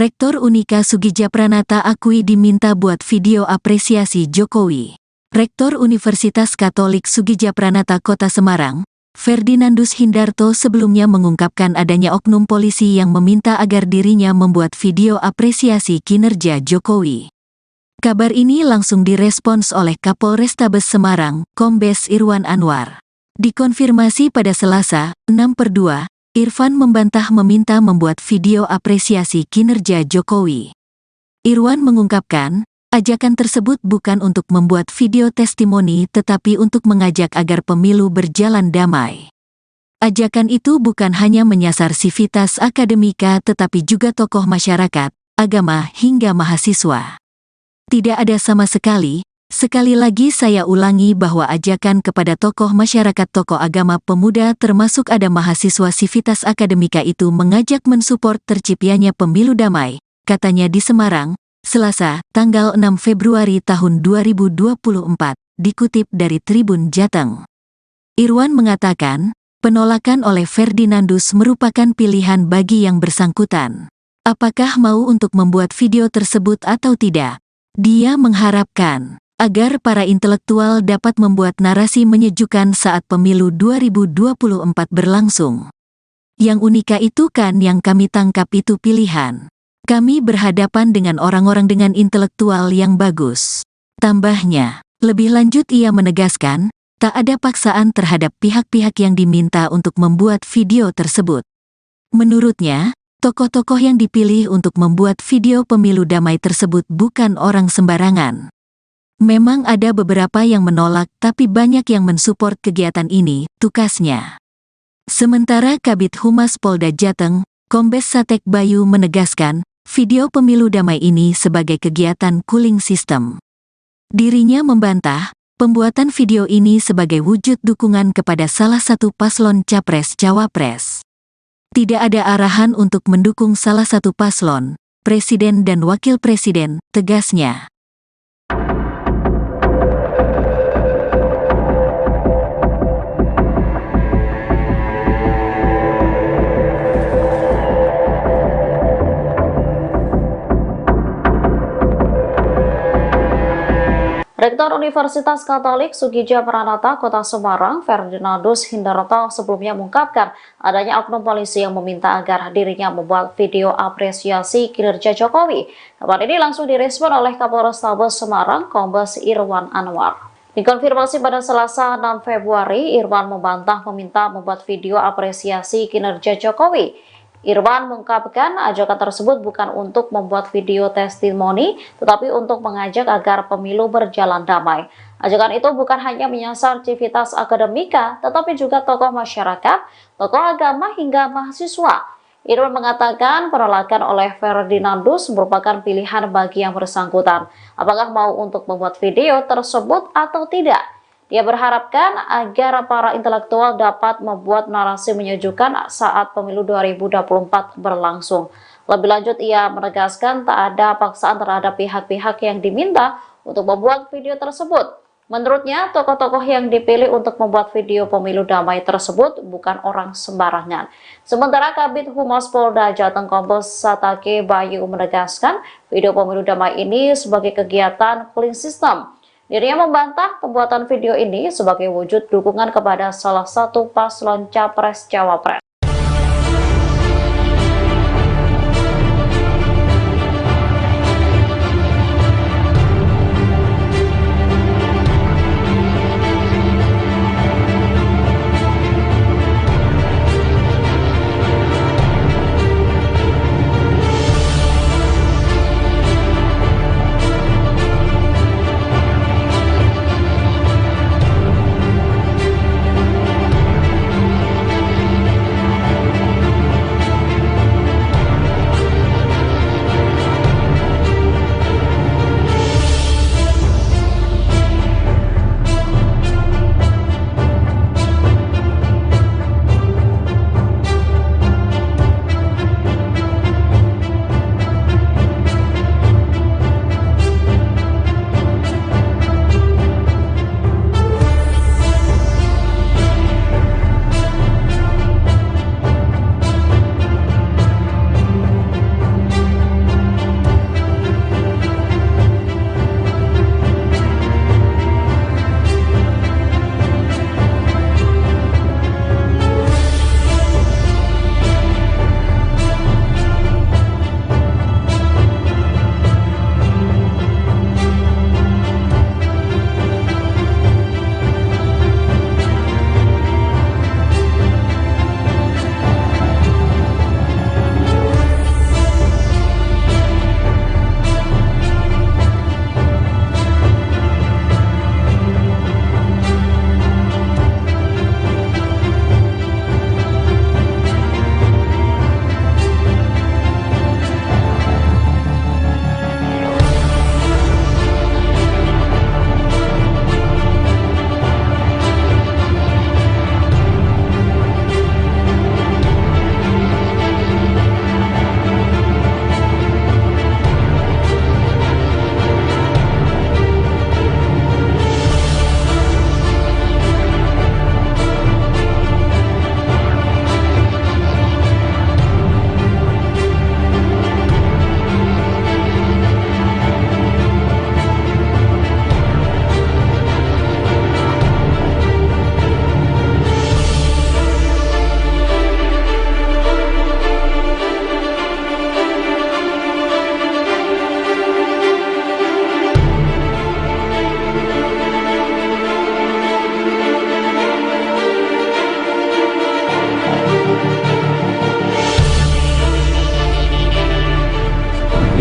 Rektor Unika Sugijapranata akui diminta buat video apresiasi Jokowi. Rektor Universitas Katolik Sugijapranata Kota Semarang, Ferdinandus Hindarto sebelumnya mengungkapkan adanya oknum polisi yang meminta agar dirinya membuat video apresiasi kinerja Jokowi. Kabar ini langsung direspons oleh Kapolrestabes Semarang, Kombes Irwan Anwar. Dikonfirmasi pada Selasa, 6/2, Irfan membantah meminta membuat video apresiasi kinerja Jokowi. Irwan mengungkapkan, ajakan tersebut bukan untuk membuat video testimoni tetapi untuk mengajak agar pemilu berjalan damai. Ajakan itu bukan hanya menyasar sivitas akademika tetapi juga tokoh masyarakat, agama hingga mahasiswa. Tidak ada sama sekali. Sekali lagi saya ulangi bahwa ajakan kepada tokoh masyarakat, tokoh agama, pemuda termasuk ada mahasiswa sivitas akademika itu mengajak mensupport terciptanya pemilu damai, katanya di Semarang, Selasa, tanggal 6 Februari tahun 2024, dikutip dari Tribun Jateng. Irwan mengatakan, penolakan oleh Ferdinandus merupakan pilihan bagi yang bersangkutan. Apakah mau untuk membuat video tersebut atau tidak? Dia mengharapkan agar para intelektual dapat membuat narasi menyejukkan saat pemilu 2024 berlangsung. Yang Unika itu kan yang kami tangkap itu pilihan. Kami berhadapan dengan orang-orang dengan intelektual yang bagus. Tambahnya, lebih lanjut ia menegaskan, tak ada paksaan terhadap pihak-pihak yang diminta untuk membuat video tersebut. Menurutnya, tokoh-tokoh yang dipilih untuk membuat video pemilu damai tersebut bukan orang sembarangan. Memang ada beberapa yang menolak tapi banyak yang mensupport kegiatan ini, tukasnya. Sementara Kabid Humas Polda Jateng, Kombes Satek Bayu menegaskan, video pemilu damai ini sebagai kegiatan cooling system. Dirinya membantah, pembuatan video ini sebagai wujud dukungan kepada salah satu paslon Capres-Cawapres. Tidak ada arahan untuk mendukung salah satu paslon, Presiden dan Wakil Presiden, tegasnya. Rektor Universitas Katolik Sugijapranata Kota Semarang, Ferdinandus Hindarto sebelumnya mengungkapkan adanya oknum polisi yang meminta agar dirinya membuat video apresiasi kinerja Jokowi. Kabar ini langsung direspon oleh Kapolrestabes Semarang, Kombes Irwan Anwar. Dikonfirmasi pada Selasa 6 Februari, Irwan membantah meminta membuat video apresiasi kinerja Jokowi. Irwan mengungkapkan ajakan tersebut bukan untuk membuat video testimoni, tetapi untuk mengajak agar pemilu berjalan damai. Ajakan itu bukan hanya menyasar civitas akademika, tetapi juga tokoh masyarakat, tokoh agama hingga mahasiswa. Irwan mengatakan penolakan oleh Ferdinandus merupakan pilihan bagi yang bersangkutan. Apakah mau untuk membuat video tersebut atau tidak? Dia berharapkan agar para intelektual dapat membuat narasi menyejukkan saat pemilu 2024 berlangsung. Lebih lanjut, ia menegaskan tak ada paksaan terhadap pihak-pihak yang diminta untuk membuat video tersebut. Menurutnya, tokoh-tokoh yang dipilih untuk membuat video pemilu damai tersebut bukan orang sembarangan. Sementara Kabid Humas Polda Jateng Kombes Satek Bayu menegaskan video pemilu damai ini sebagai kegiatan cooling system. Dirinya membantah pembuatan video ini sebagai wujud dukungan kepada salah satu paslon Capres-Cawapres.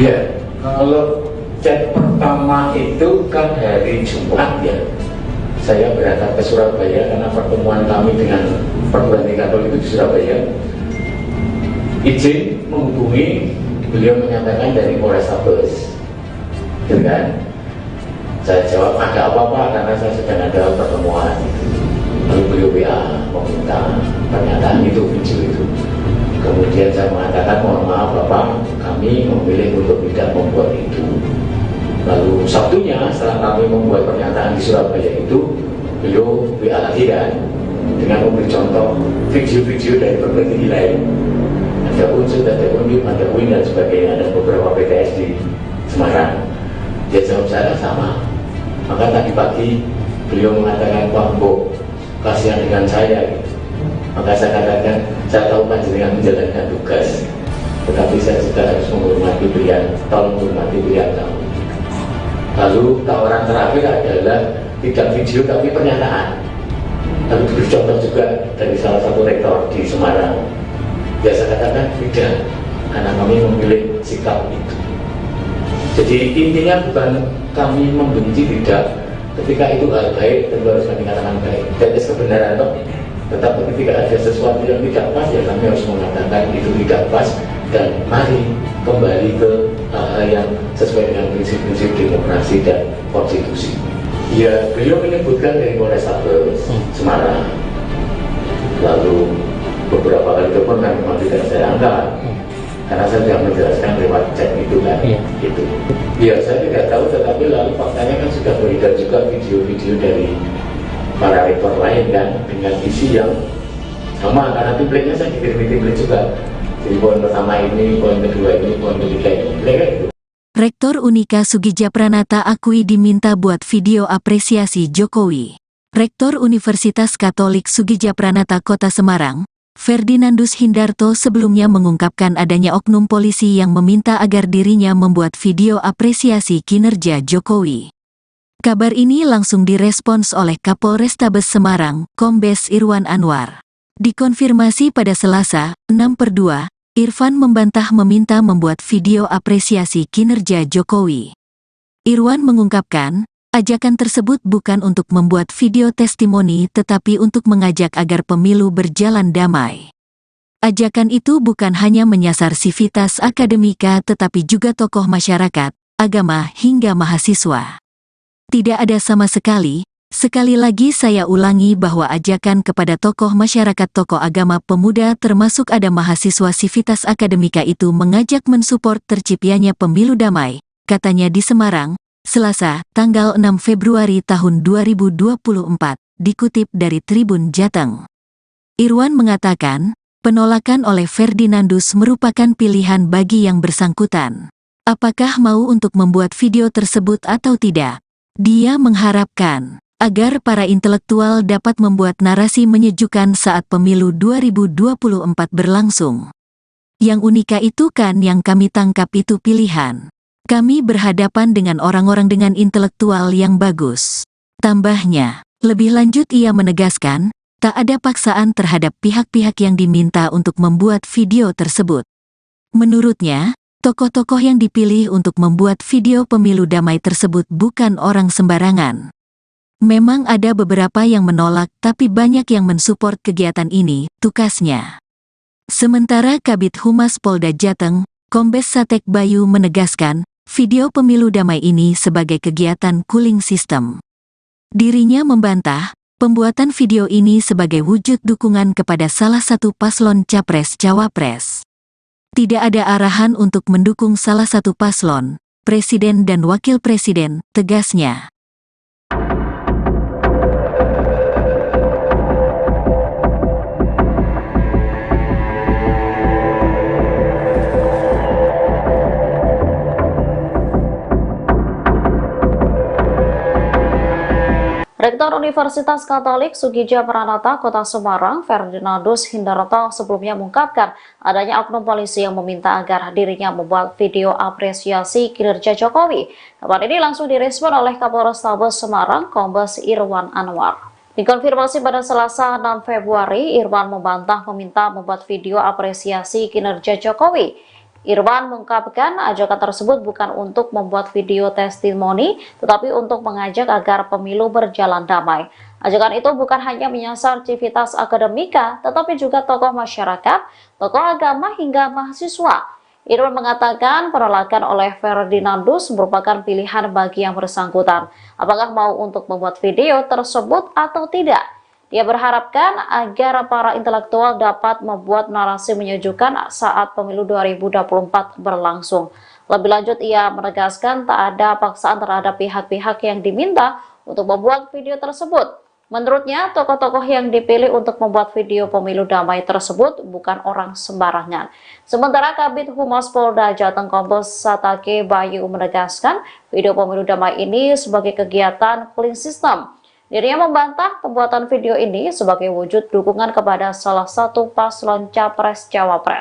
Iya, kalau chat pertama itu kan hari Jumat ya. Saya berangkat ke Surabaya karena pertemuan kami dengan perguruan tinggi Katolik itu di Surabaya. Izin menghubungi, beliau menyatakan dari Polrestabes, gitu kan? Saya jawab ada apa-apa karena saya sedang ada pertemuan. Lalu beliau WA meminta pernyataan itu, video itu. Kemudian saya mengatakan mohon maaf Bapak, kami memilih untuk tidak membuat itu. Lalu Sabtunya setelah kami membuat pernyataan di Surabaya itu, beliau WA lagi kan, dengan memberi contoh video-video dari berbagai tinggi lain. Ada unsur, ada undip, ada UIN dan sebagainya, ada beberapa PTS di Semarang. Dia jawab saya sama. Maka tadi pagi beliau mengatakan, Pak Bo, kasihan dengan saya. Maka saya katakan, saya tahu panjenengan menjalankan tugas, tetapi saya juga harus menghormati pilihan, tolong menghormati pilihan kamu. Lalu tawaran terakhir adalah tidak video tapi pernyataan. Lalu diberi contoh juga dari salah satu rektor di Semarang. Ya saya katakan tidak, karena kami memilih sikap itu. Jadi intinya bukan kami membenci, tidak. Ketika itu hal baik, tentu harus kami katakan baik. Dan kebenaran toh. Tetapi ketika ada sesuatu yang tidak pas, ya kami harus mengatakan itu tidak pas. Dan mari kembali ke hal yang sesuai dengan prinsip-prinsip demokrasi dan konstitusi. Ya, beliau menyebutkan dari Polrestabes Semarang. Lalu beberapa kali telepon kan memang tidak saya angkat, karena saya sudah menjelaskan lewat chat itu kan. Gitu. Ya, saya tidak tahu, tetapi lalu faktanya kan sudah beredar juga video-video dari para rektor lain kan, dengan isi yang sama, karena template-nya saya dikirim template juga. Jadi poin pertama ini, poin kedua ini, poin ketiga ini, gitu. Rektor Unika Soegija Pranata akui diminta buat video apresiasi Jokowi. Rektor Universitas Katolik Soegija Pranata Kota Semarang, Ferdinandus Hindarto sebelumnya mengungkapkan adanya oknum polisi yang meminta agar dirinya membuat video apresiasi kinerja Jokowi. Kabar ini langsung direspons oleh Kapolrestabes Semarang, Kombes Irwan Anwar. Dikonfirmasi pada Selasa, 6/2, Irfan membantah meminta membuat video apresiasi kinerja Jokowi. Irwan mengungkapkan, ajakan tersebut bukan untuk membuat video testimoni tetapi untuk mengajak agar pemilu berjalan damai. Ajakan itu bukan hanya menyasar sivitas akademika tetapi juga tokoh masyarakat, agama hingga mahasiswa. Tidak ada sama sekali. Sekali lagi saya ulangi bahwa ajakan kepada tokoh masyarakat, tokoh agama, pemuda termasuk ada mahasiswa sivitas akademika itu mengajak mensupport terciptanya pemilu damai, katanya di Semarang, Selasa, tanggal 6 Februari tahun 2024, dikutip dari Tribun Jateng. Irwan mengatakan, penolakan oleh Ferdinandus merupakan pilihan bagi yang bersangkutan. Apakah mau untuk membuat video tersebut atau tidak? Dia mengharapkan agar para intelektual dapat membuat narasi menyejukkan saat pemilu 2024 berlangsung. Yang unika itu kan yang kami tangkap itu pilihan. Kami berhadapan dengan orang-orang dengan intelektual yang bagus. Tambahnya, lebih lanjut ia menegaskan, tak ada paksaan terhadap pihak-pihak yang diminta untuk membuat video tersebut. Menurutnya, tokoh-tokoh yang dipilih untuk membuat video pemilu damai tersebut bukan orang sembarangan. Memang ada beberapa yang menolak tapi banyak yang mensupport kegiatan ini, tukasnya. Sementara Kabid Humas Polda Jateng, Kombes Satek Bayu menegaskan, video pemilu damai ini sebagai kegiatan cooling system. Dirinya membantah, pembuatan video ini sebagai wujud dukungan kepada salah satu paslon Capres-Cawapres. Tidak ada arahan untuk mendukung salah satu paslon, Presiden dan Wakil Presiden, tegasnya. Rektor Universitas Katolik Soegija Pranata Kota Semarang, Ferdinandus Hindarto sebelumnya mengungkapkan adanya oknum polisi yang meminta agar dirinya membuat video apresiasi kinerja Jokowi. Kabar ini langsung direspon oleh Kapolrestabes Semarang, Kombes Irwan Anwar. Dikonfirmasi pada Selasa 6 Februari, Irwan membantah meminta membuat video apresiasi kinerja Jokowi. Irwan mengungkapkan ajakan tersebut bukan untuk membuat video testimoni, tetapi untuk mengajak agar pemilu berjalan damai. Ajakan itu bukan hanya menyasar civitas akademika, tetapi juga tokoh masyarakat, tokoh agama hingga mahasiswa. Irwan mengatakan penolakan oleh Ferdinandus merupakan pilihan bagi yang bersangkutan, apakah mau untuk membuat video tersebut atau tidak. Dia berharapkan agar para intelektual dapat membuat narasi menyejukkan saat pemilu 2024 berlangsung. Lebih lanjut, ia menegaskan tak ada paksaan terhadap pihak-pihak yang diminta untuk membuat video tersebut. Menurutnya, tokoh-tokoh yang dipilih untuk membuat video pemilu damai tersebut bukan orang sembarangan. Sementara Kabid Humas Polda Jateng Kombes Satake Bayu menegaskan video pemilu damai ini sebagai kegiatan clean system. Dirinya membantah pembuatan video ini sebagai wujud dukungan kepada salah satu paslon Capres-Cawapres.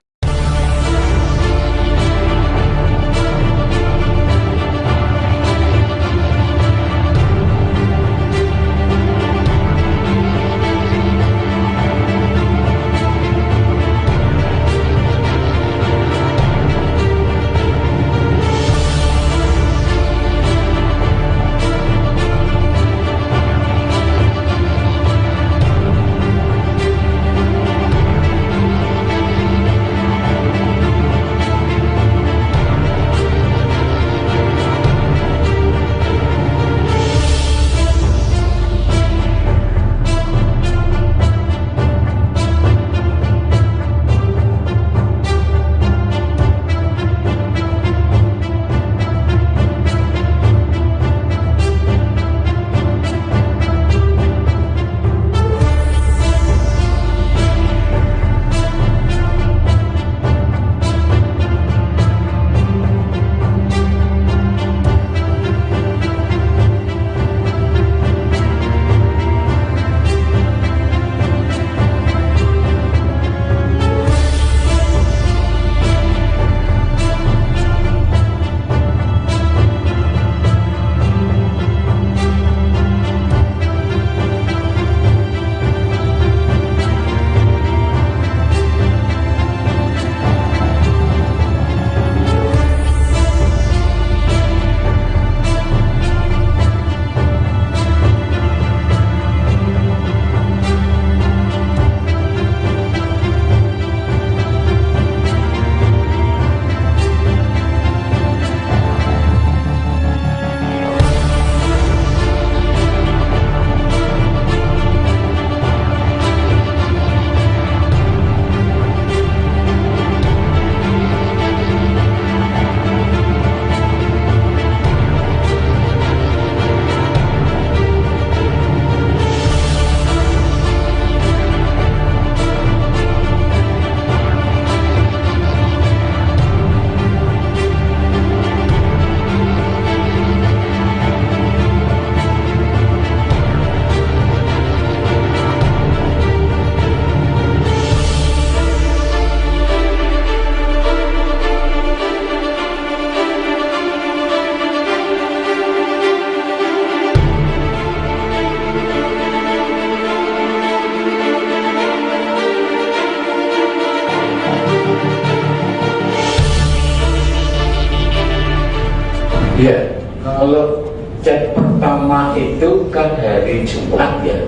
Ya, kalau chat pertama itu kan hari Jumat ya.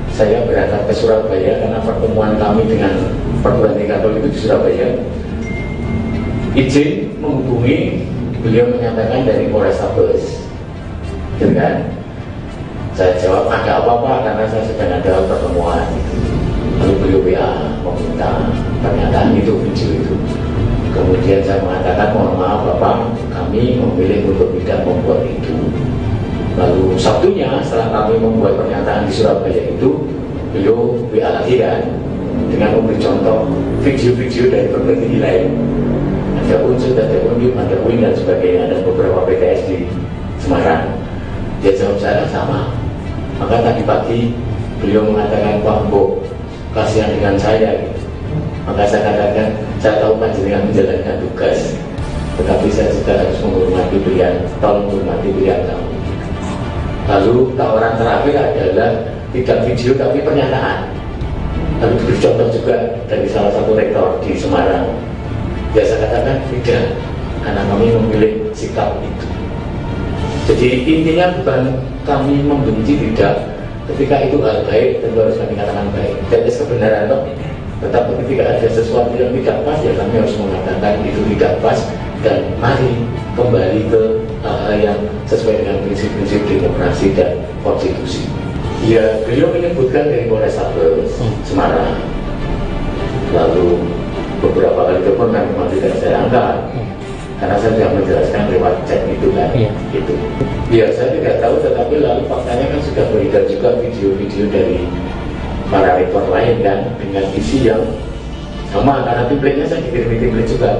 Saya berangkat ke Surabaya karena pertemuan kami dengan perguruan tinggi Katolik itu di Surabaya. Izin menghubungi, beliau menyatakan dari Polrestabes, gitu kan? Saya jawab ada apa-apa karena saya sedang ada pertemuan. Lalu beliau WA meminta pernyataan itu, video itu. Kemudian saya mengatakan mohon maaf Bapak, kami memilih untuk tidak membuat itu. Lalu Sabtunya setelah kami membuat pernyataan di Surabaya itu, beliau WA lagi kan dengan memberi contoh video-video dari berbagai nilai. Ada unsur, ada unjuk, ada win dan sebagainya, dan beberapa PTS di Semarang. Dia jawab saya sama. Maka tadi pagi beliau mengatakan Pak Mbok kasihan dengan saya gitu. Maka saya katakan, saya tahu panjenengan menjalankan tugas, tetapi saya juga harus menghormati pilihan, tolong menghormati pilihan kamu. Lalu tawaran terakhir adalah tidak video tapi pernyataan. Lalu diberi contoh juga dari salah satu rektor di Semarang. Ya saya katakan tidak, karena kami memilih sikap itu. Jadi intinya bukan kami membenci, tidak. Ketika itu hal baik, tentu harus kami katakan baik. Jadi kebenaran toh. Tetapi ketika ada sesuatu yang tidak pas, ya kami harus mengatakan itu tidak pas, dan mari kembali ke hal yang sesuai dengan prinsip-prinsip demokrasi dan konstitusi. Ya, beliau menyebutkan dari Polrestabes Semarang. Lalu beberapa kali telepon kan memang tidak saya angkat, karena saya sudah menjelaskan lewat chat itu kan. Gitu. Ya saya tidak tahu, tetapi lalu faktanya kan sudah beredar juga video-video dari para rektor lain kan, dengan isi yang sama, karena template-nya saya dikirim template juga.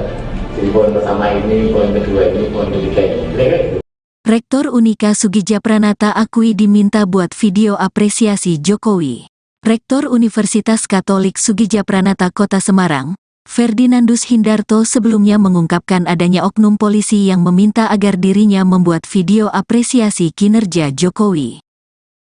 Jadi poin pertama ini, poin kedua ini, poin ketiga ini, gitu. Rektor Unika Soegija Pranata akui diminta buat video apresiasi Jokowi. Rektor Universitas Katolik Soegija Pranata Kota Semarang, Ferdinandus Hindarto sebelumnya mengungkapkan adanya oknum polisi yang meminta agar dirinya membuat video apresiasi kinerja Jokowi.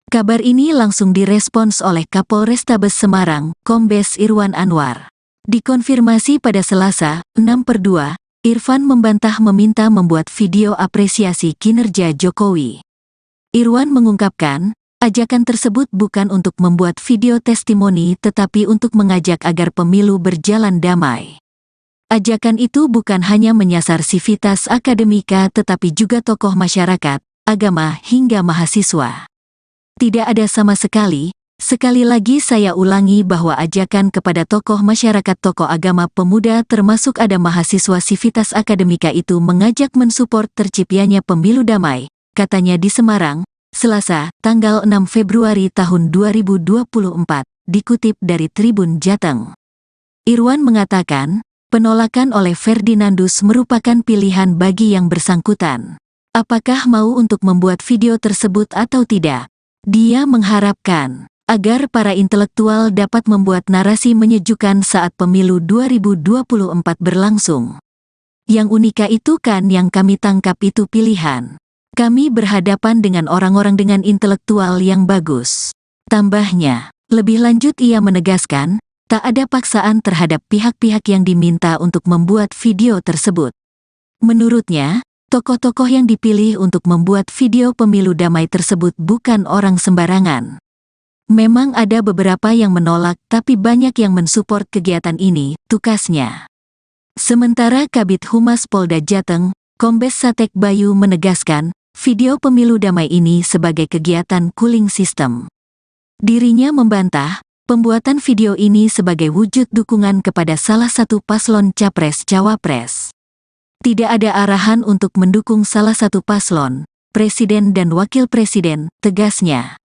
Kabar ini langsung direspons oleh Kapolrestabes Semarang, Kombes Irwan Anwar. Dikonfirmasi pada Selasa, 6/2, Irfan membantah meminta membuat video apresiasi kinerja Jokowi. Irwan mengungkapkan, ajakan tersebut bukan untuk membuat video testimoni tetapi untuk mengajak agar pemilu berjalan damai. Ajakan itu bukan hanya menyasar sivitas akademika tetapi juga tokoh masyarakat, agama hingga mahasiswa. Tidak ada sama sekali. Sekali lagi saya ulangi bahwa ajakan kepada tokoh masyarakat, tokoh agama, pemuda termasuk ada mahasiswa sivitas akademika itu mengajak mensupport terciptanya pemilu damai, katanya di Semarang, Selasa, tanggal 6 Februari tahun 2024, dikutip dari Tribun Jateng. Irwan mengatakan, penolakan oleh Ferdinandus merupakan pilihan bagi yang bersangkutan. Apakah mau untuk membuat video tersebut atau tidak? Dia mengharapkan agar para intelektual dapat membuat narasi menyejukkan saat pemilu 2024 berlangsung. Yang unika itu kan yang kami tangkap itu pilihan. Kami berhadapan dengan orang-orang dengan intelektual yang bagus. Tambahnya, lebih lanjut ia menegaskan, tak ada paksaan terhadap pihak-pihak yang diminta untuk membuat video tersebut. Menurutnya, tokoh-tokoh yang dipilih untuk membuat video pemilu damai tersebut bukan orang sembarangan. Memang ada beberapa yang menolak tapi banyak yang mensupport kegiatan ini, tukasnya. Sementara Kabid Humas Polda Jateng, Kombes Satek Bayu menegaskan, video pemilu damai ini sebagai kegiatan cooling system. Dirinya membantah, pembuatan video ini sebagai wujud dukungan kepada salah satu paslon Capres-Cawapres. Tidak ada arahan untuk mendukung salah satu paslon, Presiden dan Wakil Presiden, tegasnya.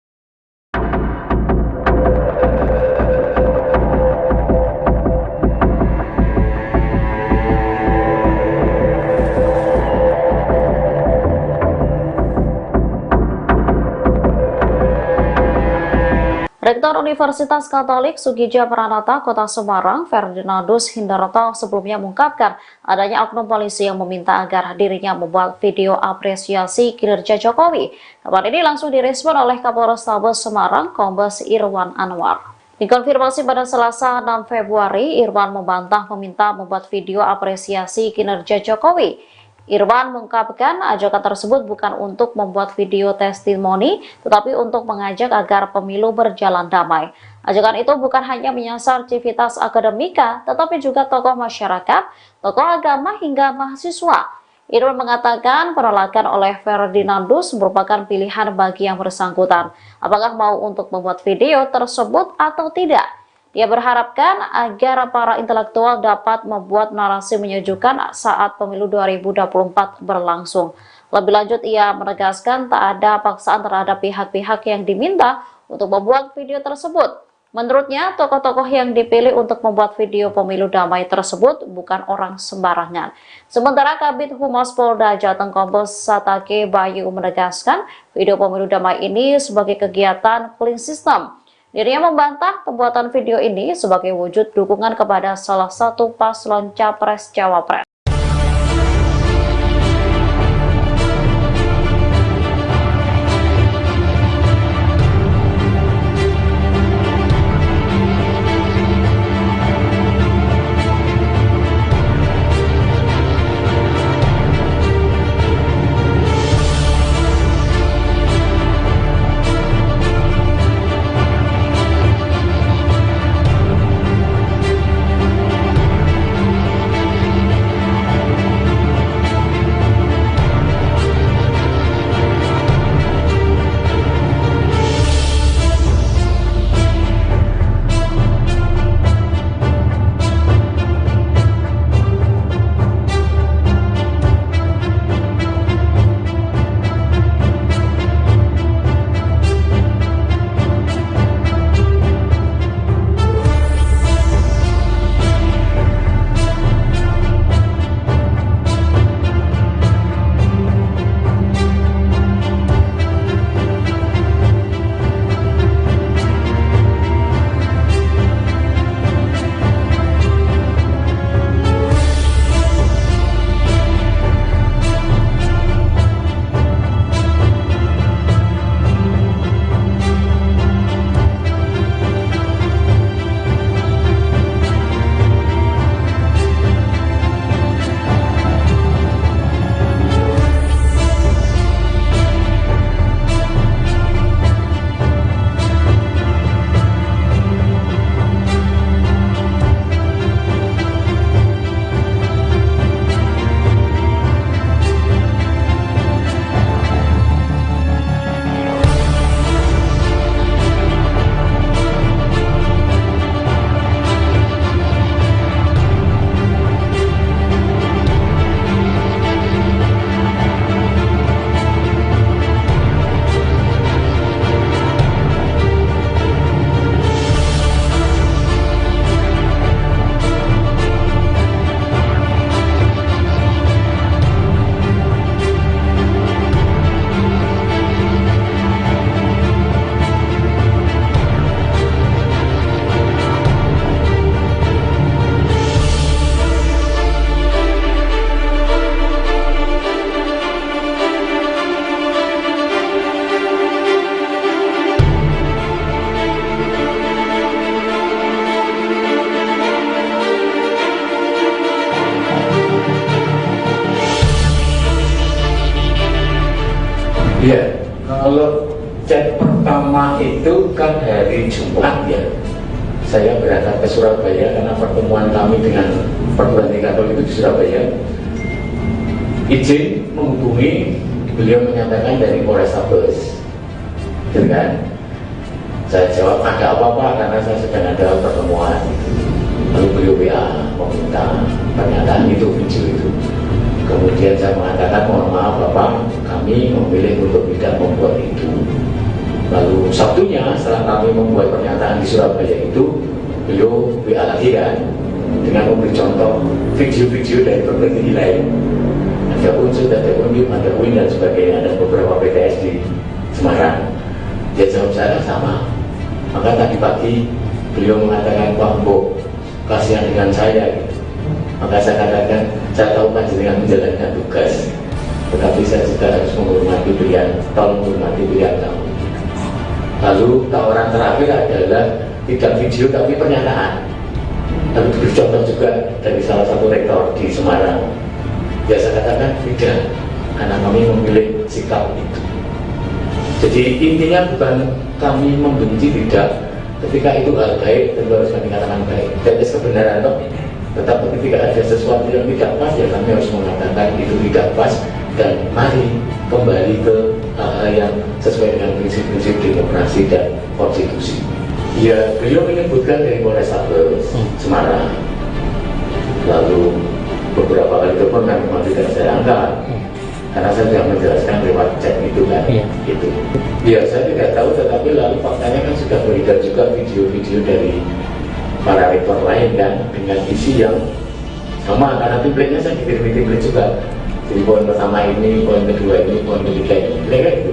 Rektor Universitas Katolik Soegija Pranata Kota Semarang, Ferdinandus Hindarto sebelumnya mengungkapkan adanya oknum polisi yang meminta agar dirinya membuat video apresiasi kinerja Jokowi. Kabar ini langsung direspon oleh Kapolrestabes Semarang, Kombes Irwan Anwar. Dikonfirmasi pada Selasa 6 Februari, Irwan membantah meminta membuat video apresiasi kinerja Jokowi. Irwan mengungkapkan ajakan tersebut bukan untuk membuat video testimoni, tetapi untuk mengajak agar pemilu berjalan damai. Ajakan itu bukan hanya menyasar civitas akademika, tetapi juga tokoh masyarakat, tokoh agama hingga mahasiswa. Irwan mengatakan penolakan oleh Ferdinandus merupakan pilihan bagi yang bersangkutan. Apakah mau untuk membuat video tersebut atau tidak? Dia berharapkan agar para intelektual dapat membuat narasi menyejukkan saat pemilu 2024 berlangsung. Lebih lanjut, ia menegaskan tak ada paksaan terhadap pihak-pihak yang diminta untuk membuat video tersebut. Menurutnya, tokoh-tokoh yang dipilih untuk membuat video pemilu damai tersebut bukan orang sembarangan. Sementara Kabid Humas Polda Jateng Kombes Satek Bayu menegaskan video pemilu damai ini sebagai kegiatan cooling system. Dirinya membantah pembuatan video ini sebagai wujud dukungan kepada salah satu paslon Capres-Cawapres. Ya, kalau chat pertama itu kan hari Jumat ya. Saya berangkat ke Surabaya karena pertemuan kami dengan perguruan tinggi Katolik itu di Surabaya. Izin menghubungi, beliau menyatakan dari Polrestabes, gitu kan? Saya jawab ada apa-apa karena saya sedang ada pertemuan. Lalu beliau WA meminta pernyataan itu, video itu. Kemudian saya mengatakan mohon maaf Bapak, kami memilih untuk tidak membuat itu. Lalu Sabtunya setelah kami membuat pernyataan di Surabaya itu, beliau WA lagi kan dengan memberi contoh video-video dari berbagai lain. Ada unsur, ada unjuk, ada win dan sebagainya, ada beberapa PTS di Semarang. Dia jawab saya sama. Maka tadi pagi beliau mengatakan Pak Mbok kasihan dengan saya gitu. Maka saya katakan saya tahu panjenengan menjalankan tugas, tetapi saya juga harus menghormati pilihan, tolong menghormati pilihan kamu. Lalu tawaran terakhir adalah tidak video tapi pernyataan. Lalu diberi contoh juga dari salah satu rektor di Semarang. Ya saya katakan tidak, karena kami memilih sikap itu. Jadi intinya bukan kami membenci, tidak. Ketika itu hal baik, tentu harus kami katakan baik. Dan kebenaran toh. Tetapi ketika ada sesuatu yang tidak pas, ya kami harus mengatakan itu tidak pas. Dan mari kembali ke hal yang sesuai dengan prinsip-prinsip demokrasi dan konstitusi. Ya, beliau menyebutkan dari Polrestabes Semarang. Lalu beberapa kali telepon kan memang tidak saya angkat. Karena saya sudah menjelaskan lewat chat itu kan, gitu. Ya saya tidak tahu, tetapi lalu faktanya kan sudah beredar juga video-video dari para rektor lain kan, dengan isi yang sama, karena template-nya saya dikirim template juga. Jadi poin pertama ini, poin kedua ini, poin ketiga ini, gitu.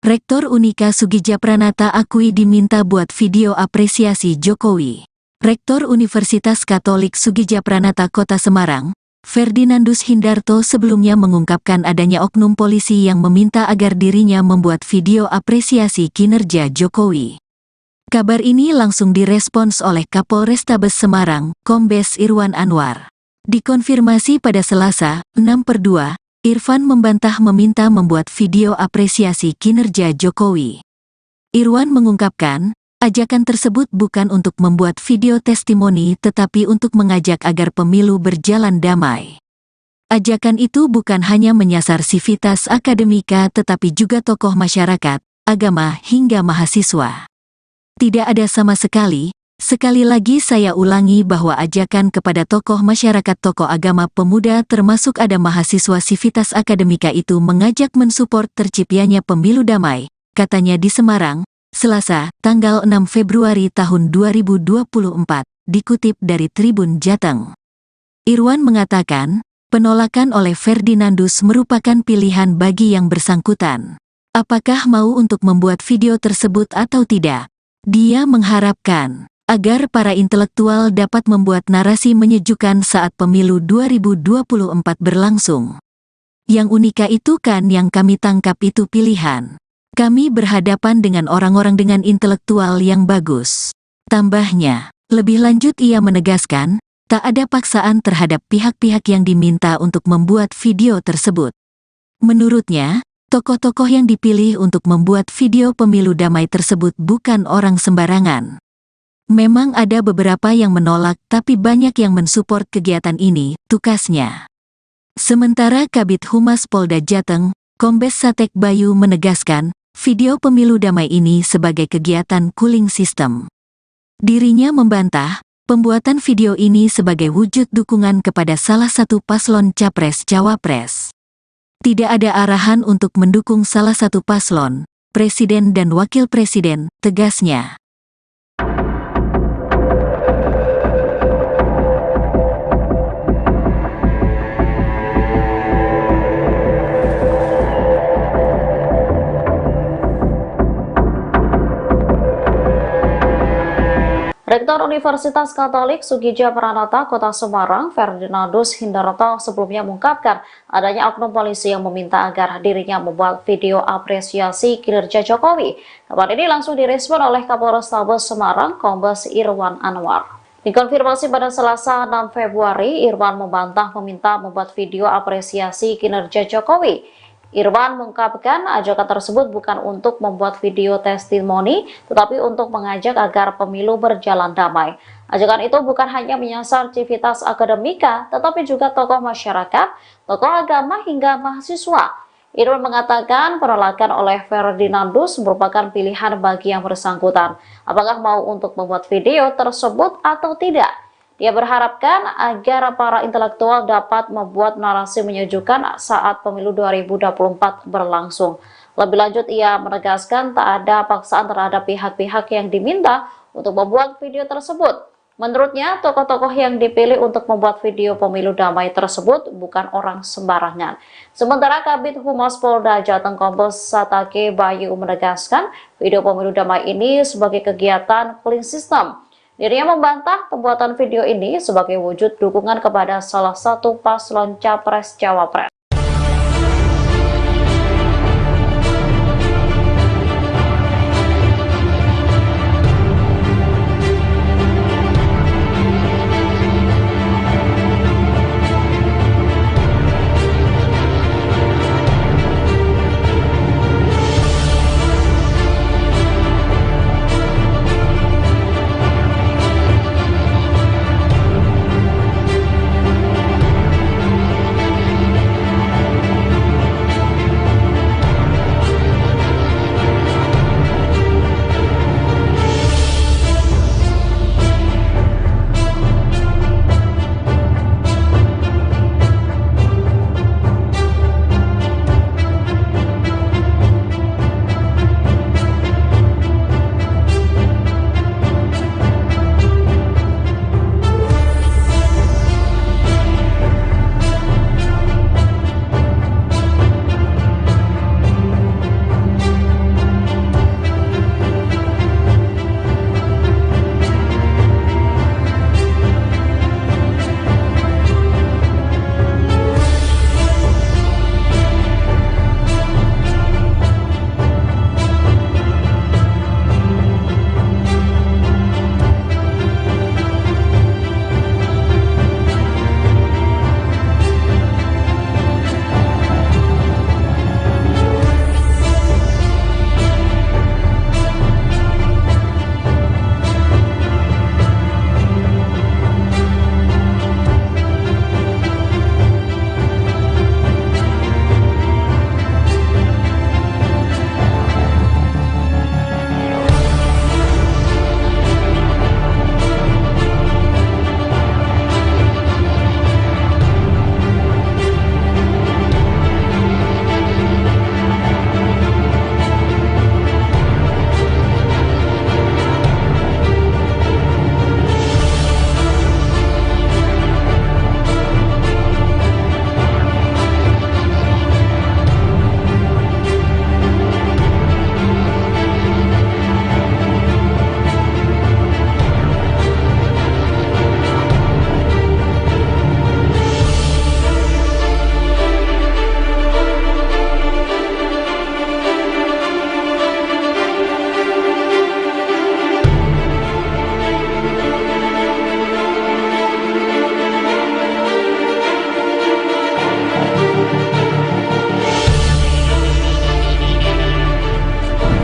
Rektor Unika Soegija Pranata akui diminta buat video apresiasi Jokowi. Rektor Universitas Katolik Soegija Pranata Kota Semarang, Ferdinandus Hindarto sebelumnya mengungkapkan adanya oknum polisi yang meminta agar dirinya membuat video apresiasi kinerja Jokowi. Kabar ini langsung direspons oleh Kapolrestabes Semarang, Kombes Irwan Anwar. Dikonfirmasi pada Selasa, 6/2, Irfan membantah meminta membuat video apresiasi kinerja Jokowi. Irwan mengungkapkan, ajakan tersebut bukan untuk membuat video testimoni tetapi untuk mengajak agar pemilu berjalan damai. Ajakan itu bukan hanya menyasar sivitas akademika tetapi juga tokoh masyarakat, agama hingga mahasiswa. Tidak ada sama sekali, sekali lagi saya ulangi bahwa ajakan kepada tokoh masyarakat, tokoh agama, pemuda termasuk ada mahasiswa sivitas akademika itu mengajak mensupport terciptanya pemilu damai, katanya di Semarang, Selasa, tanggal 6 Februari tahun 2024, dikutip dari Tribun Jateng. Irwan mengatakan, penolakan oleh Ferdinandus merupakan pilihan bagi yang bersangkutan. Apakah mau untuk membuat video tersebut atau tidak? Dia mengharapkan agar para intelektual dapat membuat narasi menyejukkan saat pemilu 2024 berlangsung. Yang unika itu kan yang kami tangkap itu pilihan. Kami berhadapan dengan orang-orang dengan intelektual yang bagus. Tambahnya, lebih lanjut ia menegaskan, tak ada paksaan terhadap pihak-pihak yang diminta untuk membuat video tersebut. Menurutnya, tokoh-tokoh yang dipilih untuk membuat video pemilu damai tersebut bukan orang sembarangan. Memang ada beberapa yang menolak tapi banyak yang mensupport kegiatan ini, tukasnya. Sementara Kabid Humas Polda Jateng, Kombes Satek Bayu menegaskan, video pemilu damai ini sebagai kegiatan cooling system. Dirinya membantah, pembuatan video ini sebagai wujud dukungan kepada salah satu paslon Capres-Cawapres. Tidak ada arahan untuk mendukung salah satu paslon, presiden dan wakil presiden, tegasnya. Rektor Universitas Katolik Soegija Pranata Kota Semarang, Ferdinandus Hindarto sebelumnya mengungkapkan adanya oknum polisi yang meminta agar dirinya membuat video apresiasi kinerja Jokowi. Kabar ini langsung direspon oleh Kapolrestabes Semarang, Kombes Irwan Anwar. Dikonfirmasi pada Selasa 6 Februari, Irwan membantah meminta membuat video apresiasi kinerja Jokowi. Irwan mengungkapkan ajakan tersebut bukan untuk membuat video testimoni, tetapi untuk mengajak agar pemilu berjalan damai. Ajakan itu bukan hanya menyasar civitas akademika, tetapi juga tokoh masyarakat, tokoh agama hingga mahasiswa. Irwan mengatakan penolakan oleh Ferdinandus merupakan pilihan bagi yang bersangkutan, apakah mau untuk membuat video tersebut atau tidak. Dia berharapkan agar para intelektual dapat membuat narasi menyejukkan saat pemilu 2024 berlangsung. Lebih lanjut, ia menegaskan tak ada paksaan terhadap pihak-pihak yang diminta untuk membuat video tersebut. Menurutnya, tokoh-tokoh yang dipilih untuk membuat video pemilu damai tersebut bukan orang sembarangan. Sementara Kabid Humas Polda Jateng Kombes Satake Bayu menegaskan video pemilu damai ini sebagai kegiatan clean system. Dirinya membantah pembuatan video ini sebagai wujud dukungan kepada salah satu paslon Capres-Cawapres.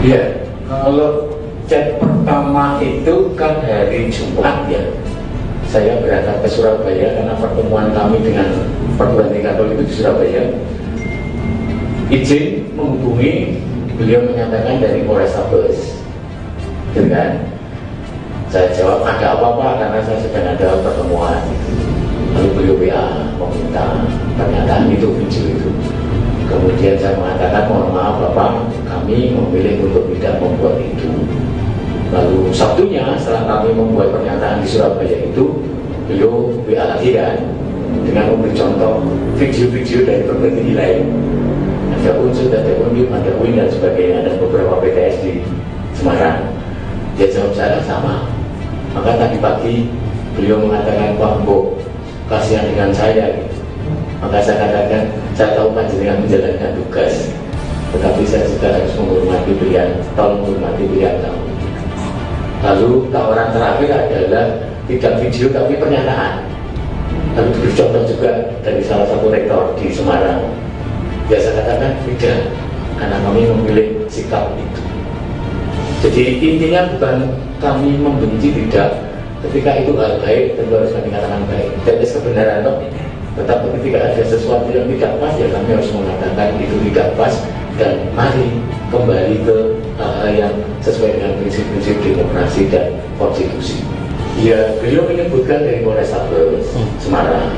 Ya, kalau chat pertama itu kan hari Jumat ya. Saya berangkat ke Surabaya karena pertemuan kami dengan perguruan tinggi Katolik itu di Surabaya. Izin menghubungi, beliau menyatakan dari Polrestabes, gitu kan? Saya jawab ada apa-apa karena saya sedang ada pertemuan. Lalu beliau WA meminta pernyataan itu, video itu. Kemudian saya mengatakan mohon maaf Bapak, kami memilih untuk tidak membuat itu. Lalu Sabtunya setelah kami membuat pernyataan di Surabaya itu, beliau WA lagi kan dengan memberi contoh video-video dari berbagai nilai. Ada unsur, ada unit, ada UIN dan sebagainya, ada beberapa PTS di Semarang. Dia jawab saya sama. Maka tadi pagi beliau mengatakan Pak Mbok, kasihan dengan saya. Maka saya katakan, saya tahu panjenengan menjalankan tugas, tetapi saya juga harus menghormati pilihan, tolong menghormati pilihan kamu. Lalu tawaran terakhir adalah tidak video tapi pernyataan. Lalu diberi contoh juga dari salah satu rektor di Semarang. Biasa katakan tidak, karena kami memilih sikap itu. Jadi intinya bukan kami membenci, tidak. Ketika itu hal baik, tentu harus kami katakan baik. Jadi kebenaran toh. Tetapi ketika ada sesuatu yang tidak pas, ya kami harus mengatakan itu tidak pas, dan mari kembali ke hal yang sesuai dengan prinsip-prinsip demokrasi dan konstitusi. Ya, beliau menyebutkan dari Polrestabes Semarang.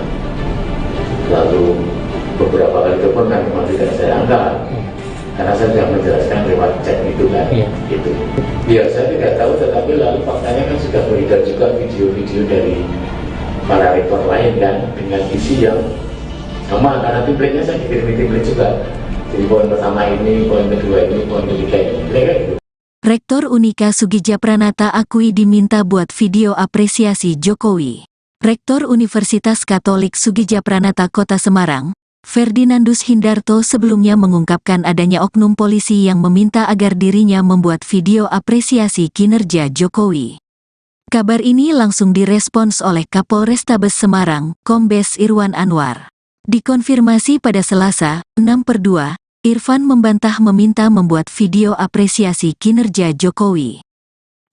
Lalu beberapa kali telepon kan memang tidak saya angkat, karena saya sudah menjelaskan lewat chat itu kan. Gitu. Ya, saya tidak tahu, tetapi lalu faktanya kan sudah beredar juga video-video dari para rektor lain kan, dengan isi yang sama, karena template-nya saya dikirimi template juga. Jadi poin pertama ini, poin kedua ini, poin ketiga ini, kayak gitu. Rektor Unika Soegija Pranata akui diminta buat video apresiasi Jokowi. Rektor Universitas Katolik Soegija Pranata Kota Semarang, Ferdinandus Hindarto sebelumnya mengungkapkan adanya oknum polisi yang meminta agar dirinya membuat video apresiasi kinerja Jokowi. Kabar ini langsung direspons oleh Kapolrestabes Semarang, Kombes Irwan Anwar. Dikonfirmasi pada Selasa, 6/2, Irfan membantah meminta membuat video apresiasi kinerja Jokowi.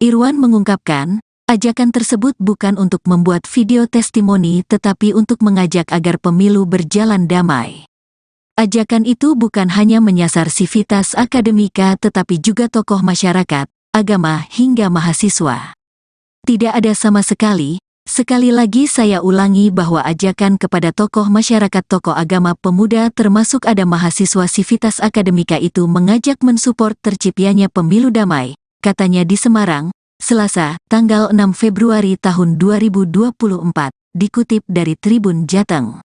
Irwan mengungkapkan, ajakan tersebut bukan untuk membuat video testimoni tetapi untuk mengajak agar pemilu berjalan damai. Ajakan itu bukan hanya menyasar sivitas akademika tetapi juga tokoh masyarakat, agama hingga mahasiswa. Tidak ada sama sekali lagi saya ulangi bahwa ajakan kepada tokoh masyarakat, tokoh agama, pemuda termasuk ada mahasiswa sivitas akademika itu mengajak mensupport terciptanya pemilu damai, katanya di Semarang, Selasa, tanggal 6 Februari tahun 2024, dikutip dari Tribun Jateng.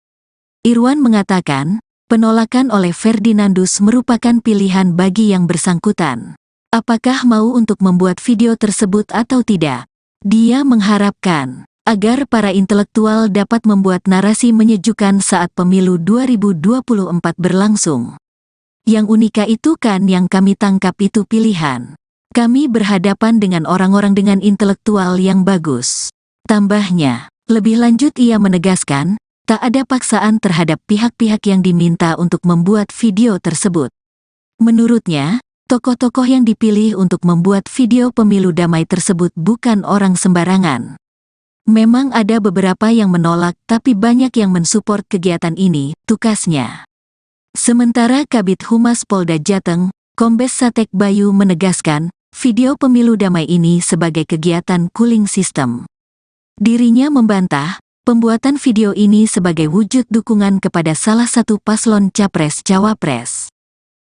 Irwan mengatakan, penolakan oleh Ferdinandus merupakan pilihan bagi yang bersangkutan. Apakah mau untuk membuat video tersebut atau tidak? Dia mengharapkan agar para intelektual dapat membuat narasi menyejukkan saat pemilu 2024 berlangsung. Yang unika itu kan yang kami tangkap itu pilihan. Kami berhadapan dengan orang-orang dengan intelektual yang bagus. Tambahnya, lebih lanjut ia menegaskan, tak ada paksaan terhadap pihak-pihak yang diminta untuk membuat video tersebut. Menurutnya, tokoh-tokoh yang dipilih untuk membuat video pemilu damai tersebut bukan orang sembarangan. Memang ada beberapa yang menolak tapi banyak yang mensupport kegiatan ini, tukasnya. Sementara Kabid Humas Polda Jateng, Kombes Satek Bayu menegaskan, video pemilu damai ini sebagai kegiatan cooling system. Dirinya membantah, pembuatan video ini sebagai wujud dukungan kepada salah satu paslon Capres-Cawapres.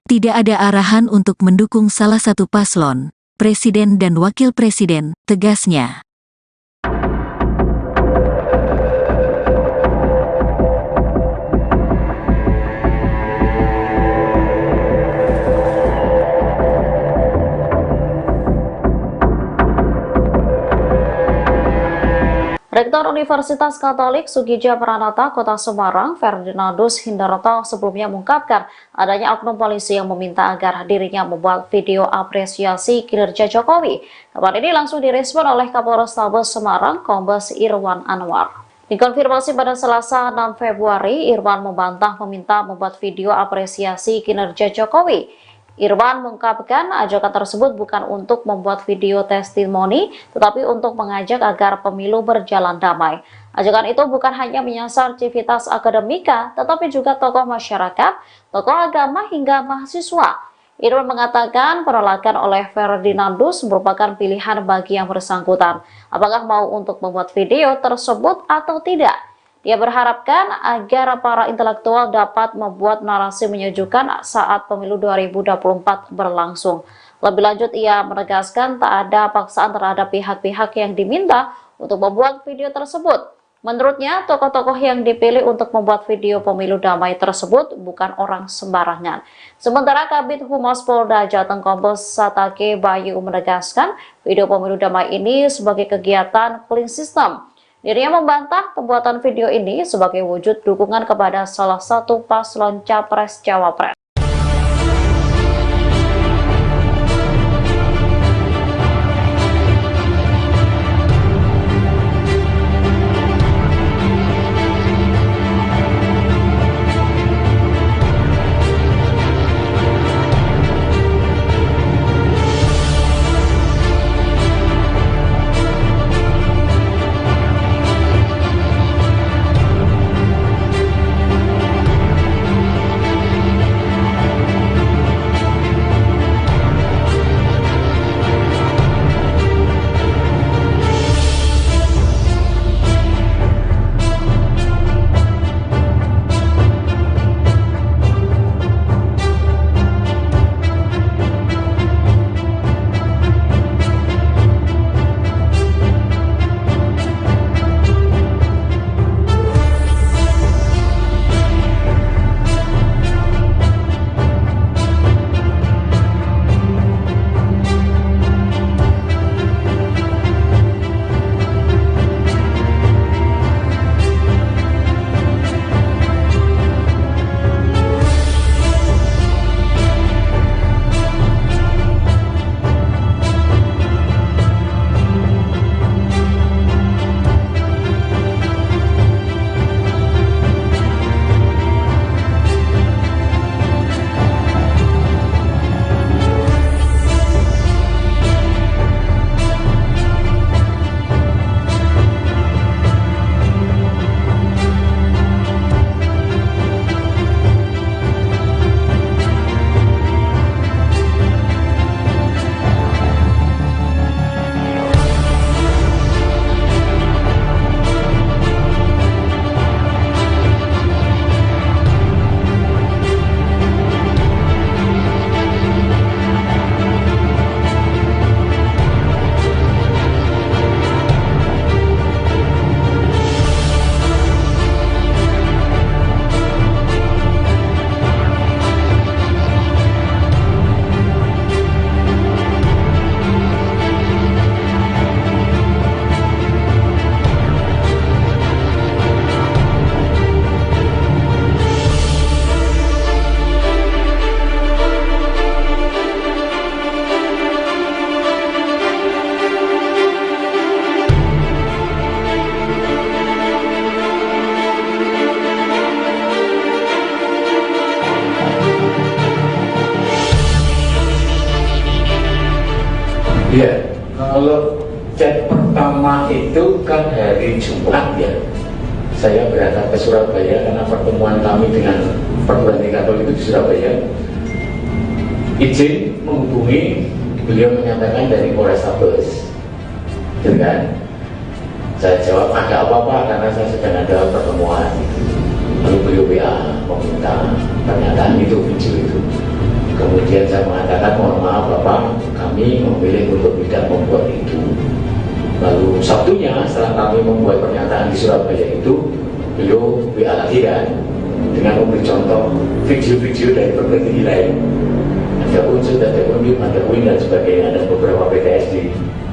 Tidak ada arahan untuk mendukung salah satu paslon, presiden dan wakil presiden, tegasnya. Rektor Universitas Katolik Soegija Pranata Kota Semarang, Ferdinandus Hindarto sebelumnya mengungkapkan adanya oknum polisi yang meminta agar dirinya membuat video apresiasi kinerja Jokowi. Kabar ini langsung direspon oleh Kapolrestabes Semarang, Kombes Irwan Anwar. Dikonfirmasi pada Selasa 6 Februari, Irwan membantah meminta membuat video apresiasi kinerja Jokowi. Irwan mengungkapkan ajakan tersebut bukan untuk membuat video testimoni, tetapi untuk mengajak agar pemilu berjalan damai. Ajakan itu bukan hanya menyasar civitas akademika, tetapi juga tokoh masyarakat, tokoh agama hingga mahasiswa. Irwan mengatakan penolakan oleh Ferdinandus merupakan pilihan bagi yang bersangkutan. Apakah mau untuk membuat video tersebut atau tidak? Dia berharapkan agar para intelektual dapat membuat narasi menyejukkan saat pemilu 2024 berlangsung. Lebih lanjut, ia menegaskan tak ada paksaan terhadap pihak-pihak yang diminta untuk membuat video tersebut. Menurutnya, tokoh-tokoh yang dipilih untuk membuat video pemilu damai tersebut bukan orang sembarangan. Sementara Kabid Humas Polda Jateng Kombes Satek Bayu menegaskan video pemilu damai ini sebagai kegiatan cooling system. Dirinya membantah pembuatan video ini sebagai wujud dukungan kepada salah satu paslon Capres-Cawapres. Kalau chat pertama itu kan hari Jumat ya, saya berangkat ke Surabaya karena pertemuan kami dengan perguruan tinggi Katolik itu di Surabaya. Izin menghubungi, beliau menyatakan dari Polrestabes, gitu kan? Saya jawab ada apa-apa karena saya sedang ada pertemuan. Lalu beliau WA meminta pernyataan itu, video itu. Kemudian saya mengatakan mohon maaf Bapak, kami memilih untuk tidak membuat itu. Lalu Sabtunya setelah kami membuat pernyataan di Surabaya itu, beliau WA lagi kan dengan memberi contoh video-video dari perguruan tinggi lain. Ada Unsur, ada Undip, ada UIN dan sebagainya, ada beberapa PTS di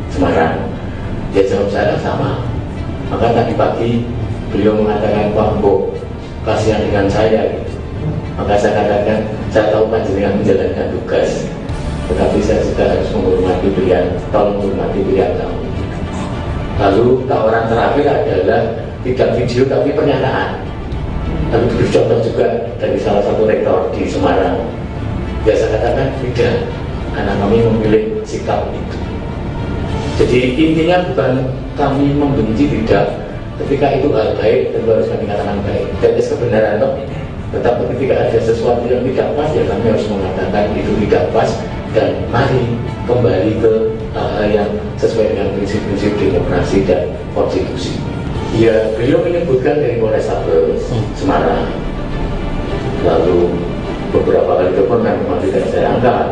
Semarang. Dia jawab saya sama. Maka tadi pagi beliau mengatakan Pak Mbok kasihan dengan saya gitu. Maka saya katakan, saya tahu panjenengan menjalankan tugas, tetapi saya juga harus menghormati pilihan, tolong menghormati pilihan kamu. Lalu tawaran terakhir adalah tidak video tapi pernyataan. Lalu diberi contoh juga dari salah satu rektor di Semarang. Ya saya katakan tidak, karena kami memilih sikap itu. Jadi intinya bukan kami membenci, tidak. Ketika itu hal baik, tentu harus kami katakan baik. Dan kebenaran toh. Tetapi ketika ada sesuatu yang tidak pas, ya kami harus mengatakan itu tidak pas, dan mari kembali ke hal-hal yang sesuai dengan prinsip-prinsip demokrasi dan konstitusi. Ya, beliau menyebutkan dari Polrestabes Semarang. Lalu beberapa kali telepon kan memang tidak saya angkat,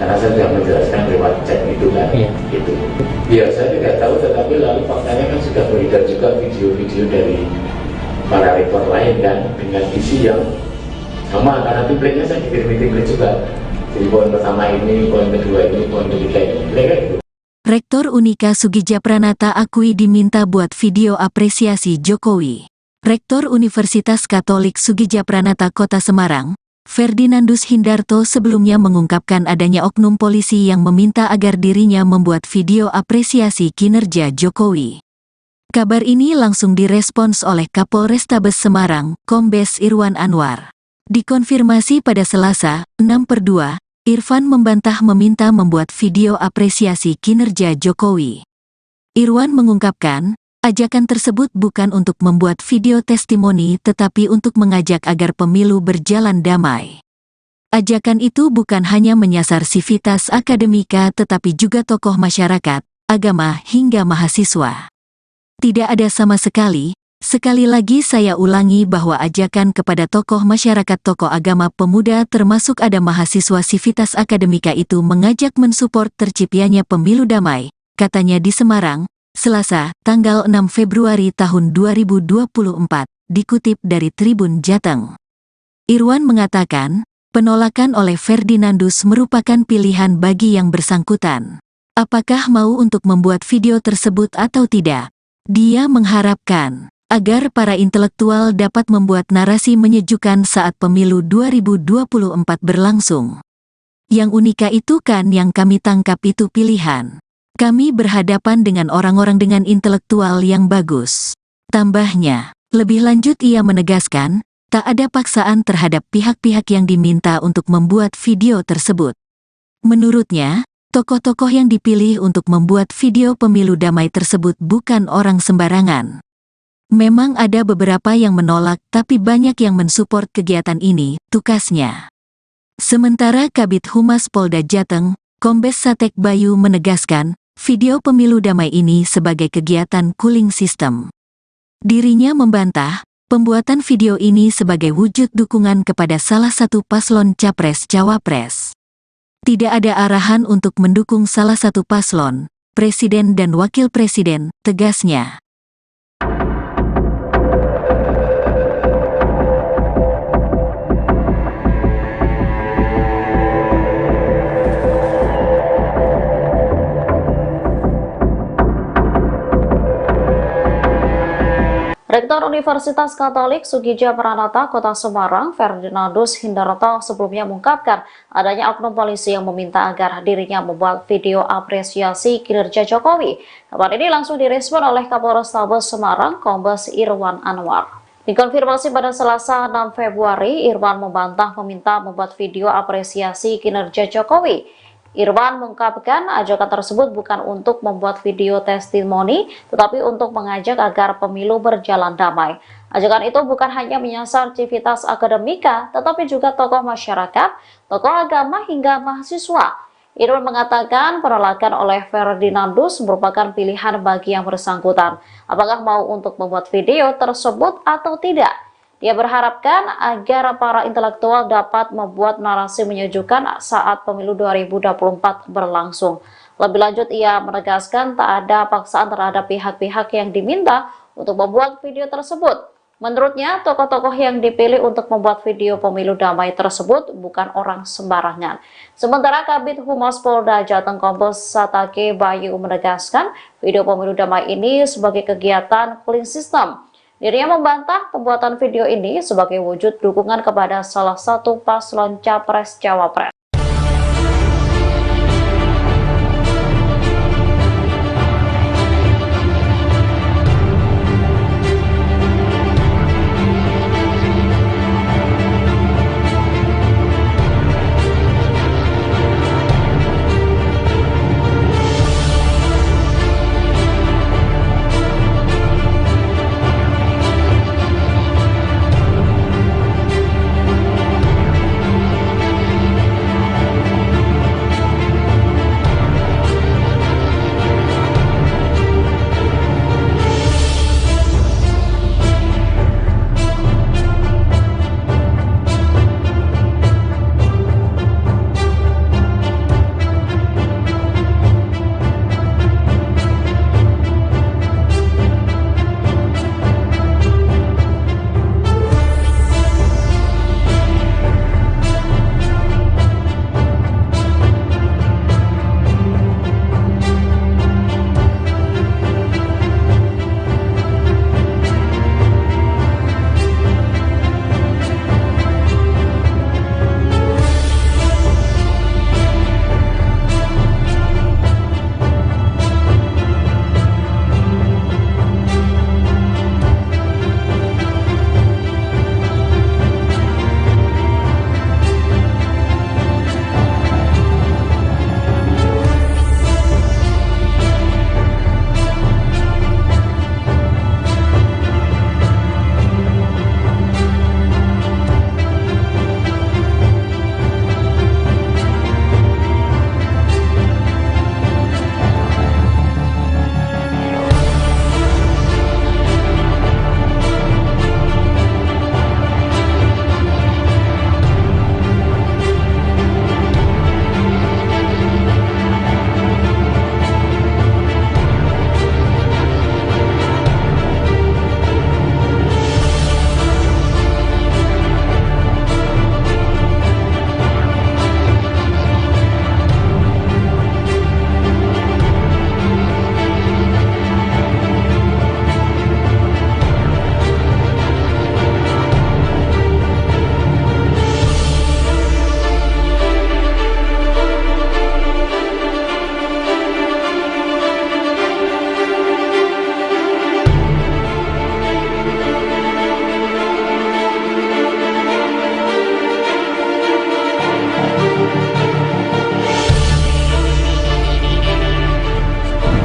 karena saya sudah menjelaskan lewat chat itu kan. Gitu. Ya, saya tidak tahu, tetapi lalu faktanya kan sudah beredar juga video-video dari para rektor lain kan dengan isi yang sama, karena template-nya saya dikirimi template juga. Jadi poin pertama ini, poin kedua ini, poin ketiga ini, gitu. Rektor Unika Soegija Pranata akui diminta buat video apresiasi Jokowi. Rektor Universitas Katolik Soegija Pranata Kota Semarang, Ferdinandus Hindarto sebelumnya mengungkapkan adanya oknum polisi yang meminta agar dirinya membuat video apresiasi kinerja Jokowi. Kabar ini langsung direspons oleh Kapolrestabes Semarang, Kombes Irwan Anwar. Dikonfirmasi pada Selasa, 6/2, Irfan membantah meminta membuat video apresiasi kinerja Jokowi. Irwan mengungkapkan, ajakan tersebut bukan untuk membuat video testimoni tetapi untuk mengajak agar pemilu berjalan damai. Ajakan itu bukan hanya menyasar sivitas akademika tetapi juga tokoh masyarakat, agama hingga mahasiswa. Tidak ada sama sekali lagi saya ulangi bahwa ajakan kepada tokoh masyarakat, tokoh agama, pemuda termasuk ada mahasiswa sivitas akademika itu mengajak mensupport terciptanya pemilu damai, katanya di Semarang, Selasa, tanggal 6 Februari tahun 2024, dikutip dari Tribun Jateng. Irwan mengatakan, penolakan oleh Ferdinandus merupakan pilihan bagi yang bersangkutan. Apakah mau untuk membuat video tersebut atau tidak? Dia mengharapkan agar para intelektual dapat membuat narasi menyejukkan saat pemilu 2024 berlangsung. Yang unika itu kan yang kami tangkap itu pilihan. Kami berhadapan dengan orang-orang dengan intelektual yang bagus. Tambahnya, lebih lanjut ia menegaskan, tak ada paksaan terhadap pihak-pihak yang diminta untuk membuat video tersebut. Menurutnya, tokoh-tokoh yang dipilih untuk membuat video pemilu damai tersebut bukan orang sembarangan. Memang ada beberapa yang menolak tapi banyak yang mensupport kegiatan ini, tukasnya. Sementara Kabid Humas Polda Jateng, Kombes Satek Bayu menegaskan, video pemilu damai ini sebagai kegiatan cooling system. Dirinya membantah, pembuatan video ini sebagai wujud dukungan kepada salah satu paslon Capres-Cawapres. Tidak ada arahan untuk mendukung salah satu paslon, presiden dan wakil presiden, tegasnya. Rektor Universitas Katolik Soegija Pranata Kota Semarang, Ferdinandus Hindarto sebelumnya mengungkapkan adanya oknum polisi yang meminta agar dirinya membuat video apresiasi kinerja Jokowi. Kabar ini langsung direspon oleh Kapolrestabes Semarang, Kombes Irwan Anwar. Dikonfirmasi pada Selasa 6 Februari, Irwan membantah meminta membuat video apresiasi kinerja Jokowi. Irwan mengungkapkan ajakan tersebut bukan untuk membuat video testimoni, tetapi untuk mengajak agar pemilu berjalan damai. Ajakan itu bukan hanya menyasar civitas akademika, tetapi juga tokoh masyarakat, tokoh agama hingga mahasiswa. Irwan mengatakan penolakan oleh Ferdinandus merupakan pilihan bagi yang bersangkutan, apakah mau untuk membuat video tersebut atau tidak. Dia berharapkan agar para intelektual dapat membuat narasi menyejukkan saat pemilu 2024 berlangsung. Lebih lanjut, ia menegaskan tak ada paksaan terhadap pihak-pihak yang diminta untuk membuat video tersebut. Menurutnya, tokoh-tokoh yang dipilih untuk membuat video pemilu damai tersebut bukan orang sembarangan. Sementara Kabid Humas Polda Jateng Kombes Satake Bayu menegaskan video pemilu damai ini sebagai kegiatan clean system. Dirinya membantah pembuatan video ini sebagai wujud dukungan kepada salah satu paslon Capres-Cawapres.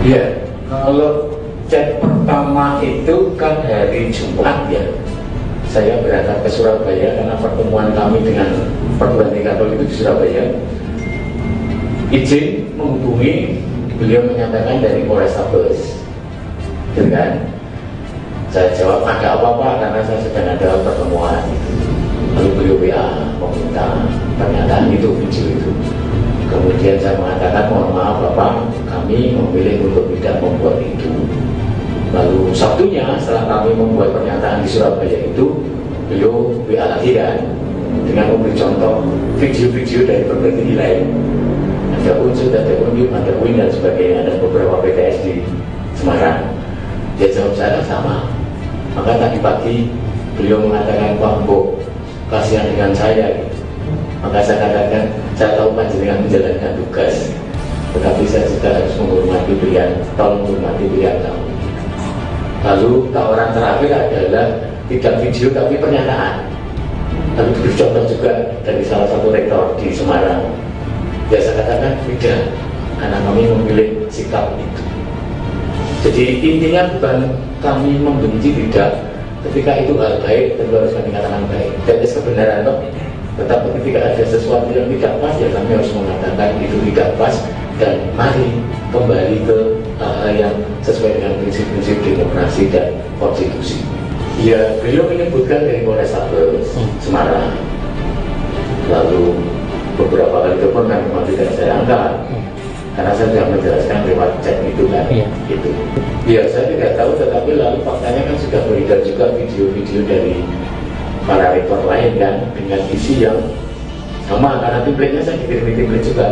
Ya, kalau chat pertama itu kan hari Jumat ya. Saya berangkat ke Surabaya karena pertemuan kami dengan perguruan tinggi Katolik itu di Surabaya. Izin menghubungi, beliau menyatakan dari Polrestabes, gitu kan? Saya jawab ada apa-apa karena saya sedang ada pertemuan. Lalu beliau WA meminta pernyataan itu, video itu. Kemudian saya mengatakan mohon maaf Bapak, kami memilih untuk tidak membuat itu. Lalu Sabtunya setelah kami membuat pernyataan di Surabaya itu, beliau WA lagi kan, dengan memberi contoh video-video dari berbagai nilai. Ada unsur, ada unjuk, ada UIN dan sebagainya, ada beberapa PTS di Semarang. Dia jawab saya sama. Maka tadi pagi beliau mengatakan Pak Mbok, kasihan dengan saya gitu. Maka saya katakan, saya tahu panjenengan menjalankan tugas, tetapi saya juga harus menghormati pilihan, tolong menghormati pilihan kamu. Lalu tawaran terakhir adalah tidak video tapi pernyataan. Lalu diberi contoh juga dari salah satu rektor di Semarang. Ya saya katakan tidak, karena kami memilih sikap itu. Jadi intinya bukan kami membenci, tidak. Ketika itu hal baik, tentu harus kami katakan baik. Dan kebenaran toh. Tetapi ketika ada sesuatu yang tidak pas, ya kami harus mengatakan itu tidak pas. Dan mari kembali ke hal yang sesuai dengan prinsip-prinsip demokrasi dan konstitusi. Ya, beliau menyebutkan dari Polrestabes Semarang. Lalu beberapa kali telepon kan memang tidak saya angkat, karena saya sudah menjelaskan lewat chat itu kan. Gitu. Ya saya tidak tahu, tetapi lalu faktanya kan sudah beredar juga video-video dari para rektor lain kan, dengan isi yang sama, karena template-nya saya dikirimi template juga.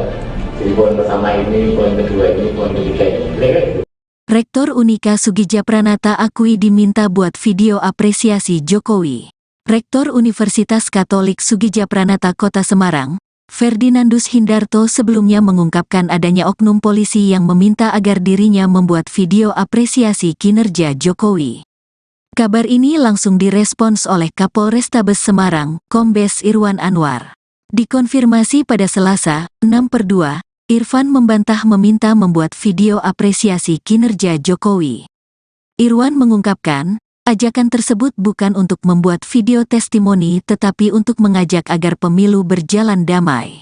Jadi poin pertama ini, poin kedua ini, poin ketiga ini, mereka gitu. Rektor Unika Soegija Pranata akui diminta buat video apresiasi Jokowi. Rektor Universitas Katolik Soegija Pranata Kota Semarang, Ferdinandus Hindarto sebelumnya mengungkapkan adanya oknum polisi yang meminta agar dirinya membuat video apresiasi kinerja Jokowi. Kabar ini langsung direspons oleh Kapolrestabes Semarang, Kombes Irwan Anwar. Dikonfirmasi pada Selasa, 6/2, Irfan membantah meminta membuat video apresiasi kinerja Jokowi. Irwan mengungkapkan, ajakan tersebut bukan untuk membuat video testimoni tetapi untuk mengajak agar pemilu berjalan damai.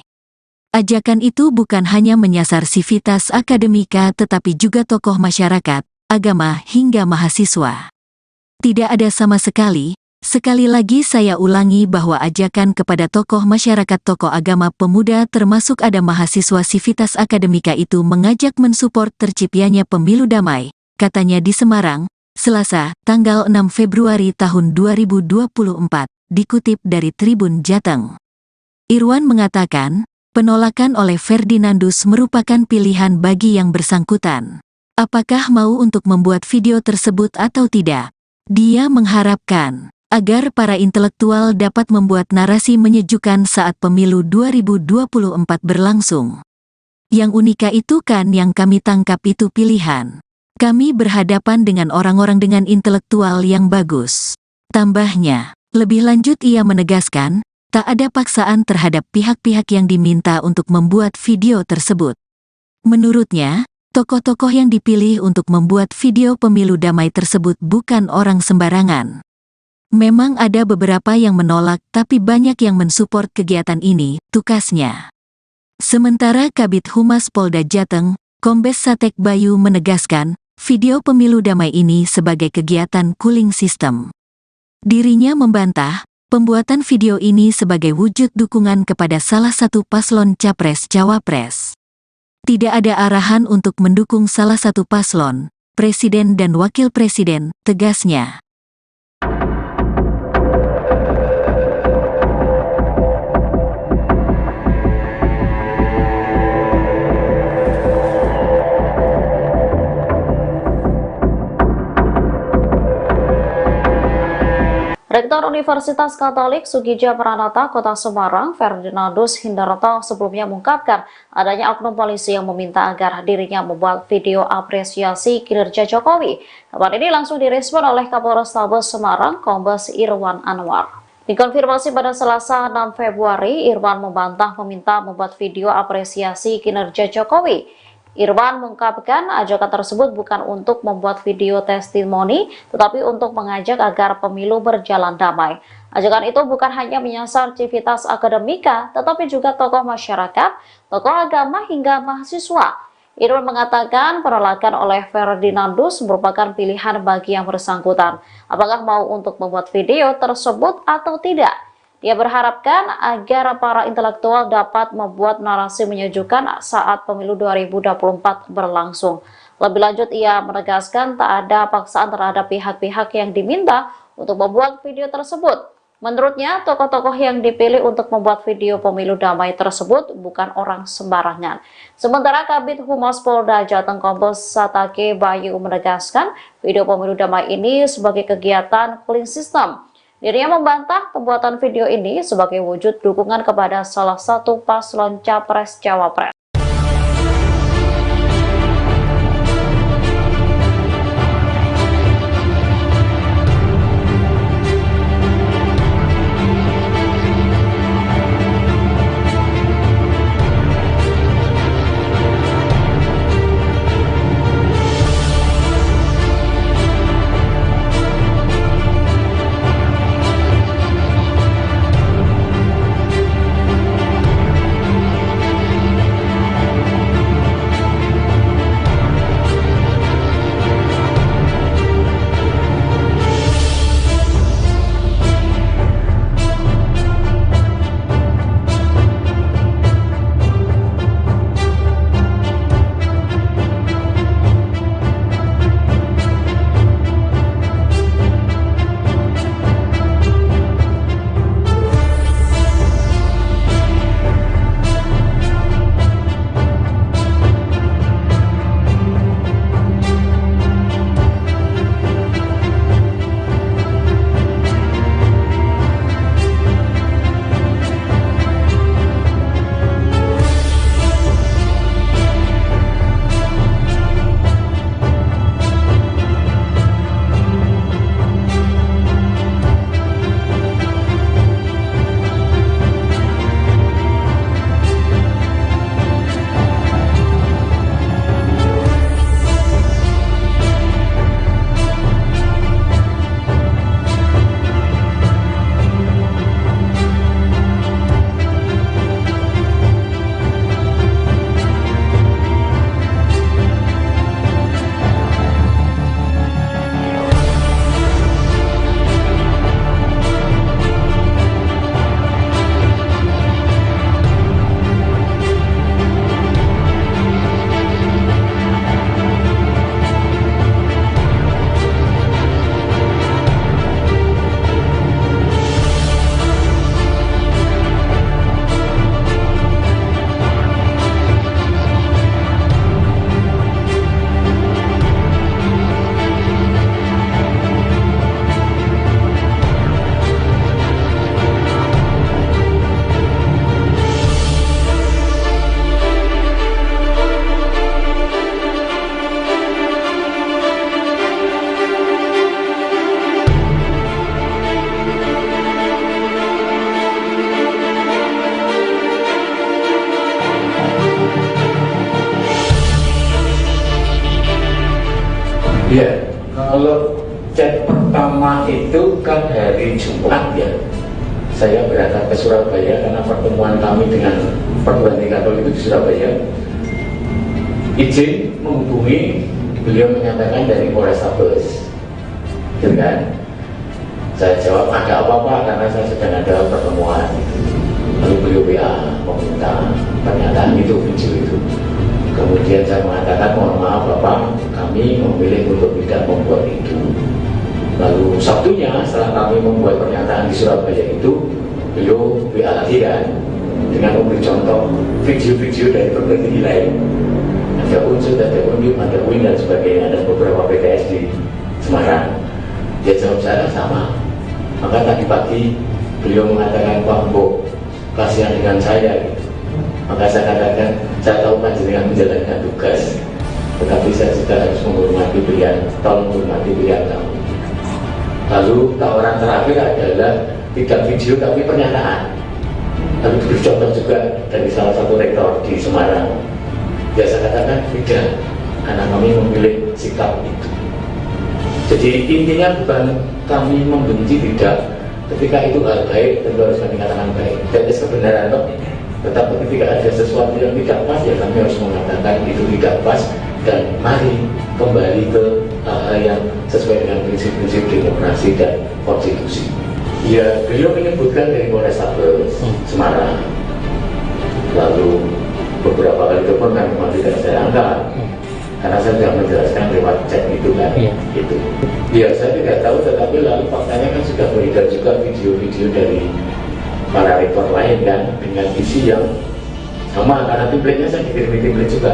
Ajakan itu bukan hanya menyasar sivitas akademika tetapi juga tokoh masyarakat, agama hingga mahasiswa. Tidak ada sama sekali lagi saya ulangi bahwa ajakan kepada tokoh masyarakat, tokoh agama, pemuda termasuk ada mahasiswa sivitas akademika itu mengajak mensupport terciptanya pemilu damai, katanya di Semarang, Selasa, tanggal 6 Februari tahun 2024, dikutip dari Tribun Jateng. Irwan mengatakan, penolakan oleh Ferdinandus merupakan pilihan bagi yang bersangkutan. Apakah mau untuk membuat video tersebut atau tidak? Dia mengharapkan agar para intelektual dapat membuat narasi menyejukkan saat pemilu 2024 berlangsung. Yang unika itu kan yang kami tangkap itu pilihan. Kami berhadapan dengan orang-orang dengan intelektual yang bagus. Tambahnya, lebih lanjut ia menegaskan, tak ada paksaan terhadap pihak-pihak yang diminta untuk membuat video tersebut. Menurutnya, tokoh-tokoh yang dipilih untuk membuat video pemilu damai tersebut bukan orang sembarangan. Memang ada beberapa yang menolak tapi banyak yang mensupport kegiatan ini, tukasnya. Sementara Kabid Humas Polda Jateng, Kombes Satek Bayu menegaskan, video pemilu damai ini sebagai kegiatan cooling system. Dirinya membantah, pembuatan video ini sebagai wujud dukungan kepada salah satu paslon Capres-Cawapres. Tidak ada arahan untuk mendukung salah satu paslon, Presiden dan Wakil Presiden, tegasnya. Rektor Universitas Katolik Soegija Pranata Kota Semarang, Ferdinandus Hindarto sebelumnya mengungkapkan adanya oknum polisi yang meminta agar dirinya membuat video apresiasi kinerja Jokowi. Kabar ini langsung direspon oleh Kapolrestabes Semarang, Kombes Irwan Anwar. Dikonfirmasi pada Selasa 6 Februari, Irwan membantah meminta membuat video apresiasi kinerja Jokowi. Irwan mengungkapkan ajakan tersebut bukan untuk membuat video testimoni, tetapi untuk mengajak agar pemilu berjalan damai. Ajakan itu bukan hanya menyasar civitas akademika, tetapi juga tokoh masyarakat, tokoh agama hingga mahasiswa. Irwan mengatakan penolakan oleh Ferdinandus merupakan pilihan bagi yang bersangkutan. Apakah mau untuk membuat video tersebut atau tidak? Dia berharapkan agar para intelektual dapat membuat narasi menyejukkan saat pemilu 2024 berlangsung. Lebih lanjut, ia menegaskan tak ada paksaan terhadap pihak-pihak yang diminta untuk membuat video tersebut. Menurutnya, tokoh-tokoh yang dipilih untuk membuat video pemilu damai tersebut bukan orang sembarangan. Sementara Kabid Humas Polda Jateng Kombes Satek Bayu menegaskan video pemilu damai ini sebagai kegiatan cooling system. Dirinya membantah pembuatan video ini sebagai wujud dukungan kepada salah satu paslon Capres-Cawapres. Ya, kalau chat pertama itu kan hari Jumat ya. Saya berangkat ke Surabaya karena pertemuan kami dengan perguruan tinggi Katolik itu di Surabaya. Izin menghubungi, beliau menyatakan dari Polrestabes, gitu kan? Saya jawab ada apa-apa karena saya sedang ada pertemuan. Lalu beliau WA meminta pernyataan itu, video itu. Kemudian saya mengatakan mohon maaf Bapak, kami memilih untuk tidak membuat itu. Lalu Sabtunya setelah kami membuat pernyataan di Surabaya itu, beliau WA lagi kan dengan memberi contoh video-video dari perguruan tinggi lain. Ada Unsur, ada Undip, ada UIN dan sebagainya, ada beberapa PTS di Semarang. Dia jawab saya sama. Maka tadi pagi beliau mengatakan Pak Bo, kasihan dengan saya gitu. Maka saya katakan, saya tahu panjenengan menjalankan tugas, tetapi saya juga harus menghormati pilihan, tolong menghormati pilihan kamu. Lalu tawaran terakhir adalah tidak video tapi pernyataan. Lalu diberi contoh juga dari salah satu rektor di Semarang. Ya saya katakan tidak, karena kami memilih sikap itu. Jadi intinya bukan kami membenci, tidak. Ketika itu hal baik, tentu harus kami katakan baik. Dan kebenaran kok. Tetapi ketika ada sesuatu yang tidak pas, ya kami harus mengatakan itu tidak pas. Dan mari kembali ke hal yang sesuai dengan prinsip-prinsip demokrasi dan konstitusi. Ya, beliau menyebutkan dari Polrestabes Semarang. Lalu beberapa kali telepon kan memang tidak saya angkat. Karena saya sudah menjelaskan lewat chat itu kan, gitu. Ya saya tidak tahu, tetapi lalu faktanya kan sudah beredar juga video-video dari para rektor lain kan, dengan isi yang sama, karena template-nya saya dikirim template juga.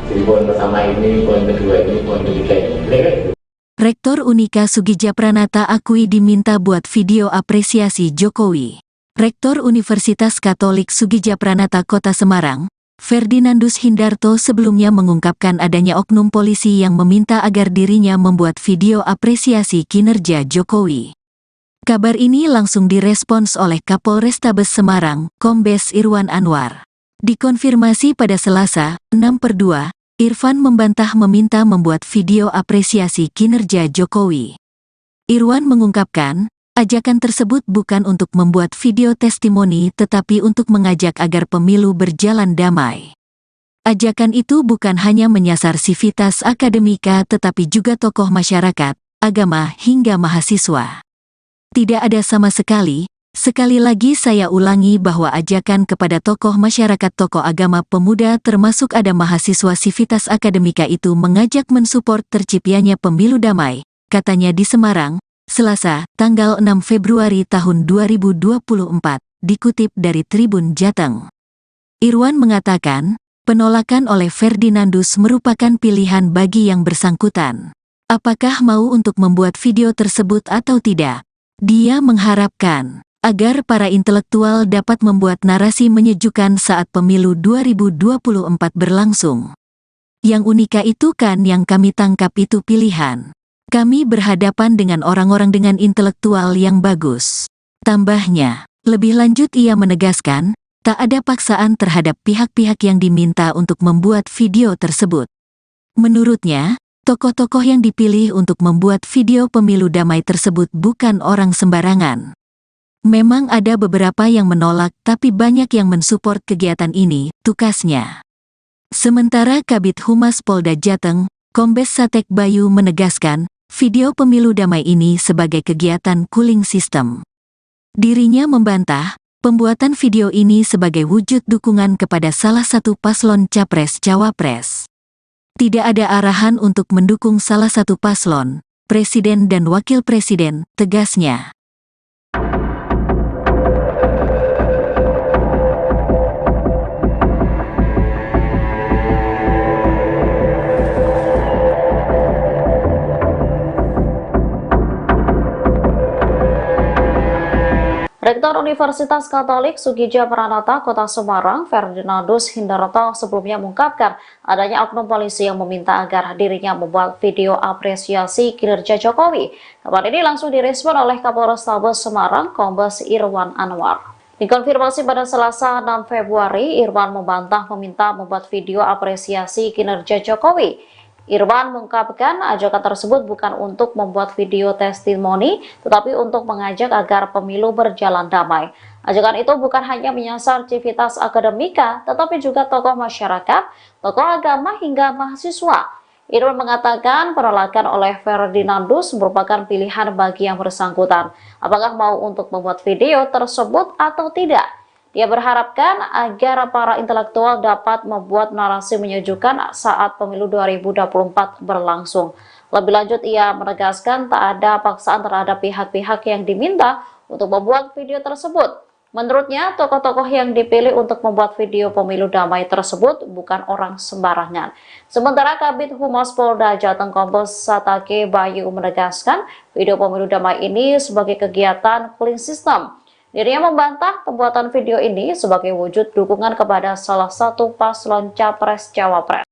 Jadi poin pertama ini, poin kedua ini, poin ketiga ini, gitu. Rektor Unika Soegija Pranata akui diminta buat video apresiasi Jokowi. Rektor Universitas Katolik Soegija Pranata Kota Semarang, Ferdinandus Hindarto sebelumnya mengungkapkan adanya oknum polisi yang meminta agar dirinya membuat video apresiasi kinerja Jokowi. Kabar ini langsung direspons oleh Kapolrestabes Semarang, Kombes Irwan Anwar. Dikonfirmasi pada Selasa, 6/2, Irfan membantah meminta membuat video apresiasi kinerja Jokowi. Irwan mengungkapkan, ajakan tersebut bukan untuk membuat video testimoni tetapi untuk mengajak agar pemilu berjalan damai. Ajakan itu bukan hanya menyasar sivitas akademika tetapi juga tokoh masyarakat, agama hingga mahasiswa. Tidak ada sama sekali. Sekali lagi saya ulangi bahwa ajakan kepada tokoh masyarakat, tokoh agama, pemuda termasuk ada mahasiswa sivitas akademika itu mengajak mensupport terciptanya pemilu damai, katanya di Semarang, Selasa, tanggal 6 Februari tahun 2024, dikutip dari Tribun Jateng. Irwan mengatakan, penolakan oleh Ferdinandus merupakan pilihan bagi yang bersangkutan. Apakah mau untuk membuat video tersebut atau tidak? Dia mengharapkan agar para intelektual dapat membuat narasi menyejukkan saat pemilu 2024 berlangsung. Yang unika itu kan yang kami tangkap itu pilihan. Kami berhadapan dengan orang-orang dengan intelektual yang bagus. Tambahnya, lebih lanjut ia menegaskan, tak ada paksaan terhadap pihak-pihak yang diminta untuk membuat video tersebut. Menurutnya, tokoh-tokoh yang dipilih untuk membuat video pemilu damai tersebut bukan orang sembarangan. Memang ada beberapa yang menolak tapi banyak yang mensupport kegiatan ini, tukasnya. Sementara Kabid Humas Polda Jateng, Kombes Satek Bayu menegaskan, video pemilu damai ini sebagai kegiatan cooling system. Dirinya membantah, pembuatan video ini sebagai wujud dukungan kepada salah satu paslon Capres-Cawapres. Tidak ada arahan untuk mendukung salah satu paslon, Presiden dan Wakil Presiden, tegasnya. Rektor Universitas Katolik Soegija Pranata Kota Semarang, Ferdinandus Hindarto sebelumnya mengungkapkan adanya oknum polisi yang meminta agar dirinya membuat video apresiasi kinerja Jokowi. Kabar ini langsung direspon oleh Kapolrestabes Semarang, Kombes Irwan Anwar. Dikonfirmasi pada Selasa 6 Februari, Irwan membantah meminta membuat video apresiasi kinerja Jokowi. Irwan mengungkapkan ajakan tersebut bukan untuk membuat video testimoni, tetapi untuk mengajak agar pemilu berjalan damai. Ajakan itu bukan hanya menyasar civitas akademika, tetapi juga tokoh masyarakat, tokoh agama hingga mahasiswa. Irwan mengatakan penolakan oleh Ferdinandus merupakan pilihan bagi yang bersangkutan, apakah mau untuk membuat video tersebut atau tidak. Dia berharapkan agar para intelektual dapat membuat narasi menyejukkan saat pemilu 2024 berlangsung. Lebih lanjut, ia menegaskan tak ada paksaan terhadap pihak-pihak yang diminta untuk membuat video tersebut. Menurutnya, tokoh-tokoh yang dipilih untuk membuat video pemilu damai tersebut bukan orang sembarangan. Sementara Kabid Humas Polda Jateng Kombes Satake Bayu menegaskan video pemilu damai ini sebagai kegiatan clean system. Dirinya membantah pembuatan video ini sebagai wujud dukungan kepada salah satu paslon Capres-Cawapres.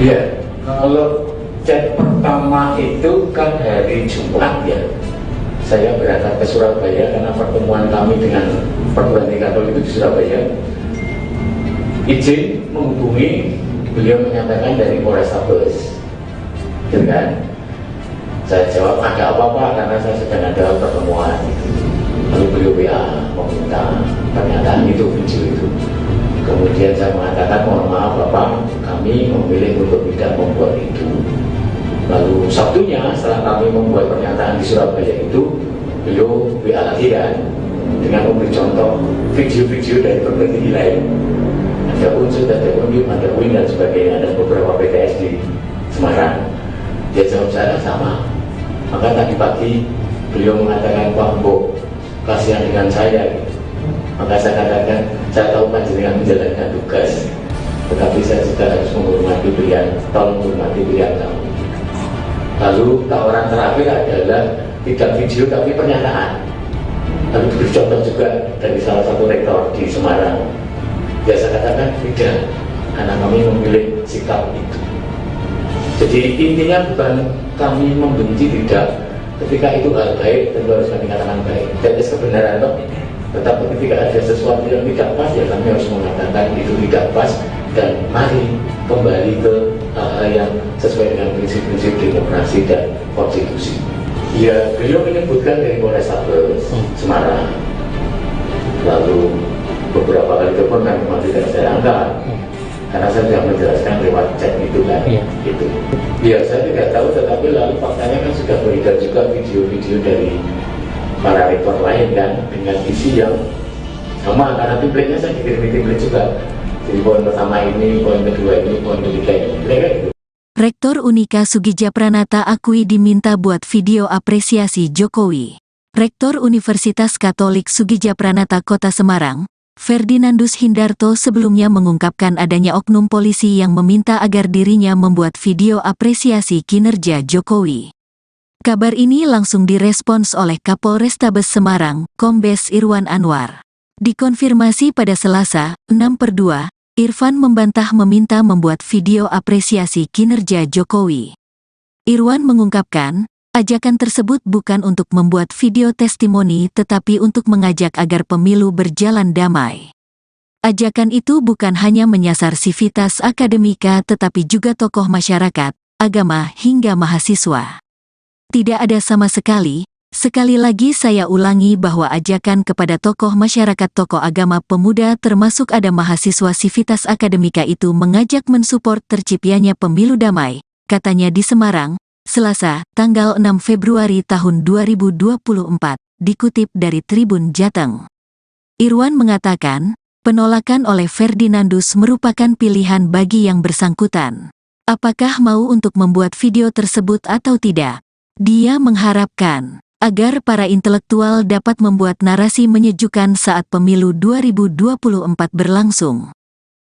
Ya, kalau chat pertama itu kan hari Jumat ya. Saya berangkat ke Surabaya karena pertemuan kami dengan perguruan tinggi Katolik itu di Surabaya. Izin menghubungi, beliau menyatakan dari Polrestabes, gitu kan? Saya jawab ada apa-apa karena saya sedang ada pertemuan. Lalu beliau WA meminta pernyataan itu, video itu. Kemudian saya mengatakan mohon maaf Bapak, kami memilih untuk tidak membuat itu. Lalu Sabtunya setelah kami membuat pernyataan di Surabaya itu, beliau WA lagi kan dengan memberi contoh video-video dari perguruan tinggi lain. Ada Unsur, ada Undip, ada UIN dan sebagainya, ada beberapa PTS di Semarang. Dia jawab saya sama. Maka tadi pagi beliau mengatakan Pak Bo, kasihan dengan saya. Maka saya katakan, saya tahu panjenengan menjalankan tugas, tetapi saya juga harus menghormati pilihan, tolong menghormati pilihan kamu. Lalu tawaran terakhir adalah tidak video tapi pernyataan. Lalu diberi contoh juga dari salah satu rektor di Semarang. Ya saya katakan tidak, karena kami memilih sikap itu. Jadi intinya bukan kami membenci, tidak. Ketika itu hal baik, tentu harus kami katakan baik. Dan kebenaran toh. Tetapi ketika ada sesuatu yang tidak pas, ya kami harus mengatakan itu tidak pas. Dan mari kembali ke hal yang sesuai dengan prinsip-prinsip demokrasi dan konstitusi. Ya, beliau menyebutkan dari Polrestabes Semarang. Lalu beberapa kali telepon memang tidak saya angkat, karena saya sudah menjelaskan lewat chat itu kan. Gitu. Ya saya tidak tahu, tetapi lalu faktanya kan sudah beredar juga video-video dari para rektor lain kan, dengan isi yang sama, karena template-nya saya dikirimi template juga. Jadi poin pertama ini, poin kedua ini, poin ketiga ini, mereka gitu. Rektor Unika Soegija Pranata akui diminta buat video apresiasi Jokowi. Rektor Universitas Katolik Soegija Pranata Kota Semarang, Ferdinandus Hindarto sebelumnya mengungkapkan adanya oknum polisi yang meminta agar dirinya membuat video apresiasi kinerja Jokowi. Kabar ini langsung direspons oleh Kapolrestabes Semarang, Kombes Irwan Anwar. Dikonfirmasi pada Selasa, 6/2, Irfan membantah meminta membuat video apresiasi kinerja Jokowi. Irwan mengungkapkan, ajakan tersebut bukan untuk membuat video testimoni tetapi untuk mengajak agar pemilu berjalan damai. Ajakan itu bukan hanya menyasar sivitas akademika tetapi juga tokoh masyarakat, agama hingga mahasiswa. Tidak ada sama sekali lagi saya ulangi bahwa ajakan kepada tokoh masyarakat, tokoh agama, pemuda termasuk ada mahasiswa sivitas akademika itu mengajak mensupport terciptanya pemilu damai, katanya di Semarang, Selasa, tanggal 6 Februari tahun 2024, dikutip dari Tribun Jateng. Irwan mengatakan, penolakan oleh Ferdinandus merupakan pilihan bagi yang bersangkutan. Apakah mau untuk membuat video tersebut atau tidak? Dia mengharapkan agar para intelektual dapat membuat narasi menyejukkan saat pemilu 2024 berlangsung.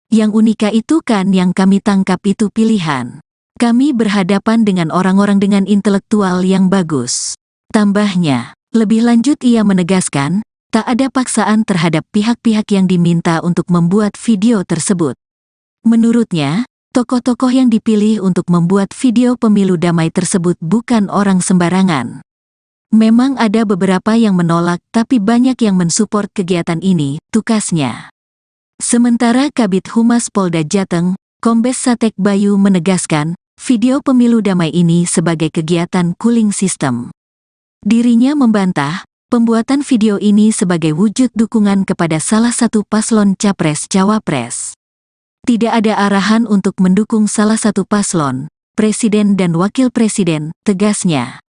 Yang unika itu kan yang kami tangkap itu pilihan. Kami berhadapan dengan orang-orang dengan intelektual yang bagus. Tambahnya, lebih lanjut ia menegaskan, tak ada paksaan terhadap pihak-pihak yang diminta untuk membuat video tersebut. Menurutnya, tokoh-tokoh yang dipilih untuk membuat video pemilu damai tersebut bukan orang sembarangan. Memang ada beberapa yang menolak tapi banyak yang mensupport kegiatan ini, tukasnya. Sementara Kabid Humas Polda Jateng, Kombes Satek Bayu menegaskan, video pemilu damai ini sebagai kegiatan cooling system. Dirinya membantah, pembuatan video ini sebagai wujud dukungan kepada salah satu paslon Capres-Cawapres. Tidak ada arahan untuk mendukung salah satu paslon, Presiden dan Wakil Presiden, tegasnya.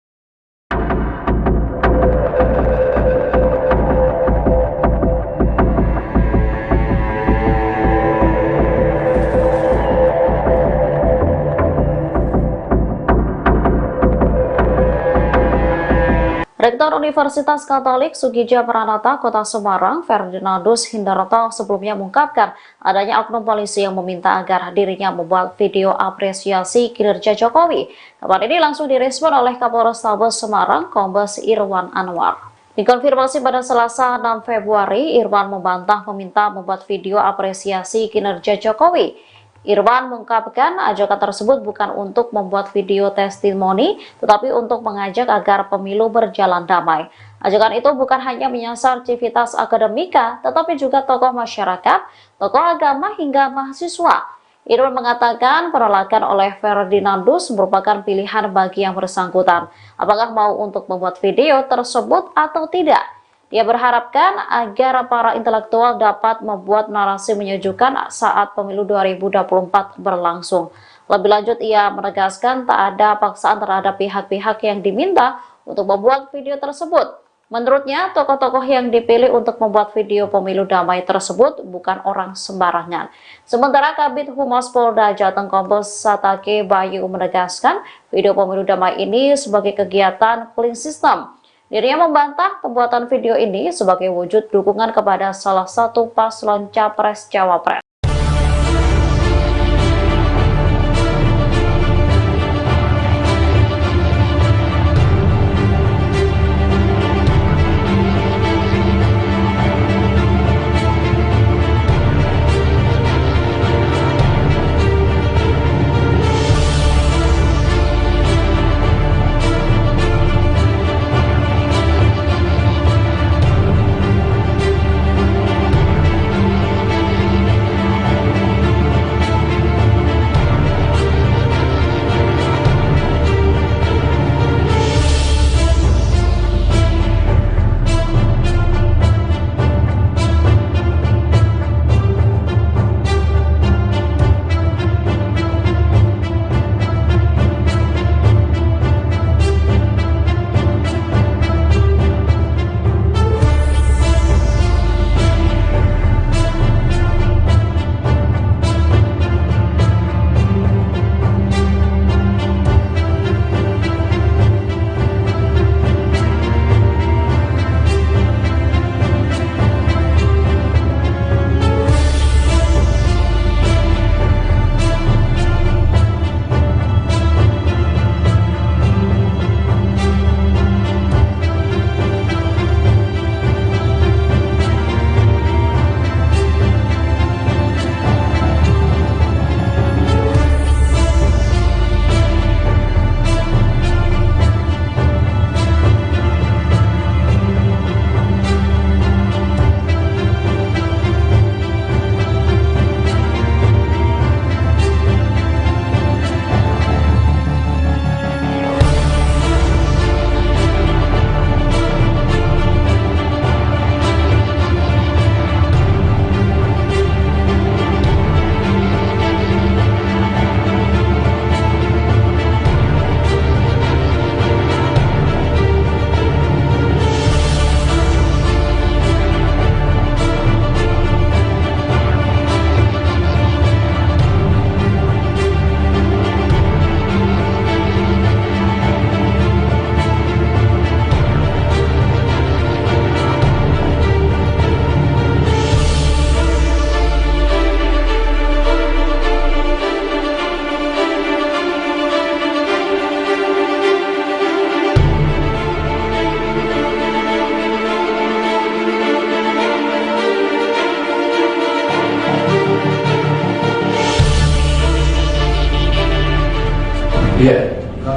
Rektor Universitas Katolik Soegija Pranata Kota Semarang, Ferdinandus Hindarto sebelumnya mengungkapkan adanya oknum polisi yang meminta agar dirinya membuat video apresiasi kinerja Jokowi. Kabar ini langsung direspon oleh Kapolrestabes Semarang, Kombes Irwan Anwar. Dikonfirmasi pada Selasa 6 Februari, Irwan membantah meminta membuat video apresiasi kinerja Jokowi. Irwan mengungkapkan ajakan tersebut bukan untuk membuat video testimoni, tetapi untuk mengajak agar pemilu berjalan damai. Ajakan itu bukan hanya menyasar civitas akademika, tetapi juga tokoh masyarakat, tokoh agama hingga mahasiswa. Irwan mengatakan penolakan oleh Ferdinandus merupakan pilihan bagi yang bersangkutan. Apakah mau untuk membuat video tersebut atau tidak? Dia berharapkan agar para intelektual dapat membuat narasi menyejukkan saat pemilu 2024 berlangsung. Lebih lanjut, ia menegaskan tak ada paksaan terhadap pihak-pihak yang diminta untuk membuat video tersebut. Menurutnya, tokoh-tokoh yang dipilih untuk membuat video pemilu damai tersebut bukan orang sembarangan. Sementara Kabid Humas Polda Jateng Kombes Satek Bayu menegaskan video pemilu damai ini sebagai kegiatan cooling system. Dirinya membantah pembuatan video ini sebagai wujud dukungan kepada salah satu paslon Capres-Cawapres.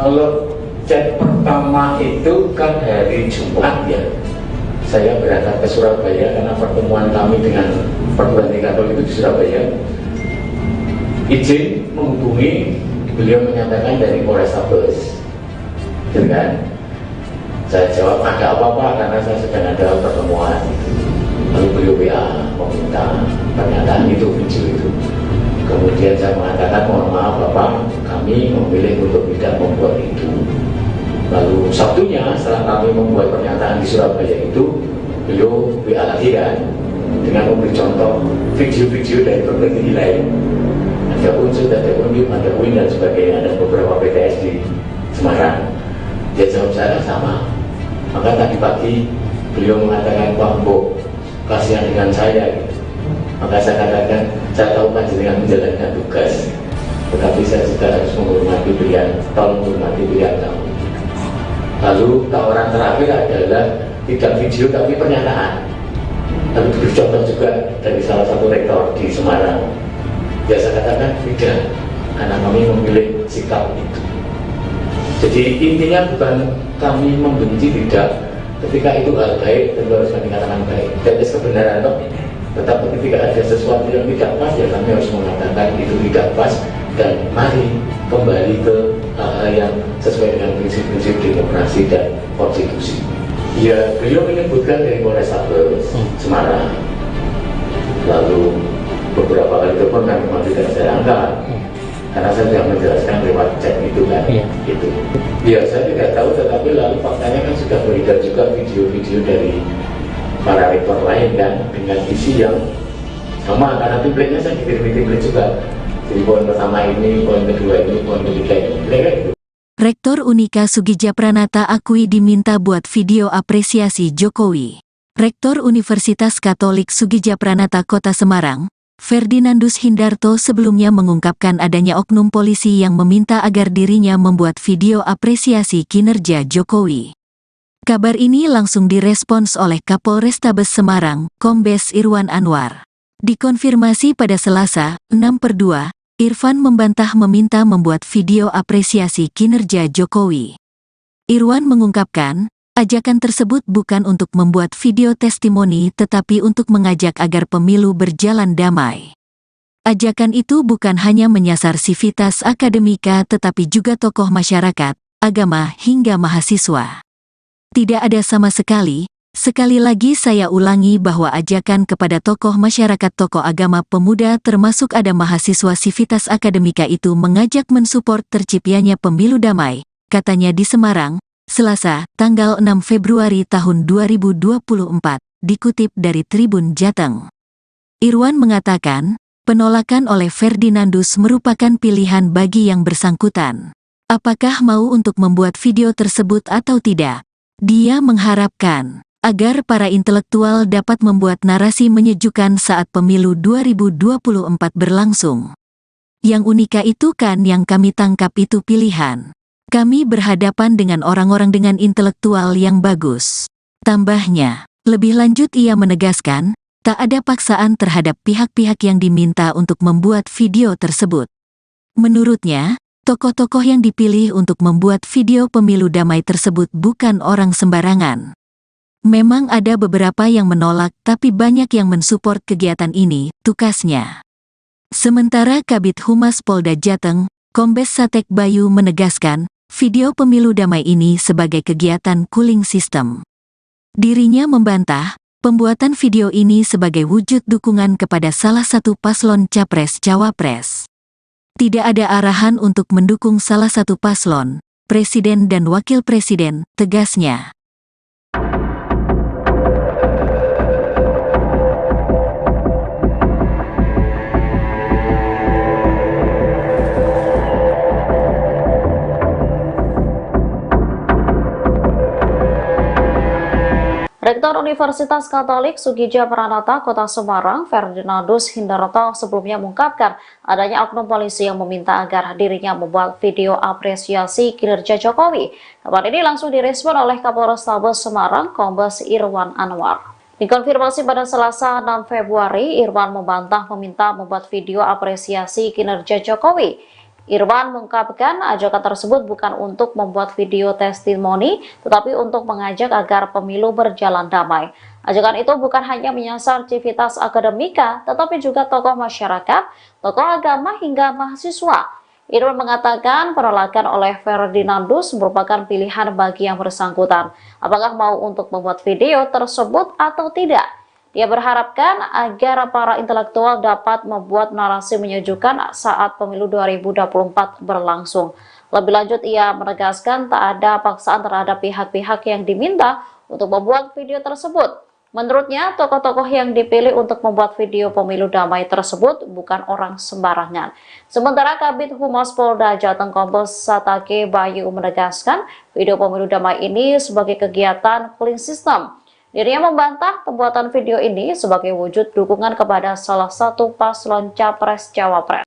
Kalau chat pertama itu kan hari Jumat ya, saya berangkat ke Surabaya karena pertemuan kami dengan perguruan tinggi Katolik itu di Surabaya. Izin menghubungi, beliau menyatakan dari Polrestabes, gitu kan? Saya jawab ada apa-apa karena saya sedang ada pertemuan. Lalu beliau WA meminta pernyataan itu, video itu. Kemudian saya mengatakan mohon maaf Bapak, kami memilih untuk tidak membuat itu. Lalu Sabtunya setelah kami membuat pernyataan di Surabaya itu, beliau WA lagi kan, dengan memberi contoh video-video dari perguruan tinggi lain. Ada Unsur, ada Undip, ada UIN dan sebagainya, ada beberapa PTS di Semarang. Dia jawab saya sama. Maka tadi pagi beliau mengatakan, Pak Mbok, kasihan dengan saya gitu. Maka saya katakan, saya tahu panjenengan menjalankan tugas, tetapi saya juga harus menghormati pilihan, tolong menghormati pilihan kamu. Lalu tawaran terakhir adalah tidak video tapi pernyataan. Lalu diberi contoh juga dari salah satu rektor di Semarang. Ya saya katakan tidak, karena kami memilih sikap itu. Jadi intinya bukan kami membenci, tidak. Ketika itu hal baik, tentu harus kami katakan baik. Dan kebenaran toh. Tetapi ketika ada sesuatu yang tidak pas, ya kami harus mengatakan itu tidak pas. Dan mari kembali ke hal yang sesuai dengan prinsip-prinsip demokrasi dan konstitusi. Ya, beliau menyebutkan dari Polrestabes Semarang. Lalu beberapa kali telepon kan memang tidak saya angkat. Karena saya sudah menjelaskan lewat chat itu kan, gitu. Ya saya tidak tahu, tetapi lalu faktanya kan sudah beredar juga video-video dari para rektor lain kan, dengan isi yang sama, karena template-nya saya dikirim template juga. Jadi poin pertama ini, poin kedua ini, poin ketiga ini, gitu. Rektor Unika Soegija Pranata akui diminta buat video apresiasi Jokowi. Rektor Universitas Katolik Soegija Pranata Kota Semarang, Ferdinandus Hindarto sebelumnya mengungkapkan adanya oknum polisi yang meminta agar dirinya membuat video apresiasi kinerja Jokowi. Kabar ini langsung direspons oleh Kapolrestabes Semarang, Kombes Irwan Anwar. Dikonfirmasi pada Selasa, 6/2, Irfan membantah meminta membuat video apresiasi kinerja Jokowi. Irwan mengungkapkan, ajakan tersebut bukan untuk membuat video testimoni tetapi untuk mengajak agar pemilu berjalan damai. Ajakan itu bukan hanya menyasar sivitas akademika tetapi juga tokoh masyarakat, agama hingga mahasiswa. Tidak ada sama sekali lagi saya ulangi bahwa ajakan kepada tokoh masyarakat, tokoh agama, pemuda termasuk ada mahasiswa sivitas akademika itu mengajak mensupport terciptanya pemilu damai, katanya di Semarang, Selasa, tanggal 6 Februari tahun 2024, dikutip dari Tribun Jateng. Irwan mengatakan, penolakan oleh Ferdinandus merupakan pilihan bagi yang bersangkutan. Apakah mau untuk membuat video tersebut atau tidak? Dia mengharapkan agar para intelektual dapat membuat narasi menyejukkan saat pemilu 2024 berlangsung. Yang unika itu kan yang kami tangkap itu pilihan. Kami berhadapan dengan orang-orang dengan intelektual yang bagus. Tambahnya, lebih lanjut ia menegaskan, tak ada paksaan terhadap pihak-pihak yang diminta untuk membuat video tersebut. Menurutnya, tokoh-tokoh yang dipilih untuk membuat video pemilu damai tersebut bukan orang sembarangan. Memang ada beberapa yang menolak tapi banyak yang mensupport kegiatan ini, tukasnya. Sementara Kabid Humas Polda Jateng, Kombes Satek Bayu menegaskan, video pemilu damai ini sebagai kegiatan cooling system. Dirinya membantah, pembuatan video ini sebagai wujud dukungan kepada salah satu paslon Capres-Cawapres. Tidak ada arahan untuk mendukung salah satu paslon, Presiden dan Wakil Presiden, tegasnya. Rektor Universitas Katolik Soegija Pranata Kota Semarang, Ferdinandus Hindarto sebelumnya mengungkapkan adanya oknum polisi yang meminta agar dirinya membuat video apresiasi kinerja Jokowi. Kabar ini langsung direspon oleh Kapolrestabes Semarang, Kombes Irwan Anwar. Dikonfirmasi pada Selasa 6 Februari, Irwan membantah meminta membuat video apresiasi kinerja Jokowi. Irwan mengungkapkan ajakan tersebut bukan untuk membuat video testimoni, tetapi untuk mengajak agar pemilu berjalan damai. Ajakan itu bukan hanya menyasar civitas akademika, tetapi juga tokoh masyarakat, tokoh agama hingga mahasiswa. Irwan mengatakan penolakan oleh Ferdinandus merupakan pilihan bagi yang bersangkutan, apakah mau untuk membuat video tersebut atau tidak. Dia berharapkan agar para intelektual dapat membuat narasi menyejukkan saat pemilu 2024 berlangsung. Lebih lanjut, ia menegaskan tak ada paksaan terhadap pihak-pihak yang diminta untuk membuat video tersebut. Menurutnya, tokoh-tokoh yang dipilih untuk membuat video pemilu damai tersebut bukan orang sembarangan. Sementara Kabid Humas Polda Jateng Kombes Satake Bayu menegaskan video pemilu damai ini sebagai kegiatan clean system. Dirinya membantah pembuatan video ini sebagai wujud dukungan kepada salah satu paslon Capres-Cawapres.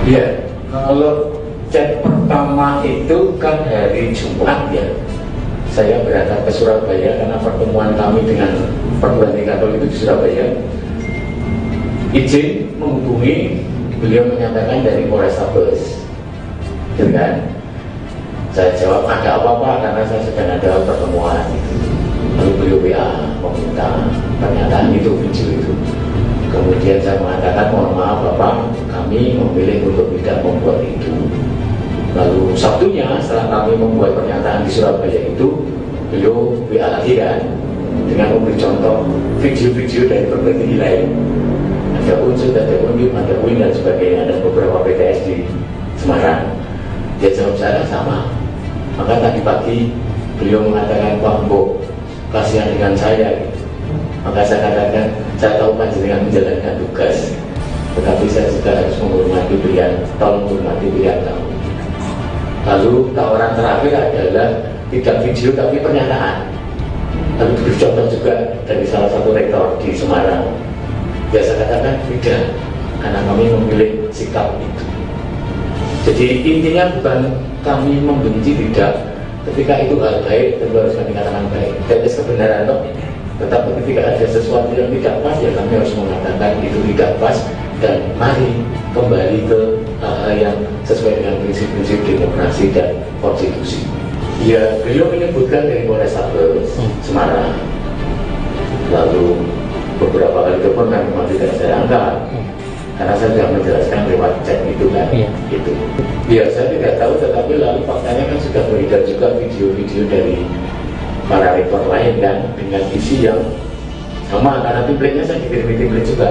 Ya, kalau chat pertama itu kan hari Jumat ya. Saya berangkat ke Surabaya karena pertemuan kami dengan perguruan tinggi Katolik itu di Surabaya. Izin menghubungi, beliau menyatakan dari Polrestabes, gitu kan? Saya jawab ada apa-apa karena saya sedang ada pertemuan. Lalu beliau WA meminta pernyataan itu, video itu. Kemudian saya mengatakan mohon maaf Bapak, kami memilih untuk tidak membuat itu. Lalu Sabtunya setelah kami membuat pernyataan di Surabaya itu, beliau WA lagi kan, dengan memberi contoh video-video dari berbagai tinggi lain. Ada unsur, ada UNIP, ada UIN dan sebagainya, ada beberapa PTS di Semarang. Dia jawab saya sama. Maka tadi pagi beliau mengatakan Pak Mbok, kasihan dengan saya. Maka saya katakan, saya tahu panjenengan menjalankan tugas, tetapi saya juga harus menghormati pilihan, tolong menghormati pilihan kamu. Lalu tawaran terakhir adalah tidak video tapi pernyataan. Lalu diberi contoh juga dari salah satu rektor di Semarang. Ya saya katakan tidak, karena kami memilih sikap itu. Jadi intinya bukan kami membenci, tidak. Ketika itu hal baik, tentu harus kami katakan baik. Dan kebenaran loh. Tetapi ketika ada sesuatu yang tidak pas, ya kami harus mengatakan itu tidak pas. Dan mari kembali ke hal yang sesuai dengan prinsip-prinsip demokrasi dan konstitusi. Ya, beliau menyebutkan dari Polrestabes Semarang. Lalu beberapa kali telepon memang tidak saya angkat, karena saya sudah menjelaskan lewat chat itu kan. Itu ya saya tidak tahu, tetapi lalu faktanya kan sudah beredar juga video-video dari para rektor lain kan, dengan isi yang sama, karena template-nya saya dikirimi template juga.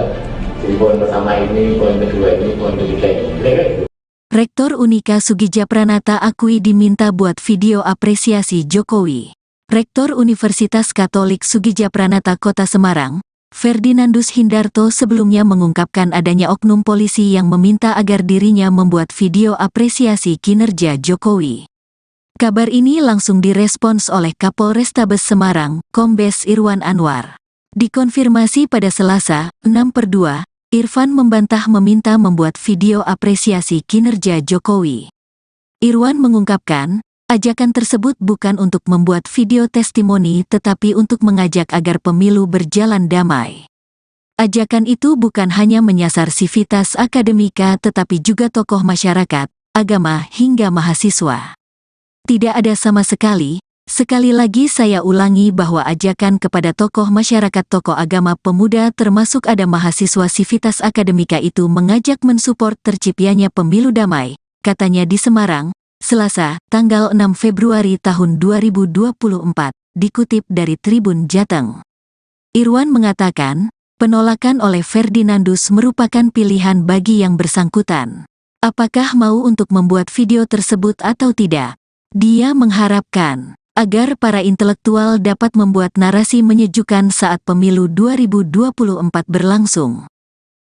Jadi poin pertama ini, poin kedua ini, poin ketiga ini, mereka itu. Rektor Unika Soegija Pranata akui diminta buat video apresiasi Jokowi. Rektor Universitas Katolik Soegija Pranata Kota Semarang, Ferdinandus Hindarto sebelumnya mengungkapkan adanya oknum polisi yang meminta agar dirinya membuat video apresiasi kinerja Jokowi. Kabar ini langsung direspons oleh Kapolrestabes Semarang, Kombes Irwan Anwar. Dikonfirmasi pada Selasa, 6/2, Irfan membantah meminta membuat video apresiasi kinerja Jokowi. Irwan mengungkapkan, ajakan tersebut bukan untuk membuat video testimoni tetapi untuk mengajak agar pemilu berjalan damai. Ajakan itu bukan hanya menyasar sivitas akademika tetapi juga tokoh masyarakat, agama hingga mahasiswa. Tidak ada sama sekali lagi saya ulangi bahwa ajakan kepada tokoh masyarakat, tokoh agama, pemuda termasuk ada mahasiswa sivitas akademika itu mengajak mensupport terciptanya pemilu damai, katanya di Semarang, Selasa, tanggal 6 Februari tahun 2024, dikutip dari Tribun Jateng. Irwan mengatakan, penolakan oleh Ferdinandus merupakan pilihan bagi yang bersangkutan. Apakah mau untuk membuat video tersebut atau tidak? Dia mengharapkan agar para intelektual dapat membuat narasi menyejukkan saat pemilu 2024 berlangsung.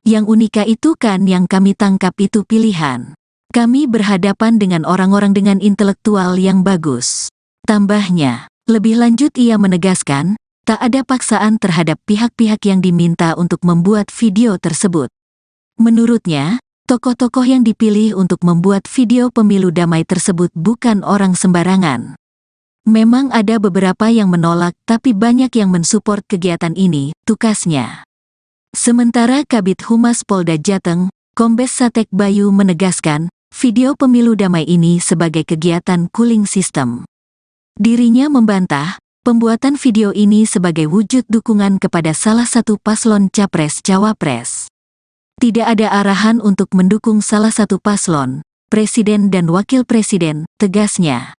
Yang unika itu kan yang kami tangkap itu pilihan. Kami berhadapan dengan orang-orang dengan intelektual yang bagus. Tambahnya, lebih lanjut ia menegaskan, tak ada paksaan terhadap pihak-pihak yang diminta untuk membuat video tersebut. Menurutnya, tokoh-tokoh yang dipilih untuk membuat video pemilu damai tersebut bukan orang sembarangan. Memang ada beberapa yang menolak tapi banyak yang mensupport kegiatan ini, tukasnya. Sementara Kabid Humas Polda Jateng, Kombes Satek Bayu menegaskan, video pemilu damai ini sebagai kegiatan cooling system. Dirinya membantah, pembuatan video ini sebagai wujud dukungan kepada salah satu paslon Capres-Cawapres. Tidak ada arahan untuk mendukung salah satu paslon, Presiden dan Wakil Presiden, tegasnya.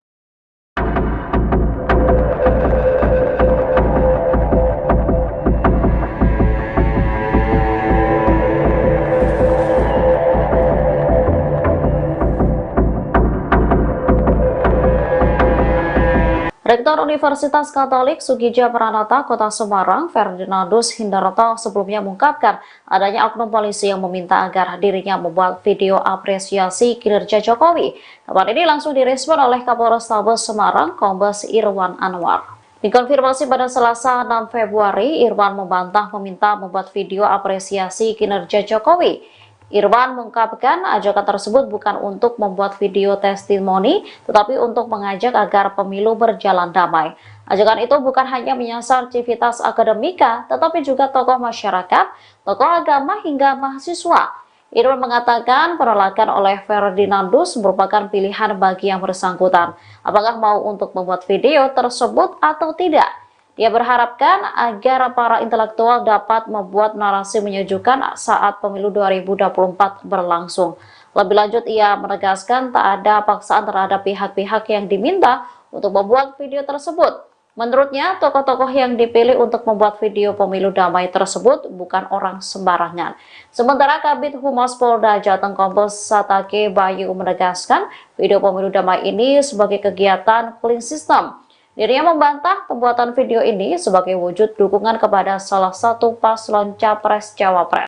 Rektor Universitas Katolik Soegija Pranata Kota Semarang, Ferdinandus Hindarto sebelumnya mengungkapkan adanya oknum polisi yang meminta agar dirinya membuat video apresiasi kinerja Jokowi. Kabar ini langsung direspon oleh Kapolrestabes Semarang, Kombes Irwan Anwar. Dikonfirmasi pada Selasa 6 Februari, Irwan membantah meminta membuat video apresiasi kinerja Jokowi. Irwan mengungkapkan ajakan tersebut bukan untuk membuat video testimoni, tetapi untuk mengajak agar pemilu berjalan damai. Ajakan itu bukan hanya menyasar civitas akademika, tetapi juga tokoh masyarakat, tokoh agama hingga mahasiswa. Irwan mengatakan penolakan oleh Ferdinandus merupakan pilihan bagi yang bersangkutan. Apakah mau untuk membuat video tersebut atau tidak? Dia berharapkan agar para intelektual dapat membuat narasi menyejukkan saat pemilu 2024 berlangsung. Lebih lanjut, ia menegaskan tak ada paksaan terhadap pihak-pihak yang diminta untuk membuat video tersebut. Menurutnya, tokoh-tokoh yang dipilih untuk membuat video pemilu damai tersebut bukan orang sembarangan. Sementara Kabid Humas Polda Jateng Kombes Satek Bayu menegaskan video pemilu damai ini sebagai kegiatan cooling system. Dirinya membantah pembuatan video ini sebagai wujud dukungan kepada salah satu paslon Capres-Cawapres.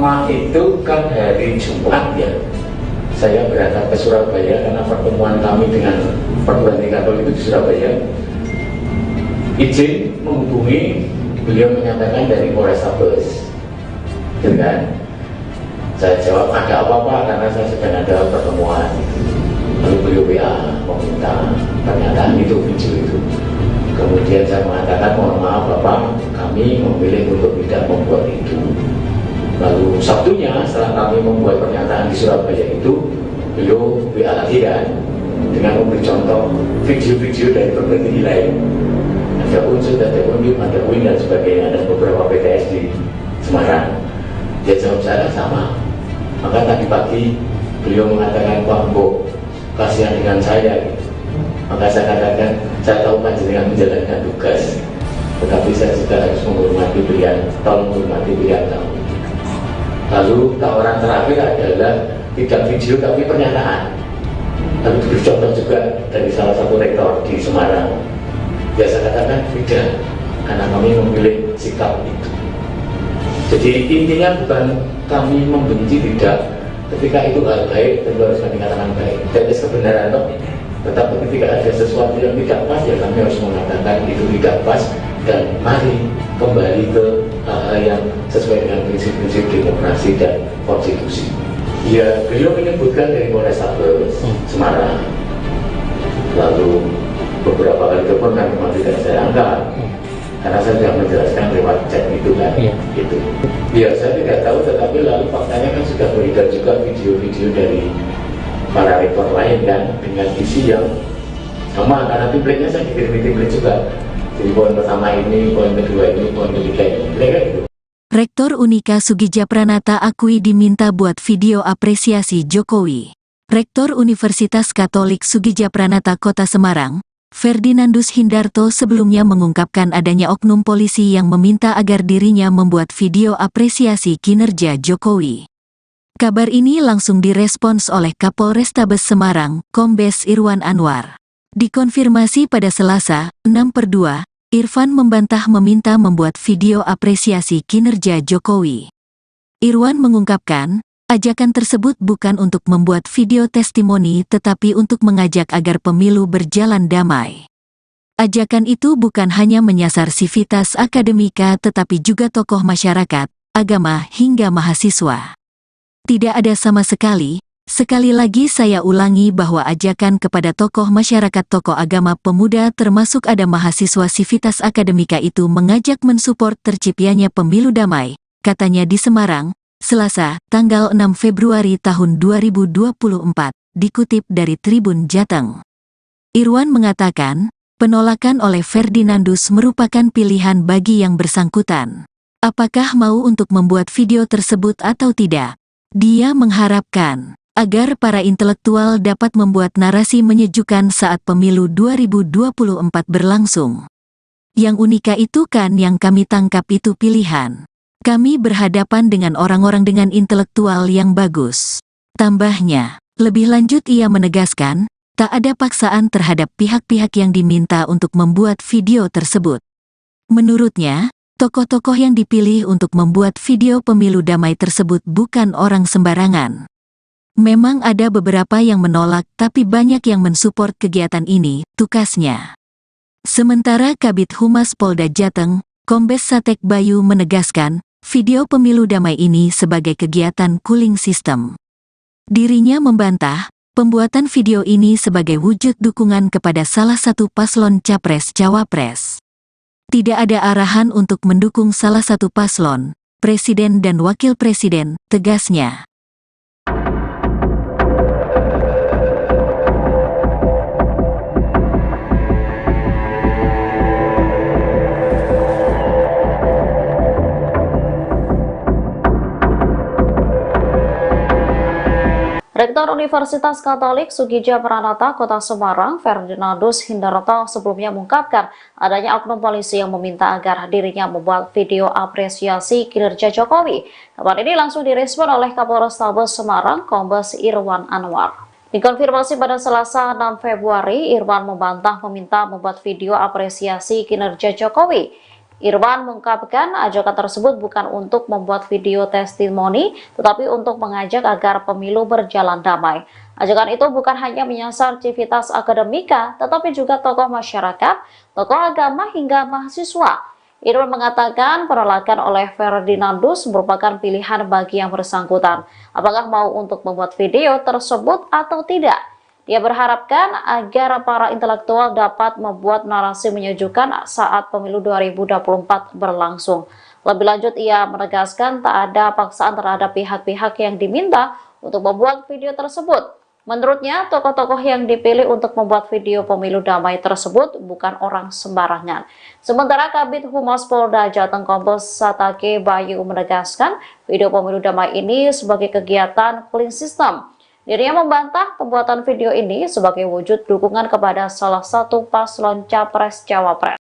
pertama itu kan hari Jumat ya, saya berangkat ke Surabaya karena pertemuan kami dengan perguruan tinggi Katolik itu di Surabaya. Izin menghubungi, beliau menyatakan dari Polrestabes, gitu kan? Saya jawab ada apa-apa karena saya sedang ada pertemuan. Lalu beliau WA meminta pernyataan itu, video itu. Kemudian saya mengatakan mohon maaf Bapak, kami memilih untuk tidak membuat itu. Lalu Sabtunya setelah kami membuat pernyataan di Surabaya itu, beliau WA lagi kan, dengan memberi contoh video-video dari perguruan lain. Ada unsur, ada UNIP, ada UIN dan sebagainya, dan beberapa PTS di Semarang. Dia jawab saya sama. Maka tadi pagi beliau mengatakan, Pak Mbok, kasihan dengan saya. Maka saya katakan, saya tahu panjenengan menjalankan tugas, tetapi saya juga harus menghormati pilihan, tolong menghormati pilihan kamu. Lalu tawaran terakhir adalah tidak video tapi pernyataan. Tapi diberi contoh juga dari salah satu rektor di Semarang. Ya saya katakan tidak, karena kami memilih sikap itu. Jadi intinya bukan kami membenci, tidak. Ketika itu hal baik, tentu harus kami katakan baik. Dan kebenaran toh. Tetapi ketika ada sesuatu yang tidak pas, ya kami harus mengatakan itu tidak pas. Dan mari kembali ke hal-hal yang sesuai dengan prinsip-prinsip demokrasi dan konstitusi. Ya, beliau menyebutkan dari Polrestabes Semarang. Lalu beberapa kali telepon kan memang tidak saya angkat, karena saya sudah menjelaskan lewat chat itu kan, gitu. Ya saya tidak tahu, tetapi lalu faktanya kan sudah beredar juga video-video dari para rektor lain kan, dengan isi yang sama, karena template-nya saya dikirimi template juga. Jadi poin pertama ini, poin kedua ini, poin ketiga ini, mereka gitu. Rektor Unika Soegija Pranata akui diminta buat video apresiasi Jokowi. Rektor Universitas Katolik Soegija Pranata Kota Semarang, Ferdinandus Hindarto sebelumnya mengungkapkan adanya oknum polisi yang meminta agar dirinya membuat video apresiasi kinerja Jokowi. Kabar ini langsung direspons oleh Kapolrestabes Semarang, Kombes Irwan Anwar. Dikonfirmasi pada Selasa, 6/2, Irfan membantah meminta membuat video apresiasi kinerja Jokowi. Irwan mengungkapkan, ajakan tersebut bukan untuk membuat video testimoni tetapi untuk mengajak agar pemilu berjalan damai. Ajakan itu bukan hanya menyasar sivitas akademika tetapi juga tokoh masyarakat, agama hingga mahasiswa. Tidak ada sama sekali. Sekali lagi saya ulangi bahwa ajakan kepada tokoh masyarakat, tokoh agama, pemuda termasuk ada mahasiswa sivitas akademika itu mengajak mensupport terciptanya pemilu damai, katanya di Semarang, Selasa, tanggal 6 Februari tahun 2024, dikutip dari Tribun Jateng. Irwan mengatakan, penolakan oleh Ferdinandus merupakan pilihan bagi yang bersangkutan. Apakah mau untuk membuat video tersebut atau tidak? Dia mengharapkan agar para intelektual dapat membuat narasi menyejukkan saat pemilu 2024 berlangsung. Yang unika itu kan yang kami tangkap itu pilihan. Kami berhadapan dengan orang-orang dengan intelektual yang bagus. Tambahnya, lebih lanjut ia menegaskan, tak ada paksaan terhadap pihak-pihak yang diminta untuk membuat video tersebut. Menurutnya, tokoh-tokoh yang dipilih untuk membuat video pemilu damai tersebut bukan orang sembarangan. Memang ada beberapa yang menolak tapi banyak yang mensupport kegiatan ini, tukasnya. Sementara Kabid Humas Polda Jateng, Kombes Satek Bayu menegaskan, video pemilu damai ini sebagai kegiatan cooling system. Dirinya membantah, pembuatan video ini sebagai wujud dukungan kepada salah satu paslon Capres-Cawapres. Tidak ada arahan untuk mendukung salah satu paslon, Presiden dan Wakil Presiden, tegasnya. Rektor Universitas Katolik Soegija Pranata Kota Semarang, Ferdinandus Hindarto sebelumnya mengungkapkan adanya oknum polisi yang meminta agar dirinya membuat video apresiasi kinerja Jokowi. Kabar ini langsung direspon oleh Kapolrestabes Semarang, Kombes Irwan Anwar. Dikonfirmasi pada Selasa 6 Februari, Irwan membantah meminta membuat video apresiasi kinerja Jokowi. Irwan mengungkapkan ajakan tersebut bukan untuk membuat video testimoni, tetapi untuk mengajak agar pemilu berjalan damai. Ajakan itu bukan hanya menyasar civitas akademika, tetapi juga tokoh masyarakat, tokoh agama, hingga mahasiswa. Irwan mengatakan penolakan oleh Ferdinandus merupakan pilihan bagi yang bersangkutan, apakah mau untuk membuat video tersebut atau tidak. Dia berharapkan agar para intelektual dapat membuat narasi menyejukkan saat pemilu 2024 berlangsung. Lebih lanjut, ia menegaskan tak ada paksaan terhadap pihak-pihak yang diminta untuk membuat video tersebut. Menurutnya, tokoh-tokoh yang dipilih untuk membuat video pemilu damai tersebut bukan orang sembarangan. Sementara Kabid Humas Polda Jateng Kombes Satake Bayu menegaskan video pemilu damai ini sebagai kegiatan clean system. Dirinya membantah pembuatan video ini sebagai wujud dukungan kepada salah satu paslon Capres-Cawapres.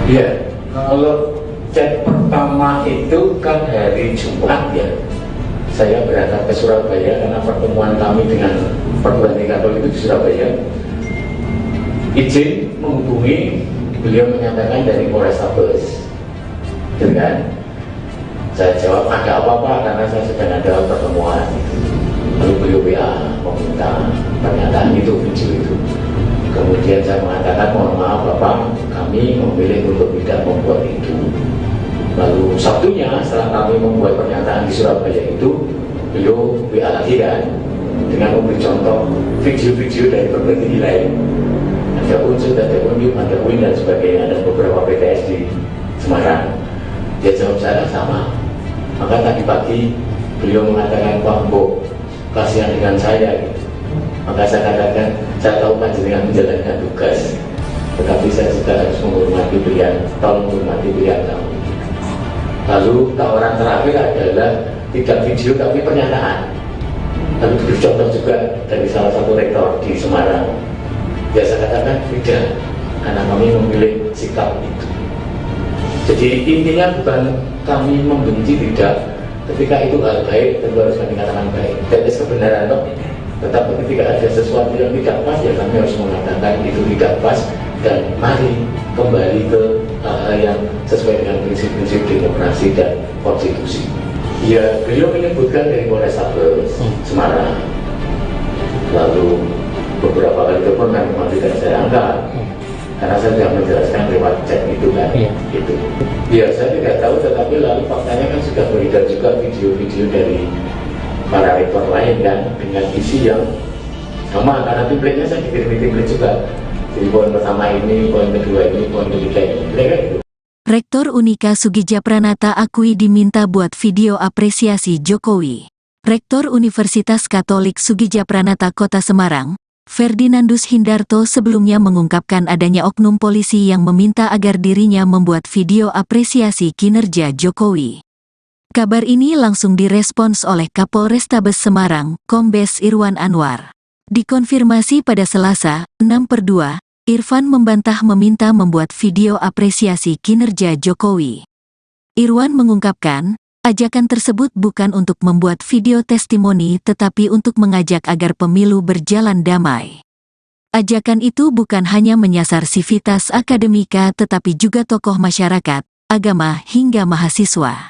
Ya, kalau chat pertama itu kan hari Jumat ya. Saya berangkat ke Surabaya karena pertemuan kami dengan perguruan tinggi Katolik itu di Surabaya. Izin menghubungi, beliau menyatakan dari Polrestabes, gitu kan? Saya jawab ada apa-apa karena saya sedang ada pertemuan. Lalu beliau WA meminta pernyataan itu, video itu. Kemudian saya mengatakan mohon maaf Bapak, kami memilih untuk tidak membuat itu. Lalu Sabtunya setelah kami membuat pernyataan di Surabaya itu, beliau WA lagi kan dengan memberi contoh video-video dari berbagai nilai. Ada unsur, ada unjuk, ada UIN dan sebagainya, dan beberapa PTS di Semarang. Dia jawab saya sama. Maka tadi pagi beliau mengatakan Pak Mbok kasihan dengan saya gitu. Maka saya katakan, saya tahu panjenengan menjalankan tugas, tetapi saya juga harus menghormati pilihan, tolong menghormati pilihan kamu. Lalu tawaran terakhir adalah tidak video tapi pernyataan. Tapi diberi contoh juga dari salah satu rektor di Semarang. biasa katakan tidak, karena kami memilih sikap itu. Jadi intinya bukan kami membenci, tidak. Ketika itu hal baik, tentu harus kami katakan baik. Dan kebenaran toh. Tetapi ketika ada sesuatu yang tidak pas, ya kami harus mengatakan itu tidak pas, dan mari kembali ke hal yang sesuai dengan prinsip-prinsip demokrasi dan konstitusi. Ya, beliau menyebutkan dari Polrestabes Semarang. Lalu beberapa kali telepon kan memang tidak saya angkat, karena saya sudah menjelaskan lewat chat itu kan. Gitu. Ya, saya tidak tahu, tetapi lalu faktanya kan sudah beredar juga video-video dari para rektor lain kan, dengan isi yang sama, karena template-nya saya dikirimi template juga. Jadi poin pertama ini, poin kedua ini, poin ketiga ini, kan gitu. Rektor Unika Soegija Pranata akui diminta buat video apresiasi Jokowi. Rektor Universitas Katolik Soegija Pranata Kota Semarang, Ferdinandus Hindarto sebelumnya mengungkapkan adanya oknum polisi yang meminta agar dirinya membuat video apresiasi kinerja Jokowi. Kabar ini langsung direspons oleh Kapolrestabes Semarang, Kombes Irwan Anwar. Dikonfirmasi pada Selasa, 6/2, Irfan membantah meminta membuat video apresiasi kinerja Jokowi. Irwan mengungkapkan, ajakan tersebut bukan untuk membuat video testimoni tetapi untuk mengajak agar pemilu berjalan damai. Ajakan itu bukan hanya menyasar sivitas akademika tetapi juga tokoh masyarakat, agama hingga mahasiswa.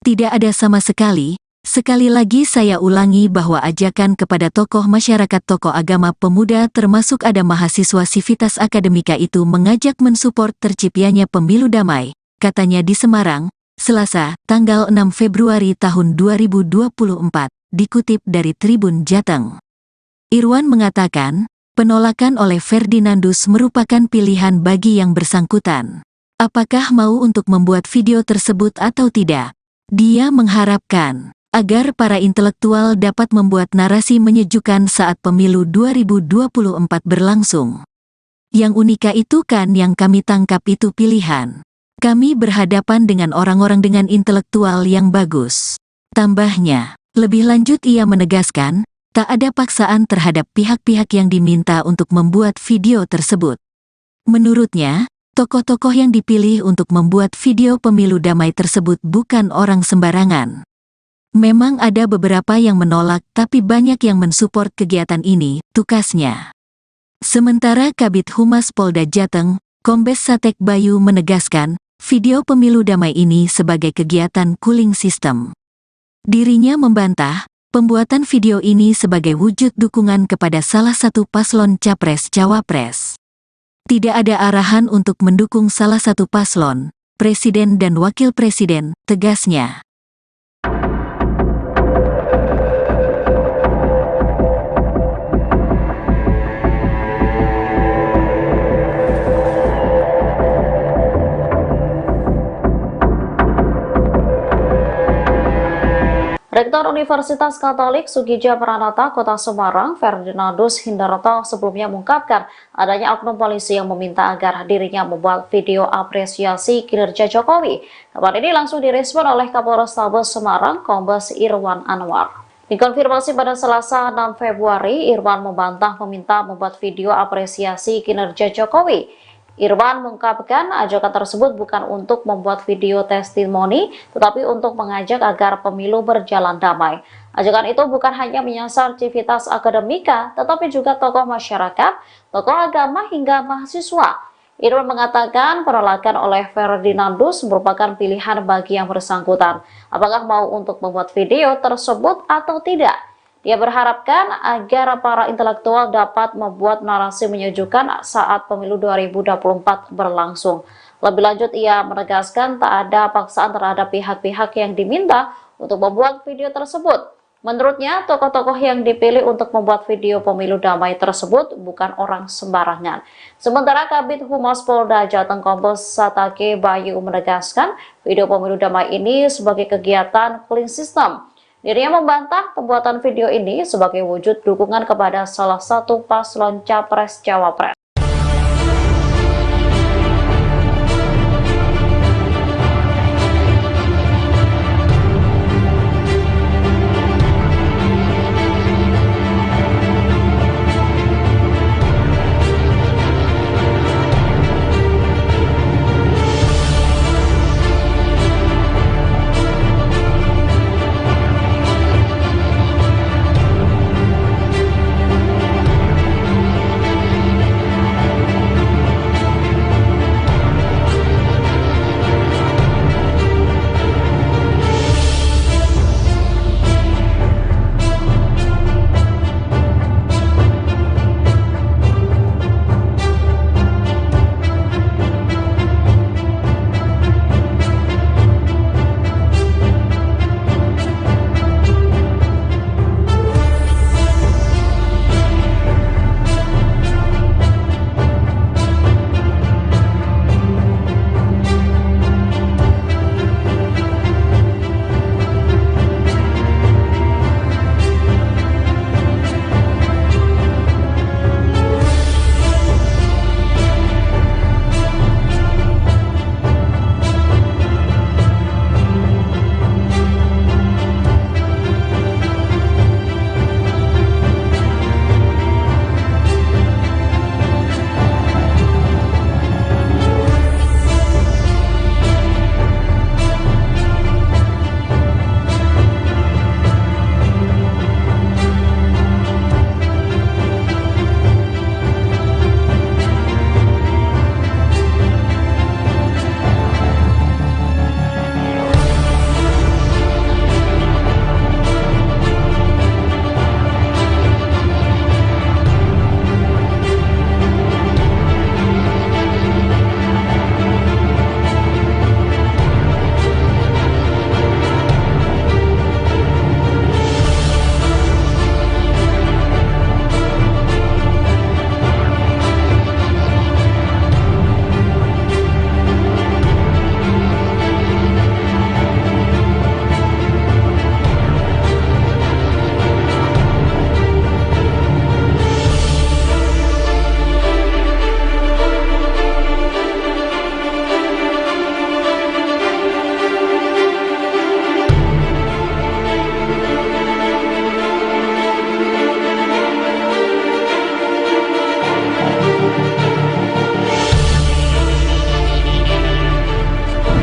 Tidak ada sama sekali lagi saya ulangi bahwa ajakan kepada tokoh masyarakat, tokoh agama, pemuda termasuk ada mahasiswa sivitas akademika itu mengajak mensupport terciptanya pemilu damai, katanya di Semarang, Selasa, tanggal 6 Februari tahun 2024, dikutip dari Tribun Jateng. Irwan mengatakan, penolakan oleh Ferdinandus merupakan pilihan bagi yang bersangkutan. Apakah mau untuk membuat video tersebut atau tidak? Dia mengharapkan agar para intelektual dapat membuat narasi menyejukkan saat pemilu 2024 berlangsung. Yang unika itu kan yang kami tangkap itu pilihan. Kami berhadapan dengan orang-orang dengan intelektual yang bagus. Tambahnya, lebih lanjut ia menegaskan, tak ada paksaan terhadap pihak-pihak yang diminta untuk membuat video tersebut. Menurutnya, tokoh-tokoh yang dipilih untuk membuat video pemilu damai tersebut bukan orang sembarangan. Memang ada beberapa yang menolak tapi banyak yang mensupport kegiatan ini, tukasnya. Sementara Kabid Humas Polda Jateng, Kombes Satek Bayu menegaskan, video pemilu damai ini sebagai kegiatan cooling system. Dirinya membantah, pembuatan video ini sebagai wujud dukungan kepada salah satu paslon Capres-Cawapres. Tidak ada arahan untuk mendukung salah satu paslon, presiden dan wakil presiden, tegasnya. Rektor Universitas Katolik Soegija Pranata Kota Semarang, Ferdinandus Hindarto sebelumnya mengungkapkan adanya oknum polisi yang meminta agar dirinya membuat video apresiasi kinerja Jokowi. Kabar ini langsung direspon oleh Kapolrestabes Semarang, Kombes Irwan Anwar. Dikonfirmasi pada Selasa 6 Februari, Irwan membantah meminta membuat video apresiasi kinerja Jokowi. Irwan mengungkapkan ajakan tersebut bukan untuk membuat video testimoni, tetapi untuk mengajak agar pemilu berjalan damai. Ajakan itu bukan hanya menyasar civitas akademika, tetapi juga tokoh masyarakat, tokoh agama hingga mahasiswa. Irwan mengatakan penolakan oleh Ferdinandus merupakan pilihan bagi yang bersangkutan. Apakah mau untuk membuat video tersebut atau tidak? Dia berharapkan agar para intelektual dapat membuat narasi menyejukkan saat pemilu 2024 berlangsung. Lebih lanjut, ia menegaskan tak ada paksaan terhadap pihak-pihak yang diminta untuk membuat video tersebut. Menurutnya, tokoh-tokoh yang dipilih untuk membuat video pemilu damai tersebut bukan orang sembarangan. Sementara Kabid Humas Polda Jateng Kombes Satek Bayu menegaskan video pemilu damai ini sebagai kegiatan cooling system. Dirinya membantah pembuatan video ini sebagai wujud dukungan kepada salah satu paslon Capres-Cawapres.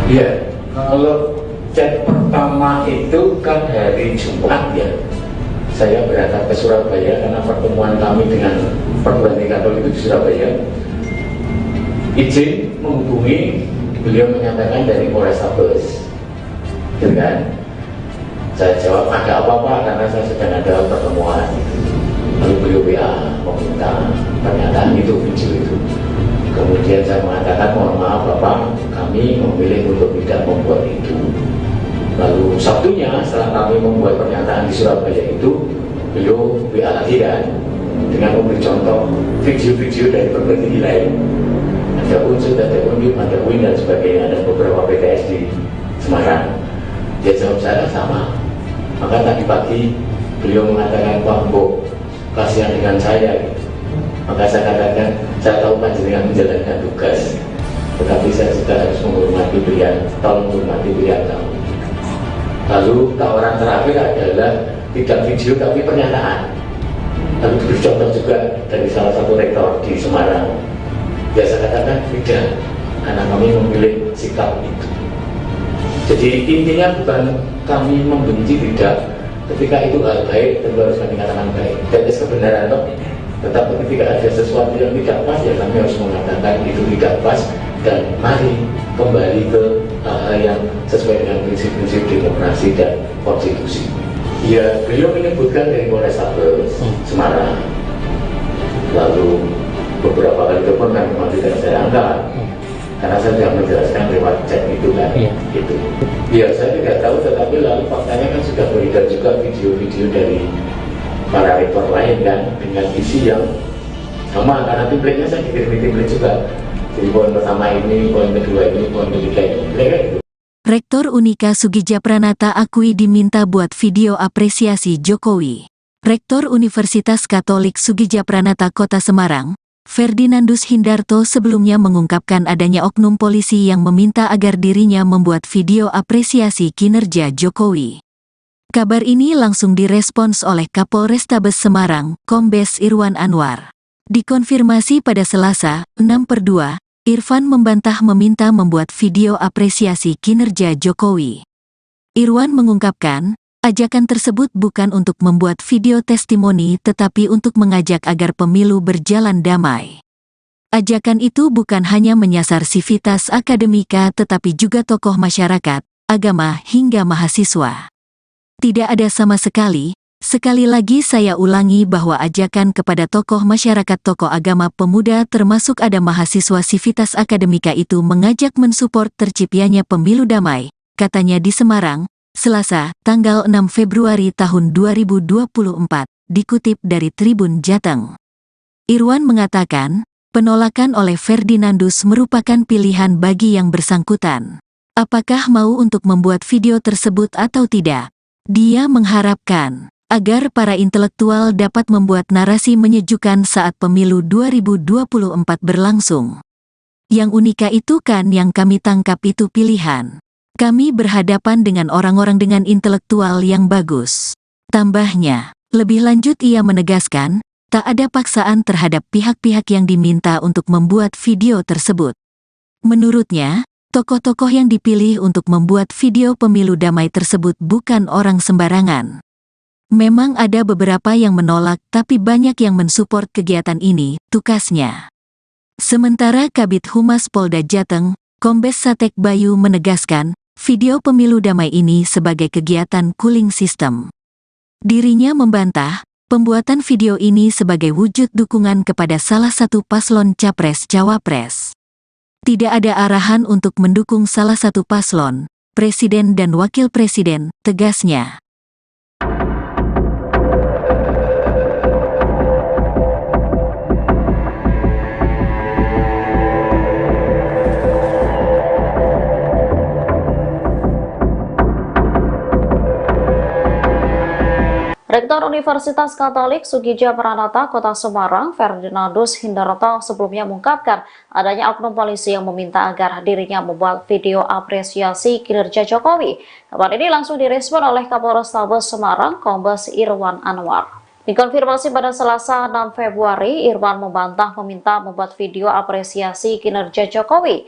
Ya, kalau chat pertama itu kan hari Jumat ya. Saya berangkat ke Surabaya karena pertemuan kami dengan perguruan tinggi Katolik itu di Surabaya. Izin menghubungi, beliau menyatakan dari Polrestabes, gitu kan? Saya jawab ada apa-apa karena saya sedang ada pertemuan. Lalu beliau WA meminta pernyataan itu, video itu. Kemudian saya mengatakan mohon maaf Bapak, kami memilih untuk tidak membuat itu. Lalu Sabtunya setelah kami membuat pernyataan di Surabaya itu, beliau WA lagi kan dengan memberi contoh video-video dari perguruan tinggi lain. Ada unsur, ada UNIP, ada UIN dan sebagainya, ada beberapa PTS di Semarang. Dia jawab saya sama. Maka tadi pagi beliau mengatakan, Pak Mbok, kasihan dengan saya. Maka saya katakan, saya tahu panjenengan menjalankan tugas, tetapi saya juga harus menghormati pilihan, tolong menghormati pilihan kamu. Lalu tawaran terakhir adalah tidak video tapi pernyataan. Lalu diberi contoh juga dari salah satu rektor di Semarang. Biasa katakan tidak, karena kami memilih sikap itu. Jadi intinya bukan kami membenci, tidak. Ketika itu hal baik, tentu harus kami katakan baik. Dan kebenaran toh. Tetapi ketika ada sesuatu yang tidak pas, ya kami harus mengatakan itu tidak pas. Dan mari kembali ke hal yang sesuai dengan prinsip-prinsip demokrasi dan konstitusi. Ya, beliau menyebutkan dari Polrestabes Semarang. Lalu beberapa kali telepon kan memang tidak saya angkat, karena saya sudah menjelaskan lewat chat itu kan, gitu. Ya saya tidak tahu, tetapi lalu faktanya kan sudah beredar juga video-video dari para rektor lain kan, dengan isi yang sama, karena template-nya saya dikirimi template juga. Jadi poin pertama ini, poin kedua ini, poin ketiga ini, mereka gitu. Rektor Unika Soegija Pranata akui diminta buat video apresiasi Jokowi. Rektor Universitas Katolik Soegija Pranata Kota Semarang, Ferdinandus Hindarto sebelumnya mengungkapkan adanya oknum polisi yang meminta agar dirinya membuat video apresiasi kinerja Jokowi. Kabar ini langsung direspons oleh Kapolrestabes Semarang, Kombes Irwan Anwar. Dikonfirmasi pada Selasa, 6/2, Irfan membantah meminta membuat video apresiasi kinerja Jokowi. Irwan mengungkapkan, ajakan tersebut bukan untuk membuat video testimoni tetapi untuk mengajak agar pemilu berjalan damai. Ajakan itu bukan hanya menyasar sivitas akademika tetapi juga tokoh masyarakat, agama hingga mahasiswa. Tidak ada sama sekali. Sekali lagi saya ulangi bahwa ajakan kepada tokoh masyarakat, tokoh agama, pemuda termasuk ada mahasiswa sivitas akademika itu mengajak mensupport terciptanya pemilu damai, katanya di Semarang, Selasa, tanggal 6 Februari tahun 2024, dikutip dari Tribun Jateng. Irwan mengatakan, penolakan oleh Ferdinandus merupakan pilihan bagi yang bersangkutan. Apakah mau untuk membuat video tersebut atau tidak? Dia mengharapkan agar para intelektual dapat membuat narasi menyejukkan saat pemilu 2024 berlangsung. Yang unika itu kan yang kami tangkap itu pilihan. Kami berhadapan dengan orang-orang dengan intelektual yang bagus. Tambahnya, lebih lanjut ia menegaskan, tak ada paksaan terhadap pihak-pihak yang diminta untuk membuat video tersebut. Menurutnya, tokoh-tokoh yang dipilih untuk membuat video pemilu damai tersebut bukan orang sembarangan. Memang ada beberapa yang menolak tapi banyak yang mensupport kegiatan ini, tukasnya. Sementara Kabid Humas Polda Jateng, Kombes Satek Bayu menegaskan, video pemilu damai ini sebagai kegiatan cooling system. Dirinya membantah, pembuatan video ini sebagai wujud dukungan kepada salah satu paslon Capres-Cawapres. Tidak ada arahan untuk mendukung salah satu paslon, Presiden dan Wakil Presiden, tegasnya. Rektor Universitas Katolik Soegija Pranata Kota Semarang, Ferdinandus Hindarto sebelumnya mengungkapkan adanya oknum polisi yang meminta agar dirinya membuat video apresiasi kinerja Jokowi. Kabar ini langsung direspon oleh Kapolrestabes Semarang, Kombes Irwan Anwar. Dikonfirmasi pada Selasa 6 Februari, Irwan membantah meminta membuat video apresiasi kinerja Jokowi.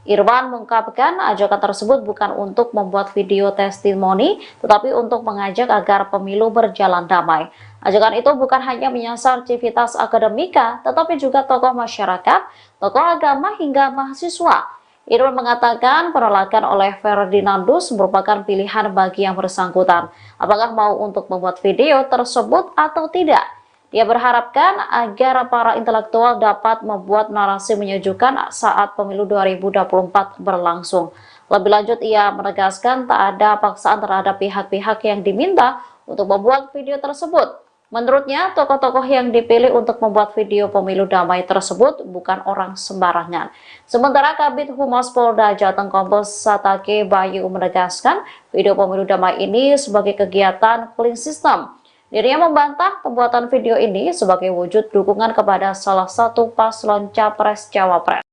Irwan mengungkapkan ajakan tersebut bukan untuk membuat video testimoni, tetapi untuk mengajak agar pemilu berjalan damai. Ajakan itu bukan hanya menyasar civitas akademika, tetapi juga tokoh masyarakat, tokoh agama hingga mahasiswa. Irwan mengatakan penolakan oleh Ferdinandus merupakan pilihan bagi yang bersangkutan, apakah mau untuk membuat video tersebut atau tidak. Dia berharapkan agar para intelektual dapat membuat narasi menyejukkan saat pemilu 2024 berlangsung. Lebih lanjut, ia menegaskan tak ada paksaan terhadap pihak-pihak yang diminta untuk membuat video tersebut. Menurutnya, tokoh-tokoh yang dipilih untuk membuat video pemilu damai tersebut bukan orang sembarangan. Sementara Kabid Humas Polda Jateng Kombes Satake Bayu menegaskan video pemilu damai ini sebagai kegiatan clean system. Dirinya membantah pembuatan video ini sebagai wujud dukungan kepada salah satu paslon Capres-Cawapres.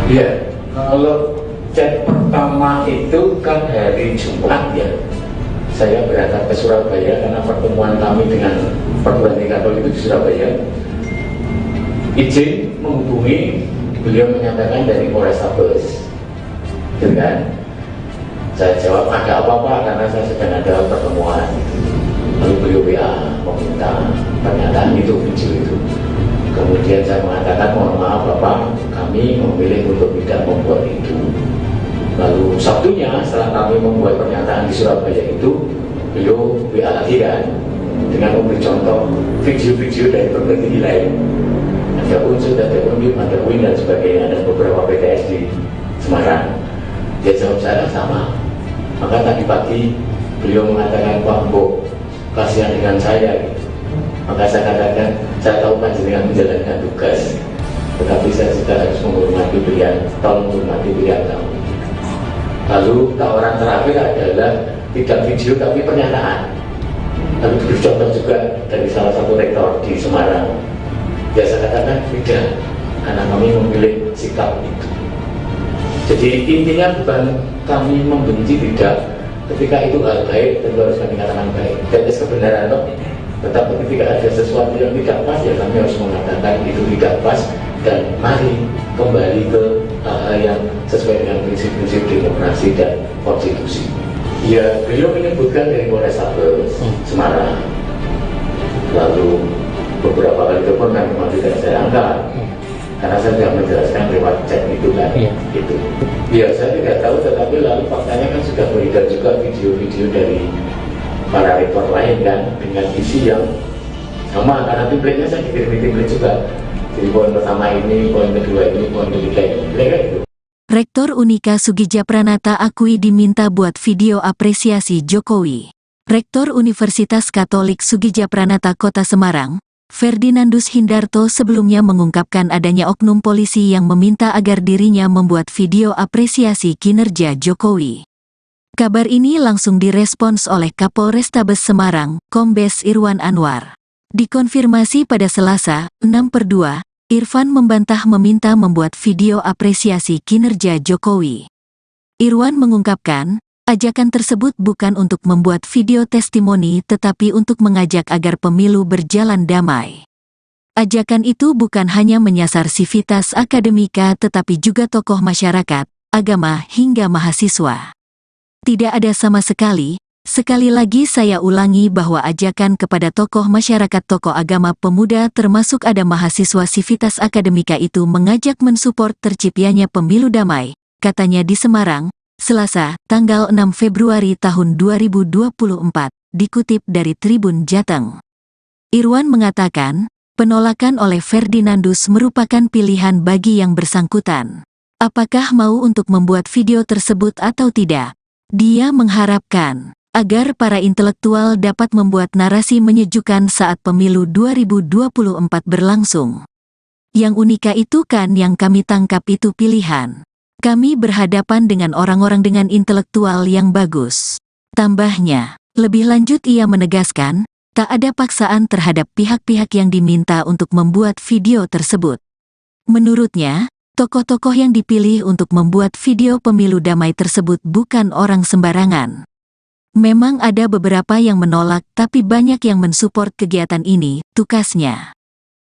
Ya, kalau chat pertama itu kan hari Jumat ya. Saya berangkat ke Surabaya karena pertemuan kami dengan perguruan tinggi Katolik itu di Surabaya. Izin menghubungi, beliau menyatakan dari Polrestabes, gitu kan? Saya jawab ada apa-apa karena saya sedang ada pertemuan. Lalu beliau WA meminta pernyataan itu, video itu. Kemudian saya mengatakan mohon maaf Bapak, kami memilih untuk tidak membuat itu. Lalu Sabtunya setelah kami membuat pernyataan di Surabaya itu, beliau WA lagi kan dengan memberi contoh video-video dari berbagai wilayah. Ada unsur, ada unit, ada UIN dan sebagainya, ada beberapa PTS di Semarang. Dia jawab saya sama. Maka tadi pagi beliau mengatakan Pak Mbok, kasihan dengan saya. Maka saya katakan, saya tahu panjenengan menjalankan tugas, tetapi saya juga harus menghormati pilihan, tolong menghormati pilihan kamu. Lalu tawaran terakhir adalah tidak video tapi pernyataan. Lalu diberi contoh juga dari salah satu rektor di Semarang. Ya saya katakan tidak, karena kami memilih sikap itu. Jadi intinya bukan kami membenci, tidak. Ketika itu hal baik, tentu harus kami katakan baik. Dan kebenaran toh. Tetapi ketika ada sesuatu yang tidak pas, ya kami harus mengatakan itu tidak pas. Dan mari kembali ke hal yang sesuai dengan prinsip-prinsip demokrasi dan konstitusi. Ya, beliau menyebutkan dari Polrestabes Semarang. Lalu beberapa kali telepon memang tidak saya angkat. Karena saya tidak menjelaskan lewat chat itu kan, gitu. Ya saya tidak tahu, tetapi lalu faktanya kan sudah beredar juga video-video dari para rektor lain kan, dengan isi yang sama, karena template-nya saya dikirim template juga. Jadi poin pertama ini, poin kedua ini, poin ketiga ini, mereka itu. Rektor Unika Soegija Pranata akui diminta buat video apresiasi Jokowi. Rektor Universitas Katolik Soegija Pranata Kota Semarang, Ferdinandus Hindarto sebelumnya mengungkapkan adanya oknum polisi yang meminta agar dirinya membuat video apresiasi kinerja Jokowi. Kabar ini langsung direspons oleh Kapolrestabes Semarang, Kombes Irwan Anwar. Dikonfirmasi pada Selasa, 6/2, Irfan membantah meminta membuat video apresiasi kinerja Jokowi. Irwan mengungkapkan, ajakan tersebut bukan untuk membuat video testimoni tetapi untuk mengajak agar pemilu berjalan damai. Ajakan itu bukan hanya menyasar sivitas akademika tetapi juga tokoh masyarakat, agama hingga mahasiswa. Tidak ada sama sekali lagi saya ulangi bahwa ajakan kepada tokoh masyarakat, tokoh agama, pemuda termasuk ada mahasiswa sivitas akademika itu mengajak mensupport terciptanya pemilu damai, katanya di Semarang, Selasa, tanggal 6 Februari tahun 2024, dikutip dari Tribun Jateng. Irwan mengatakan, penolakan oleh Ferdinandus merupakan pilihan bagi yang bersangkutan. Apakah mau untuk membuat video tersebut atau tidak? Dia mengharapkan agar para intelektual dapat membuat narasi menyejukkan saat pemilu 2024 berlangsung. Yang unika itu kan yang kami tangkap itu pilihan. Kami berhadapan dengan orang-orang dengan intelektual yang bagus. Tambahnya, lebih lanjut ia menegaskan, tak ada paksaan terhadap pihak-pihak yang diminta untuk membuat video tersebut. Menurutnya, tokoh-tokoh yang dipilih untuk membuat video pemilu damai tersebut bukan orang sembarangan. Memang ada beberapa yang menolak tapi banyak yang mensupport kegiatan ini, tukasnya.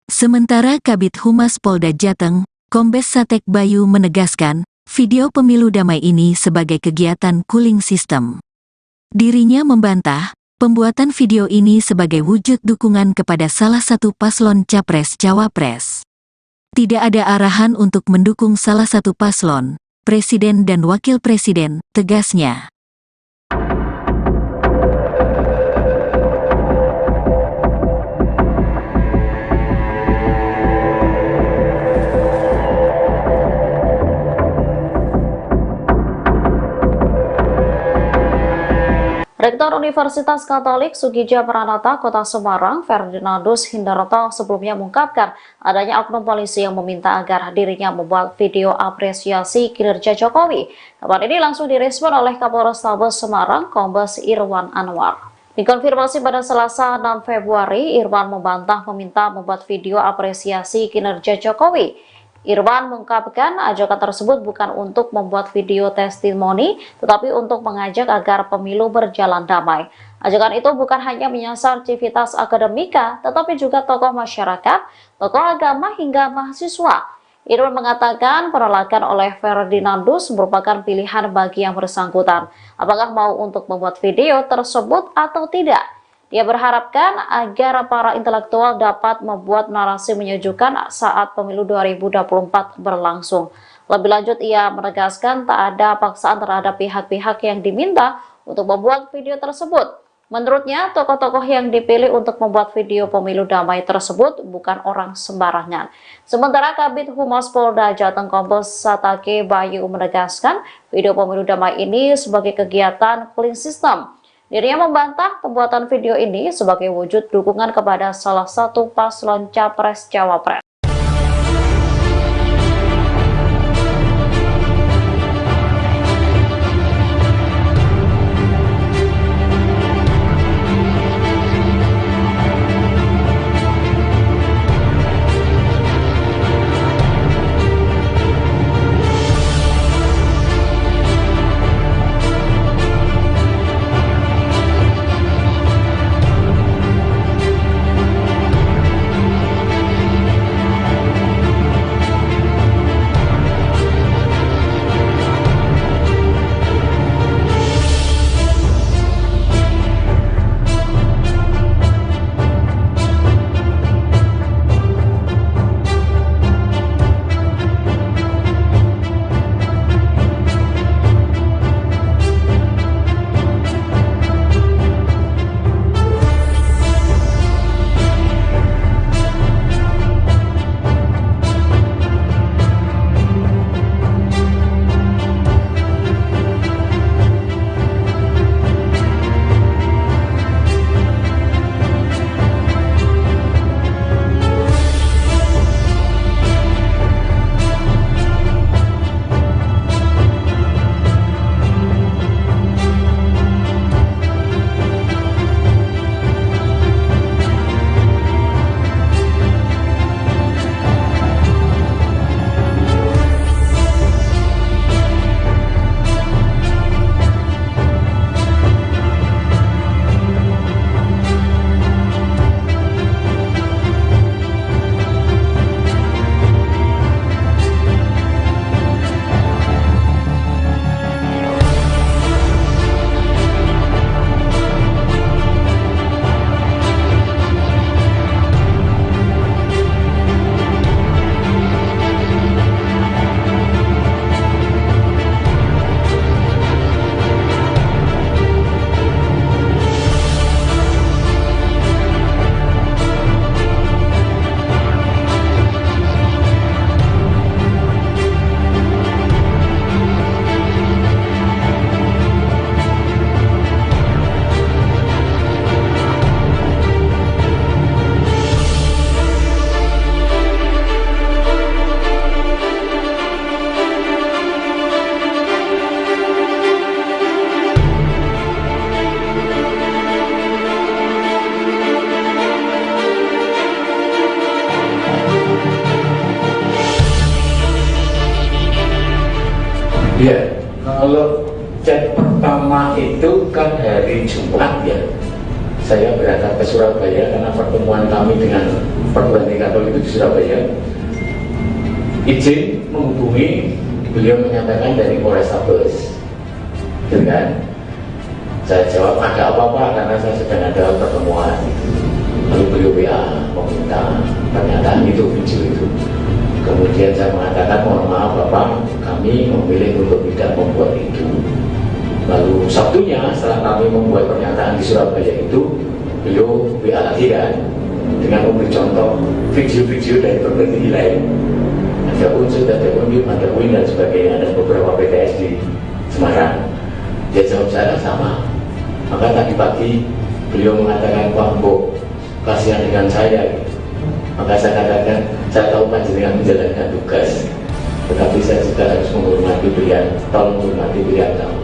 Sementara Kabid Humas Polda Jateng, Kombes Satek Bayu menegaskan, video pemilu damai ini sebagai kegiatan cooling system. Dirinya membantah, pembuatan video ini sebagai wujud dukungan kepada salah satu paslon Capres-Cawapres. Tidak ada arahan untuk mendukung salah satu paslon, Presiden dan Wakil Presiden, tegasnya. Rektor Universitas Katolik Soegija Pranata Kota Semarang, Ferdinandus Hindarto sebelumnya mengungkapkan adanya oknum polisi yang meminta agar dirinya membuat video apresiasi kinerja Jokowi. Kabar ini langsung direspon oleh Kapolrestabes Semarang, Kombes Irwan Anwar. Dikonfirmasi pada Selasa 6 Februari, Irwan membantah meminta membuat video apresiasi kinerja Jokowi. Irwan mengungkapkan ajakan tersebut bukan untuk membuat video testimoni, tetapi untuk mengajak agar pemilu berjalan damai. Ajakan itu bukan hanya menyasar civitas akademika, tetapi juga tokoh masyarakat, tokoh agama hingga mahasiswa. Irwan mengatakan penolakan oleh Ferdinandus merupakan pilihan bagi yang bersangkutan. Apakah mau untuk membuat video tersebut atau tidak? Dia berharapkan agar para intelektual dapat membuat narasi menyejukkan saat pemilu 2024 berlangsung. Lebih lanjut, ia menegaskan tak ada paksaan terhadap pihak-pihak yang diminta untuk membuat video tersebut. Menurutnya, tokoh-tokoh yang dipilih untuk membuat video pemilu damai tersebut bukan orang sembarangan. Sementara Kabid Humas Polda Jateng Kombes Satek Bayu menegaskan video pemilu damai ini sebagai kegiatan cooling system. Dirinya membantah pembuatan video ini sebagai wujud dukungan kepada salah satu paslon Capres-Cawapres. Kalau chat pertama itu kan hari Jumat ya, saya berangkat ke Surabaya karena pertemuan kami dengan perguruan tinggi Katolik itu di Surabaya. Izin menghubungi, beliau menyatakan dari Polrestabes, gitu kan? Saya jawab ada apa-apa karena saya sedang ada pertemuan. Lalu beliau WA meminta pernyataan itu, video itu. Kemudian saya mengatakan mohon maaf Bapak, kami memilih untuk tidak membuat itu. Lalu Sabtunya setelah kami membuat pernyataan di Surabaya itu, beliau WA lagi kan, dengan memberi contoh video-video dari perguruan tinggi lain. Ada unsur, ada UNIP, ada UIN dan sebagainya, ada beberapa PTS di Semarang. Dia jawab saya sama. Maka tadi pagi beliau mengatakan, Pak Mbok, kasihan dengan saya. Maka saya katakan, saya tahu panjenengan menjalankan tugas, tetapi saya juga harus menghormati pilihan, tolong menghormati pilihan kamu.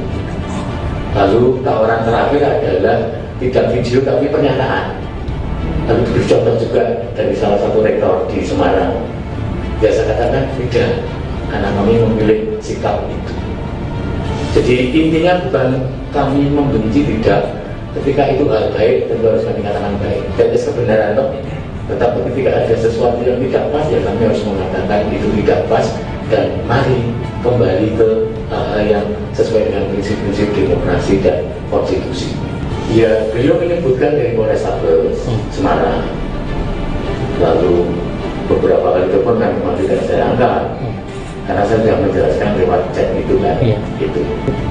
Lalu tawaran terakhir adalah tidak video tapi pernyataan. Lalu diberi contoh juga dari salah satu rektor di Semarang. Ya saya katakan tidak, karena kami memilih sikap itu. Jadi intinya bukan kami membenci, tidak. Ketika itu hal baik, tentu harus kami katakan baik. Dan kebenaran toh. Tetapi ketika ada sesuatu yang tidak pas, ya kami harus mengatakan itu tidak pas. Dan mari kembali ke hal yang sesuai dengan prinsip-prinsip demokrasi dan konstitusi. Ya, beliau menyebutkan dari Polrestabes Semarang. Lalu beberapa kali telepon memang tidak saya angkat. Karena saya sudah menjelaskan lewat chat itu kan, itu.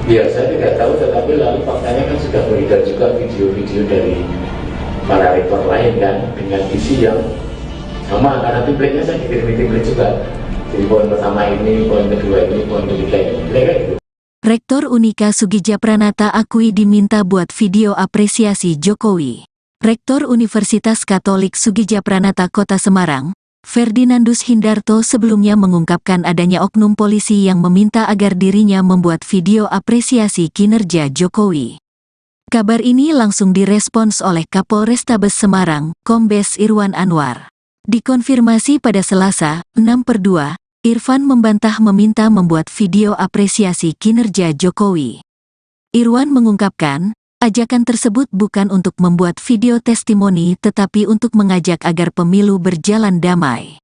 Ya saya tidak tahu, tetapi lalu faktanya kan sudah beredar juga video-video dari para rektor lain kan, dengan isi yang sama, karena templatenya saya dikirim template juga. Jadi poin pertama ini, poin kedua ini, poin ketiga ini, gitu. Rektor Unika Soegija Pranata akui diminta buat video apresiasi Jokowi. Rektor Universitas Katolik Soegija Pranata Kota Semarang, Ferdinandus Hindarto sebelumnya mengungkapkan adanya oknum polisi yang meminta agar dirinya membuat video apresiasi kinerja Jokowi. Kabar ini langsung direspons oleh Kapolrestabes Semarang, Kombes Irwan Anwar. Dikonfirmasi pada Selasa, 6/2, Irfan membantah meminta membuat video apresiasi kinerja Jokowi. Irwan mengungkapkan, ajakan tersebut bukan untuk membuat video testimoni tetapi untuk mengajak agar pemilu berjalan damai.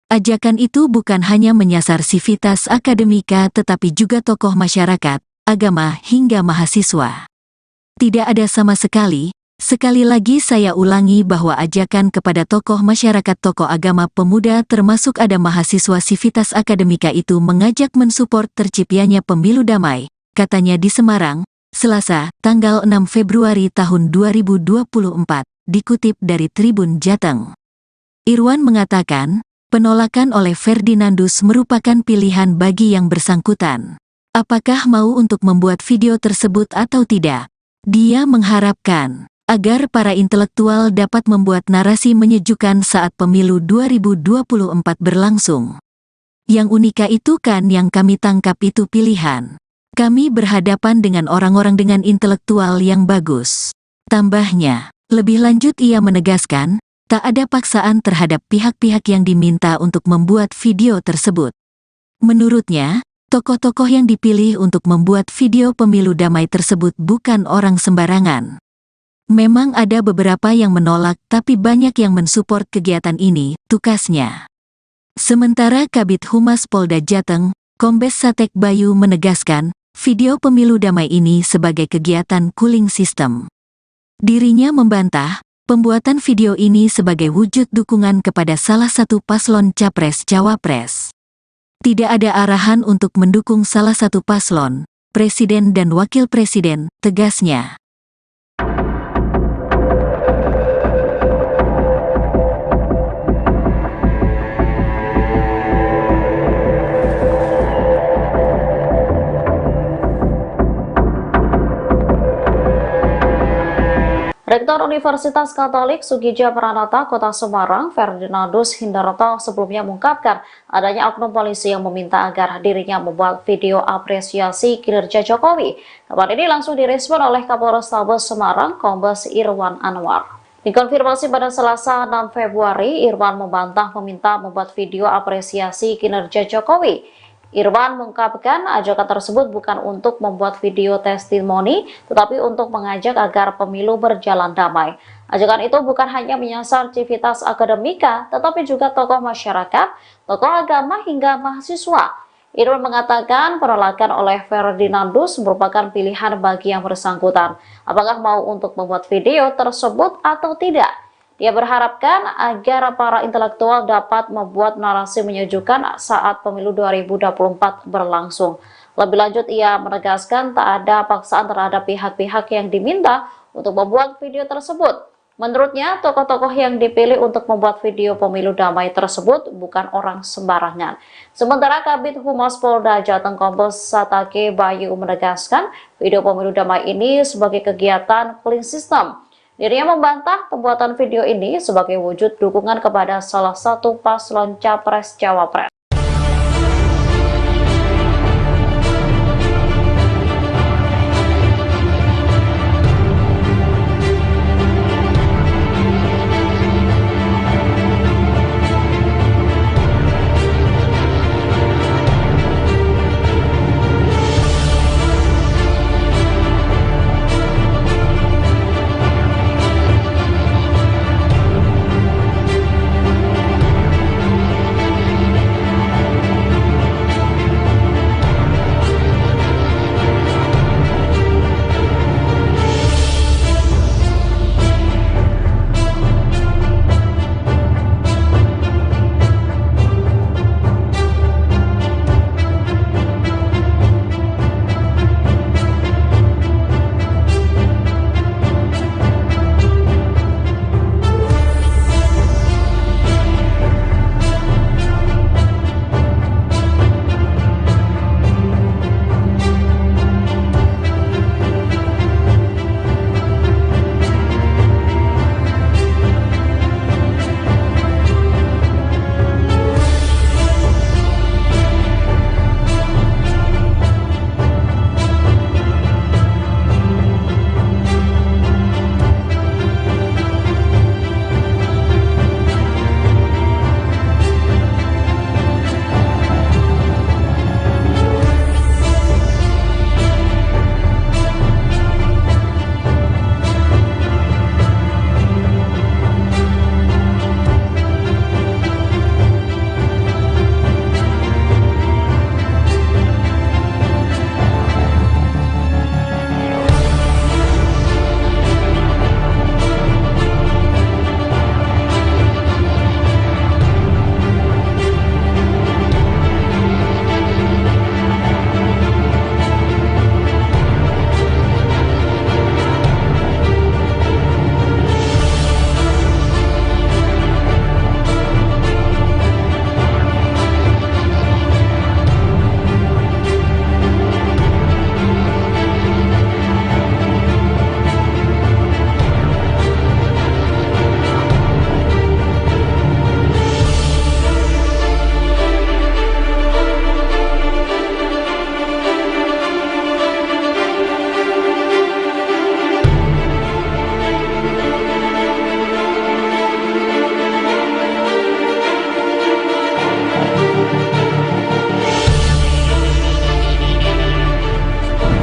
Ajakan itu bukan hanya menyasar sivitas akademika tetapi juga tokoh masyarakat, agama hingga mahasiswa. Tidak ada sama sekali, sekali lagi saya ulangi bahwa ajakan kepada tokoh masyarakat, tokoh agama, pemuda termasuk ada mahasiswa sivitas akademika itu mengajak mensupport terciptanya pemilu damai, katanya di Semarang, Selasa, tanggal 6 Februari tahun 2024, dikutip dari Tribun Jateng. Irwan mengatakan, penolakan oleh Ferdinandus merupakan pilihan bagi yang bersangkutan. Apakah mau untuk membuat video tersebut atau tidak? Dia mengharapkan agar para intelektual dapat membuat narasi menyejukkan saat pemilu 2024 berlangsung. Yang unika itu kan yang kami tangkap itu pilihan. Kami berhadapan dengan orang-orang dengan intelektual yang bagus. Tambahnya, lebih lanjut ia menegaskan, tak ada paksaan terhadap pihak-pihak yang diminta untuk membuat video tersebut. Menurutnya, tokoh-tokoh yang dipilih untuk membuat video pemilu damai tersebut bukan orang sembarangan. Memang ada beberapa yang menolak tapi banyak yang mensupport kegiatan ini, tukasnya. Sementara Kabid Humas Polda Jateng, Kombes Satek Bayu menegaskan, video pemilu damai ini sebagai kegiatan cooling system. Dirinya membantah, pembuatan video ini sebagai wujud dukungan kepada salah satu paslon Capres-Cawapres. Tidak ada arahan untuk mendukung salah satu paslon, presiden dan wakil presiden, tegasnya. Rektor Universitas Katolik Soegija Pranata Kota Semarang, Ferdinandus Hindarto sebelumnya mengungkapkan adanya oknum polisi yang meminta agar dirinya membuat video apresiasi kinerja Jokowi. Kabar ini langsung direspon oleh Kapolrestabes Semarang, Kombes Irwan Anwar. Dikonfirmasi pada Selasa 6 Februari, Irwan membantah meminta membuat video apresiasi kinerja Jokowi. Irwan mengungkapkan ajakan tersebut bukan untuk membuat video testimoni, tetapi untuk mengajak agar pemilu berjalan damai. Ajakan itu bukan hanya menyasar civitas akademika, tetapi juga tokoh masyarakat, tokoh agama, hingga mahasiswa. Irwan mengatakan penolakan oleh Ferdinandus merupakan pilihan bagi yang bersangkutan, apakah mau untuk membuat video tersebut atau tidak. Dia berharapkan agar para intelektual dapat membuat narasi menyejukkan saat pemilu 2024 berlangsung. Lebih lanjut, ia menegaskan tak ada paksaan terhadap pihak-pihak yang diminta untuk membuat video tersebut. Menurutnya, tokoh-tokoh yang dipilih untuk membuat video pemilu damai tersebut bukan orang sembarangan. Sementara Kabid Humas Polda Jateng Kombes Satake Bayu menegaskan video pemilu damai ini sebagai kegiatan clean system. Dirinya membantah pembuatan video ini sebagai wujud dukungan kepada salah satu paslon Capres-Cawapres.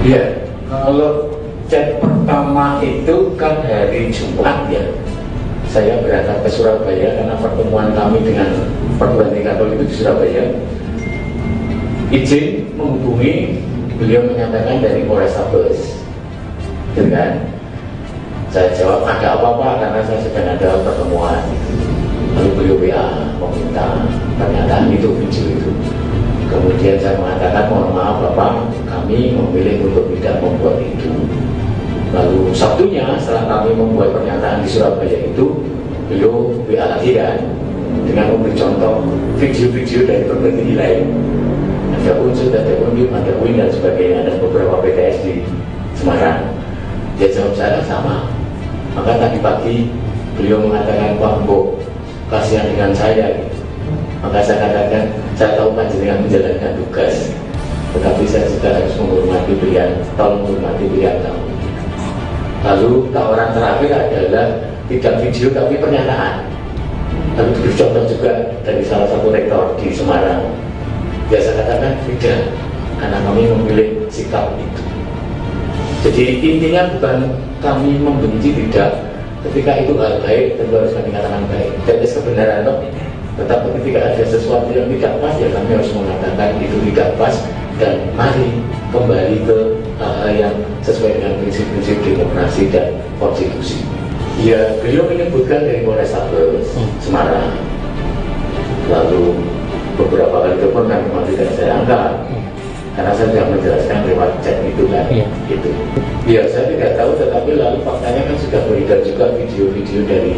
Ya, kalau chat pertama itu kan hari Jumat ya. Saya berangkat ke Surabaya karena pertemuan kami dengan perguruan tinggi Katolik itu di Surabaya. Izin menghubungi, beliau menyatakan dari Polrestabes, gitu kan? Saya jawab ada apa-apa karena saya sedang ada pertemuan. Lalu beliau WA meminta pernyataan itu, video itu. Kemudian saya mengatakan mohon maaf Bapak, kami memilih untuk tidak membuat itu. Lalu Sabtunya setelah kami membuat pernyataan di Surabaya itu, beliau WA lagi kan, dengan memberi contoh video-video dari berbagai nilai. Ada unsur, ada unjuk, ada win dan sebagainya, dan beberapa PTS di Semarang. Dia jawab saya sama. Maka tadi pagi beliau mengatakan Pak Mbok, kasihan dengan saya gitu. Maka saya katakan, saya tahu panjenengan menjalankan tugas, tetapi saya juga harus menghormati pilihan, tolong menghormati pilihan kamu. Lalu tawaran terakhir adalah tidak video tapi pernyataan. Lalu diberi contoh juga dari salah satu rektor di Semarang. biasa katakan tidak, karena kami memilih sikap itu. Jadi intinya bukan kami membenci, tidak. Ketika itu hal baik, tentu harus kami katakan baik. Dan kebenaran toh. Tetapi ketika ada sesuatu yang tidak pas, ya kami harus mengatakan itu tidak pas, dan mari kembali ke hal yang sesuai dengan prinsip-prinsip demokrasi dan konstitusi. Ya, beliau menyebutkan dari Polrestabes Semarang. Lalu beberapa kali itu pun memang tidak saya angkat, karena saya sudah menjelaskan lewat chat itu kan. Gitu. Ya, saya tidak tahu, tetapi lalu faktanya kan sudah beredar juga video-video dari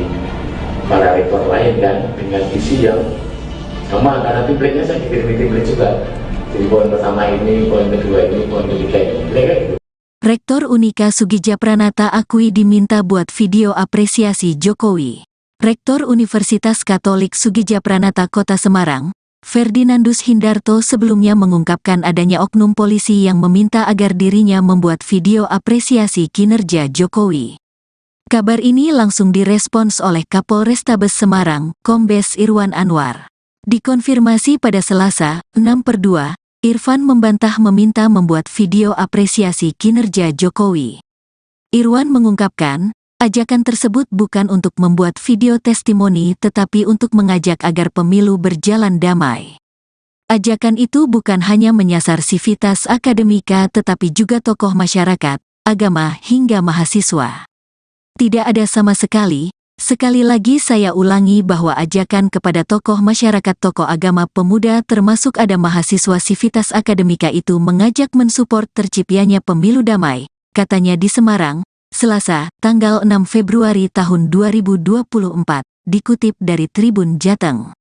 para rektor lain kan, dengan isi yang sama, karena template-nya saya dikirim template juga. Jadi poin pertama ini, poin kedua ini, poin ketiga ini, gitu. Rektor Unika Soegija Pranata akui diminta buat video apresiasi Jokowi. Rektor Universitas Katolik Soegija Pranata Kota Semarang, Ferdinandus Hindarto sebelumnya mengungkapkan adanya oknum polisi yang meminta agar dirinya membuat video apresiasi kinerja Jokowi. Kabar ini langsung direspons oleh Kapolrestabes Semarang, Kombes Irwan Anwar. Dikonfirmasi pada Selasa, 6/2, Irfan membantah meminta membuat video apresiasi kinerja Jokowi. Irwan mengungkapkan, ajakan tersebut bukan untuk membuat video testimoni tetapi untuk mengajak agar pemilu berjalan damai. Ajakan itu bukan hanya menyasar sivitas akademika tetapi juga tokoh masyarakat, agama hingga mahasiswa. Tidak ada sama sekali. Sekali lagi saya ulangi bahwa ajakan kepada tokoh masyarakat, tokoh agama, pemuda termasuk ada mahasiswa sivitas akademika itu mengajak mensupport terciptanya pemilu damai, katanya di Semarang, Selasa, tanggal 6 Februari tahun 2024, dikutip dari Tribun Jateng.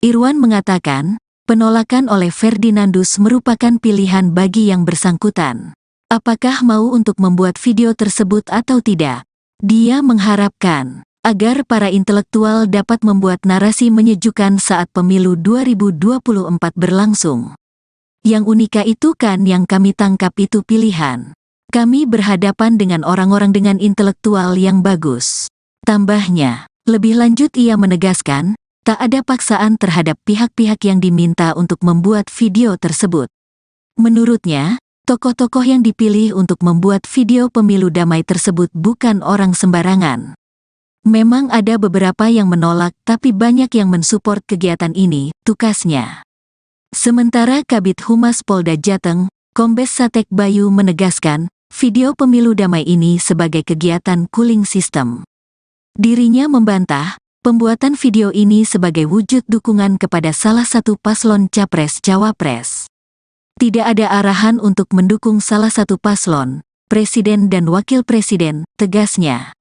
Irwan mengatakan, penolakan oleh Ferdinandus merupakan pilihan bagi yang bersangkutan. Apakah mau untuk membuat video tersebut atau tidak? Dia mengharapkan agar para intelektual dapat membuat narasi menyejukkan saat pemilu 2024 berlangsung. Yang unika itu kan yang kami tangkap itu pilihan. Kami berhadapan dengan orang-orang dengan intelektual yang bagus. Tambahnya, lebih lanjut ia menegaskan, tak ada paksaan terhadap pihak-pihak yang diminta untuk membuat video tersebut. Menurutnya, tokoh-tokoh yang dipilih untuk membuat video pemilu damai tersebut bukan orang sembarangan. Memang ada beberapa yang menolak tapi banyak yang mensupport kegiatan ini, tukasnya. Sementara Kabid Humas Polda Jateng, Kombes Satek Bayu menegaskan, video pemilu damai ini sebagai kegiatan cooling system. Dirinya membantah, pembuatan video ini sebagai wujud dukungan kepada salah satu paslon Capres-Cawapres. Tidak ada arahan untuk mendukung salah satu paslon, Presiden dan Wakil Presiden, tegasnya.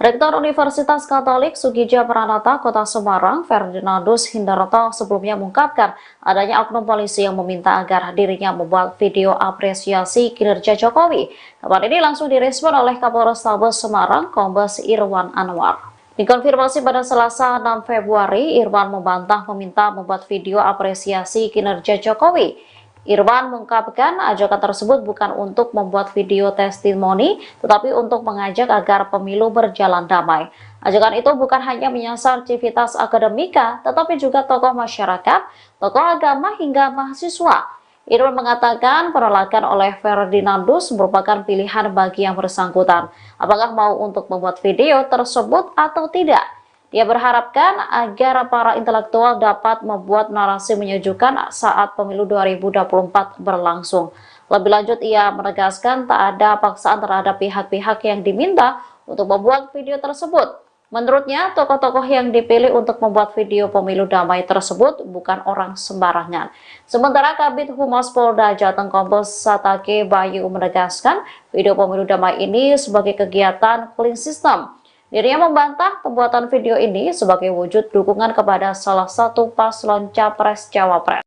Rektor Universitas Katolik Soegija Pranata Kota Semarang, Ferdinandus Hindarto sebelumnya mengungkapkan adanya oknum polisi yang meminta agar dirinya membuat video apresiasi kinerja Jokowi. Kabar ini langsung direspon oleh Kapolrestabes Semarang, Kombes Irwan Anwar. Dikonfirmasi pada Selasa 6 Februari, Irwan membantah meminta membuat video apresiasi kinerja Jokowi. Irwan mengungkapkan ajakan tersebut bukan untuk membuat video testimoni, tetapi untuk mengajak agar pemilu berjalan damai. Ajakan itu bukan hanya menyasar civitas akademika, tetapi juga tokoh masyarakat, tokoh agama hingga mahasiswa. Irwan mengatakan penolakan oleh Ferdinandus merupakan pilihan bagi yang bersangkutan. Apakah mau untuk membuat video tersebut atau tidak? Dia berharapkan agar para intelektual dapat membuat narasi menyejukkan saat pemilu 2024 berlangsung. Lebih lanjut, ia menegaskan tak ada paksaan terhadap pihak-pihak yang diminta untuk membuat video tersebut. Menurutnya, tokoh-tokoh yang dipilih untuk membuat video pemilu damai tersebut bukan orang sembarangan. Sementara Kabid Humas Polda Jateng Kombes Satek Bayu menegaskan video pemilu damai ini sebagai kegiatan cooling system. Dirinya membantah pembuatan video ini sebagai wujud dukungan kepada salah satu paslon Capres-Cawapres.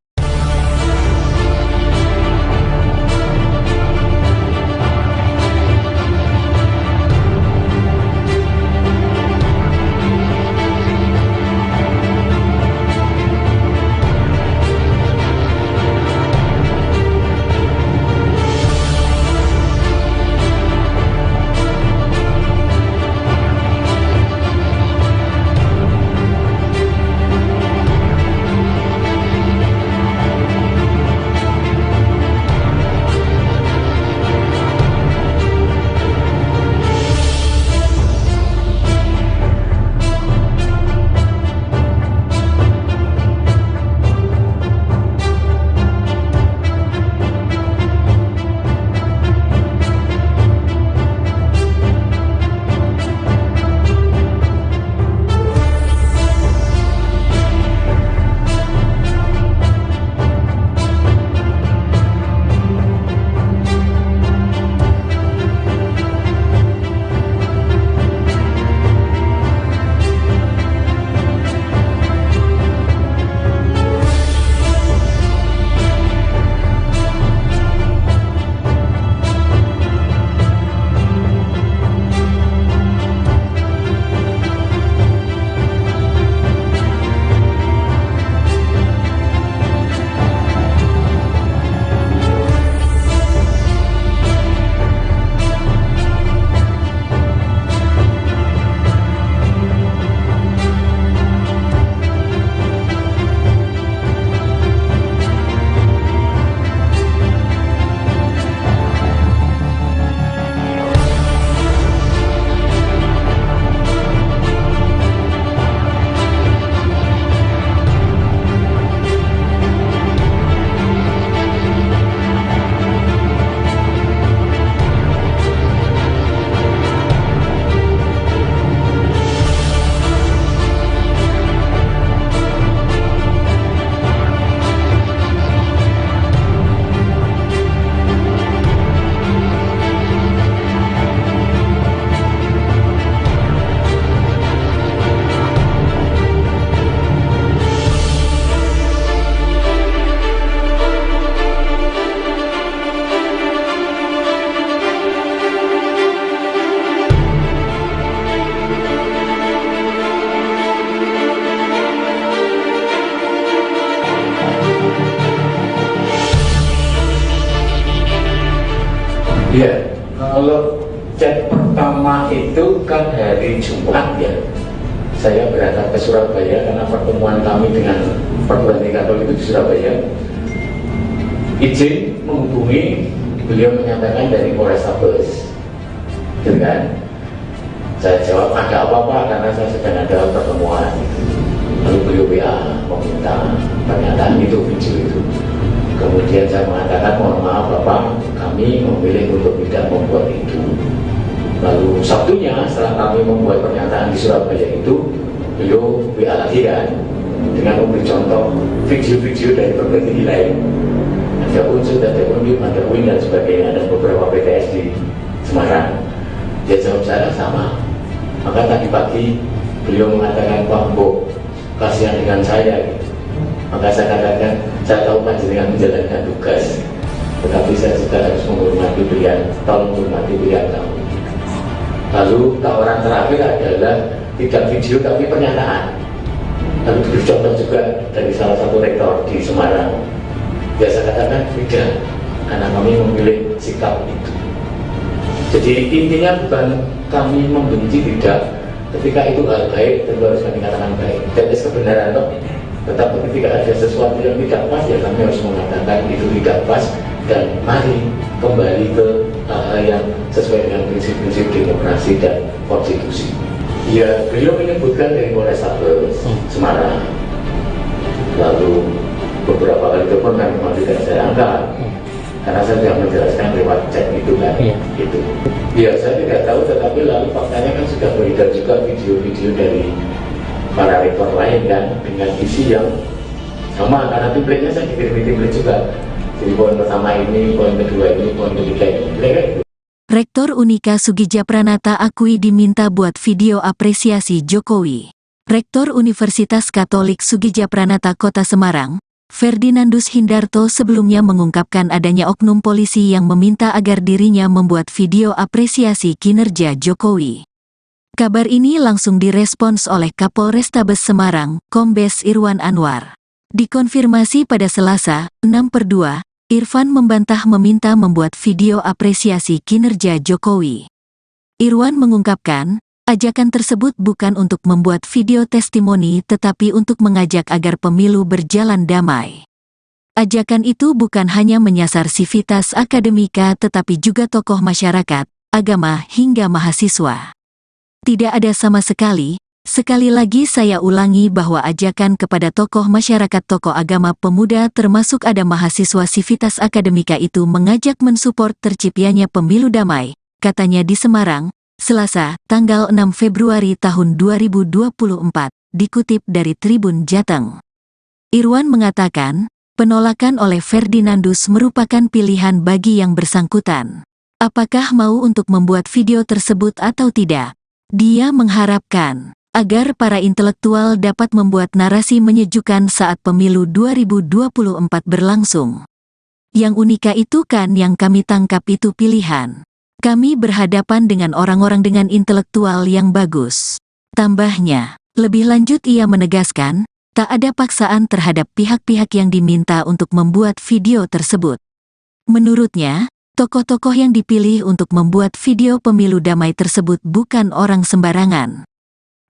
Ya, kalau chat pertama itu kan hari Jumat ya. Saya berangkat ke Surabaya karena pertemuan kami dengan perguruan tinggi Katolik itu di Surabaya. Izin menghubungi, beliau menyatakan dari Polrestabes, gitu kan? Saya jawab ada apa-apa karena saya sedang ada pertemuan. Lalu beliau WA meminta pernyataan itu, video itu. Kemudian saya mengatakan mohon maaf Bapak, kami memilih untuk tidak membuat itu. Lalu Sabtunya setelah kami membuat pernyataan di Surabaya itu, beliau WA lagi kan dengan memberi contoh video-video dari berbagai wilayah. Ada unsur, ada unit, ada win dan sebagainya, ada beberapa PTS di Semarang. Dia jawab saya sama. Maka tadi pagi beliau mengatakan Pak Mbok kasihan dengan saya gitu. Maka saya katakan saya tahu panjenengan menjalankan tugas, tetapi saya juga harus menghormati pilihan, tolong menghormati pilihan kamu. Lalu tawaran terakhir adalah tidak video tapi pernyataan. Lalu diberi contoh juga dari salah satu rektor di Semarang. Ya saya katakan tidak, karena kami memilih sikap itu. Jadi intinya bukan kami membenci, tidak. Ketika itu hal baik, tentu harus kami katakan baik. Dan kebenaran toh. Tetapi ketika ada sesuatu yang tidak pas, ya kami harus mengatakan itu tidak pas. Dan mari kembali ke hal yang sesuai dengan prinsip-prinsip demokrasi dan konstitusi. Ya, beliau menyebutkan dari Polrestabes Semarang. Lalu beberapa kali telepon kan memang tidak saya angkat. Karena saya tidak menjelaskan lewat chat itu kan, gitu. Ya saya tidak tahu, tetapi lalu faktanya kan sudah beredar juga video-video dari para rektor lain kan, dengan isi yang sama, karena template-nya saya dikirim template juga. Jadi poin pertama ini, poin kedua ini, poin ketiga ini, gitu. Rektor Unika Soegija Pranata akui diminta buat video apresiasi Jokowi. Rektor Universitas Katolik Soegija Pranata Kota Semarang, Ferdinandus Hindarto sebelumnya mengungkapkan adanya oknum polisi yang meminta agar dirinya membuat video apresiasi kinerja Jokowi. Kabar ini langsung direspons oleh Kapolrestabes Semarang, Kombes Irwan Anwar. Dikonfirmasi pada Selasa, 6/2, Irfan membantah meminta membuat video apresiasi kinerja Jokowi. Irwan mengungkapkan, ajakan tersebut bukan untuk membuat video testimoni tetapi untuk mengajak agar pemilu berjalan damai. Ajakan itu bukan hanya menyasar sivitas akademika tetapi juga tokoh masyarakat, agama hingga mahasiswa. Tidak ada sama sekali, sekali lagi saya ulangi bahwa ajakan kepada tokoh masyarakat, tokoh agama, pemuda termasuk ada mahasiswa sivitas akademika itu mengajak mensupport terciptanya pemilu damai, katanya di Semarang, Selasa, tanggal 6 Februari tahun 2024, dikutip dari Tribun Jateng. Irwan mengatakan, penolakan oleh Ferdinandus merupakan pilihan bagi yang bersangkutan. Apakah mau untuk membuat video tersebut atau tidak? Dia mengharapkan agar para intelektual dapat membuat narasi menyejukkan saat pemilu 2024 berlangsung. Yang unika itu kan yang kami tangkap itu pilihan. Kami berhadapan dengan orang-orang dengan intelektual yang bagus. Tambahnya, lebih lanjut ia menegaskan, tak ada paksaan terhadap pihak-pihak yang diminta untuk membuat video tersebut. Menurutnya, tokoh-tokoh yang dipilih untuk membuat video pemilu damai tersebut bukan orang sembarangan.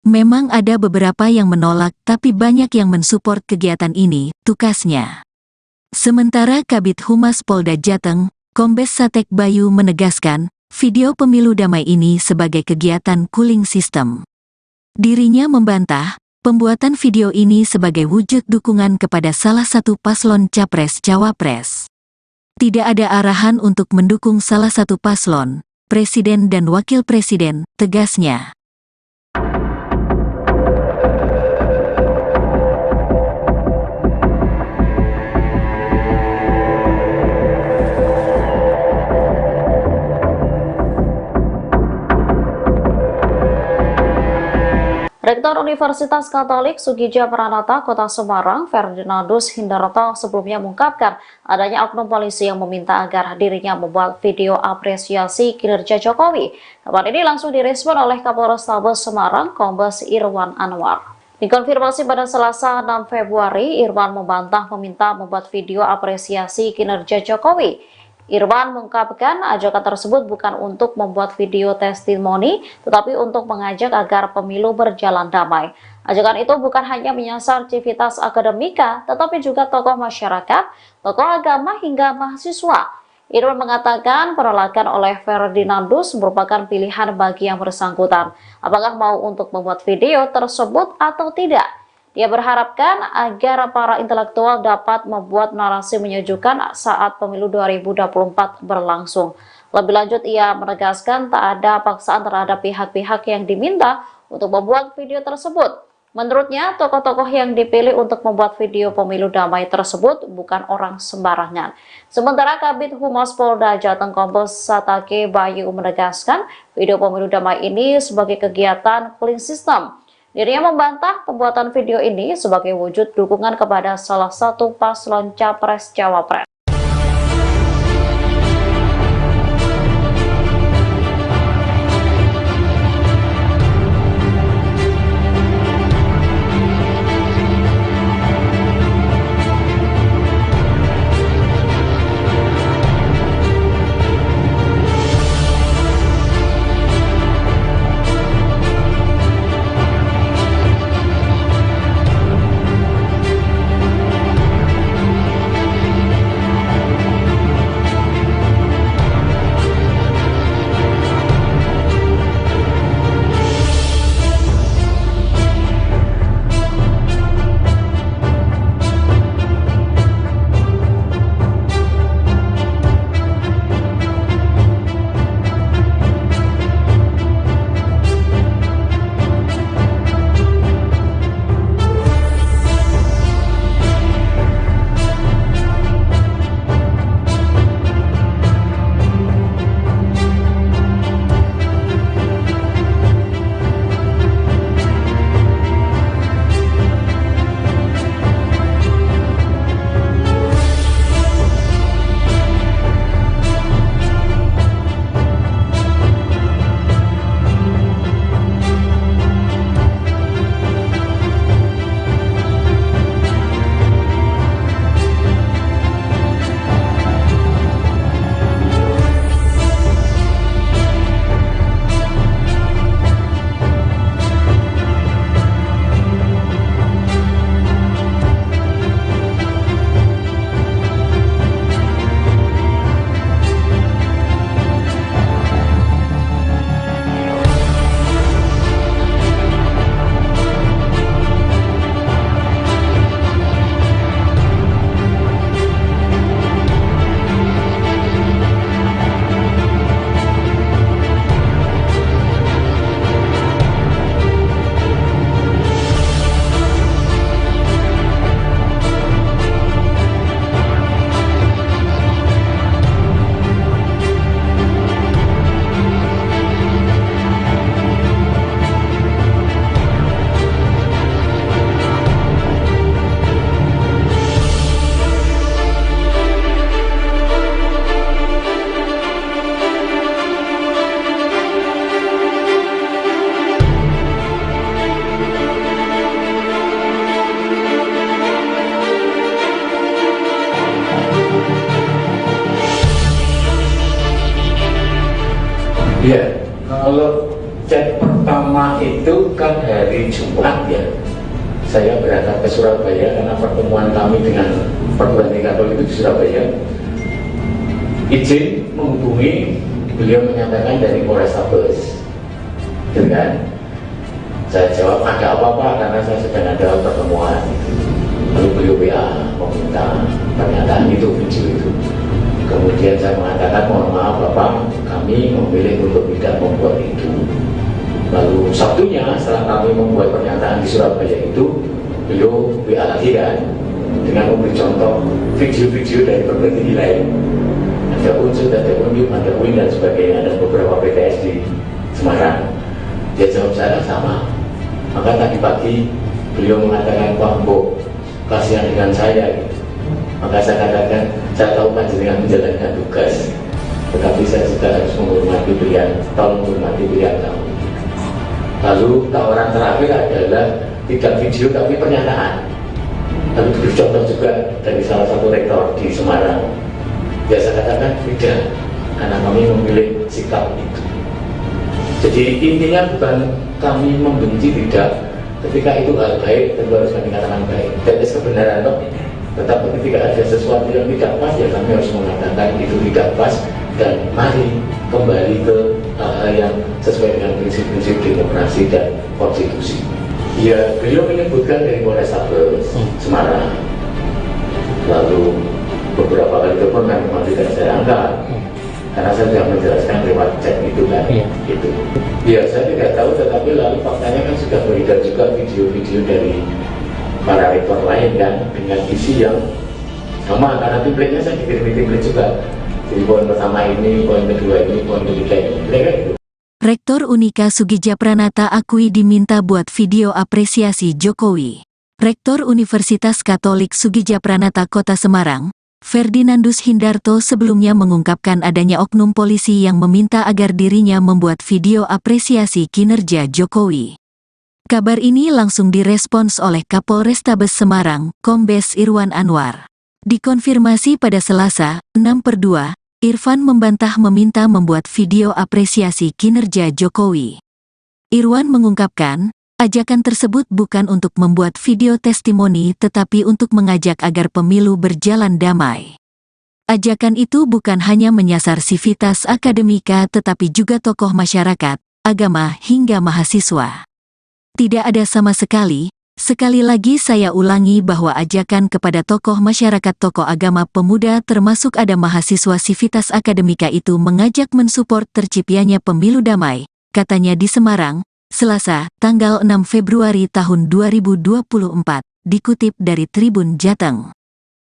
Memang ada beberapa yang menolak tapi banyak yang mensupport kegiatan ini, tukasnya. Sementara Kabid Humas Polda Jateng, Kombes Satek Bayu menegaskan, video pemilu damai ini sebagai kegiatan cooling system. Dirinya membantah, pembuatan video ini sebagai wujud dukungan kepada salah satu paslon Capres-Cawapres. Tidak ada arahan untuk mendukung salah satu paslon, presiden dan wakil presiden, tegasnya. Rektor Universitas Katolik Soegija Pranata Kota Semarang, Ferdinandus Hindarto sebelumnya mengungkapkan adanya oknum polisi yang meminta agar dirinya membuat video apresiasi kinerja Jokowi. Kabar ini langsung direspon oleh Kapolrestabes Semarang, Kombes Irwan Anwar. Dikonfirmasi pada Selasa 6 Februari, Irwan membantah meminta membuat video apresiasi kinerja Jokowi. Irwan mengungkapkan ajakan tersebut bukan untuk membuat video testimoni, tetapi untuk mengajak agar pemilu berjalan damai. Ajakan itu bukan hanya menyasar civitas akademika, tetapi juga tokoh masyarakat, tokoh agama, hingga mahasiswa. Irwan mengatakan penolakan oleh Ferdinandus merupakan pilihan bagi yang bersangkutan, apakah mau untuk membuat video tersebut atau tidak. Dia berharapkan agar para intelektual dapat membuat narasi menyejukkan saat pemilu 2024 berlangsung. Lebih lanjut, ia menegaskan tak ada paksaan terhadap pihak-pihak yang diminta untuk membuat video tersebut. Menurutnya, tokoh-tokoh yang dipilih untuk membuat video pemilu damai tersebut bukan orang sembarangan. Sementara Kabid Humas Polda Jateng Kombes Satake Bayu menegaskan video pemilu damai ini sebagai kegiatan clean system. Dirinya membantah pembuatan video ini sebagai wujud dukungan kepada salah satu paslon Capres-Cawapres. Ya, kalau chat pertama itu kan hari Jumat ya. Saya berangkat ke Surabaya karena pertemuan kami dengan perguruan tinggi Katolik itu di Surabaya. Izin menghubungi, beliau menyatakan dari Polrestabes, gitu kan? Saya jawab ada apa-apa karena saya sedang ada pertemuan. Lalu beliau WA meminta pernyataan itu, video itu. Kemudian saya mengatakan mohon maaf Bapak, kami memilih untuk tidak membuat itu. Lalu Sabtunya setelah kami membuat pernyataan di Surabaya itu, beliau WA lagi kan, dengan memberi contoh video-video dari berbagai tinggi lain. Ada Unsur, ada Undip, ada UIN dan sebagainya, dan beberapa PTS di Semarang. Dia jawab saya sama. Maka tadi pagi beliau mengatakan, Pak Mbok, kasihan dengan saya gitu. Maka saya katakan, saya tahu panjenengan menjalankan tugas, tetapi saya juga harus menghormati pilihan, tolong menghormati pilihan kamu. Lalu tawaran terakhir adalah tidak video tapi pernyataan. Lalu diberi contoh juga dari salah satu rektor di Semarang. Ya saya katakan tidak, karena kami memilih sikap itu. Jadi intinya bukan kami membenci, tidak. Ketika itu hal baik, tentu harus kami katakan baik. Dan kebenaran toh. Tetapi ketika ada sesuatu yang tidak pas, ya kami harus mengatakan itu tidak pas. Dan mari kembali ke hal yang sesuai dengan prinsip-prinsip demokrasi dan konstitusi. Ya, beliau menyebutkan dari Polrestabes Semarang. Lalu beberapa kali telepon memang tidak saya angkat, karena saya sudah menjelaskan lewat chat itu kan. Gitu. Ya, saya tidak tahu, tetapi lalu faktanya kan sudah beredar juga video-video dari para rektor lain kan, dengan isi yang sama, karena template-nya saya dikirim template juga. Jadi poin pertama ini, poin kedua ini, poin ketiga ini, gitu. Rektor Unika Soegija Pranata akui diminta buat video apresiasi Jokowi. Rektor Universitas Katolik Soegija Pranata Kota Semarang, Ferdinandus Hindarto sebelumnya mengungkapkan adanya oknum polisi yang meminta agar dirinya membuat video apresiasi kinerja Jokowi. Kabar ini langsung direspons oleh Kapolrestabes Semarang, Kombes Irwan Anwar. Dikonfirmasi pada Selasa, 6/2, Irfan membantah meminta membuat video apresiasi kinerja Jokowi. Irwan mengungkapkan, ajakan tersebut bukan untuk membuat video testimoni tetapi untuk mengajak agar pemilu berjalan damai. Ajakan itu bukan hanya menyasar sivitas akademika tetapi juga tokoh masyarakat, agama hingga mahasiswa. Tidak ada sama sekali. Sekali lagi saya ulangi bahwa ajakan kepada tokoh masyarakat, tokoh agama, pemuda termasuk ada mahasiswa sivitas akademika itu mengajak mensupport terciptanya pemilu damai, katanya di Semarang, Selasa, tanggal 6 Februari tahun 2024, dikutip dari Tribun Jateng.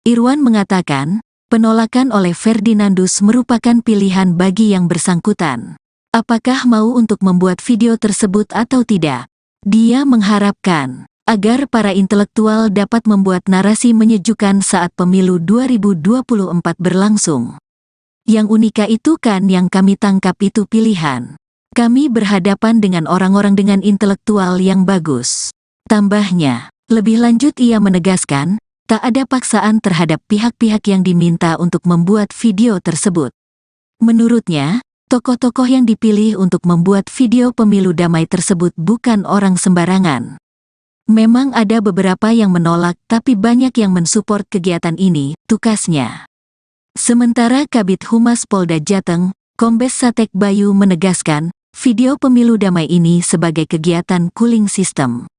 Irwan mengatakan, penolakan oleh Ferdinandus merupakan pilihan bagi yang bersangkutan. Apakah mau untuk membuat video tersebut atau tidak? Dia mengharapkan agar para intelektual dapat membuat narasi menyejukkan saat pemilu 2024 berlangsung. Yang unika itu kan yang kami tangkap itu pilihan. Kami berhadapan dengan orang-orang dengan intelektual yang bagus. Tambahnya, lebih lanjut ia menegaskan, tak ada paksaan terhadap pihak-pihak yang diminta untuk membuat video tersebut. Menurutnya, tokoh-tokoh yang dipilih untuk membuat video pemilu damai tersebut bukan orang sembarangan. Memang ada beberapa yang menolak tapi banyak yang mensupport kegiatan ini, tukasnya. Sementara Kabid Humas Polda Jateng, Kombes Satek Bayu menegaskan, video pemilu damai ini sebagai kegiatan cooling system.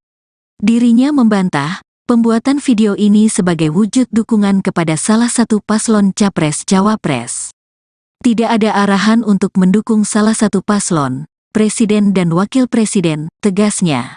Dirinya membantah, pembuatan video ini sebagai wujud dukungan kepada salah satu paslon Capres-Cawapres. Tidak ada arahan untuk mendukung salah satu paslon, Presiden dan Wakil Presiden, tegasnya.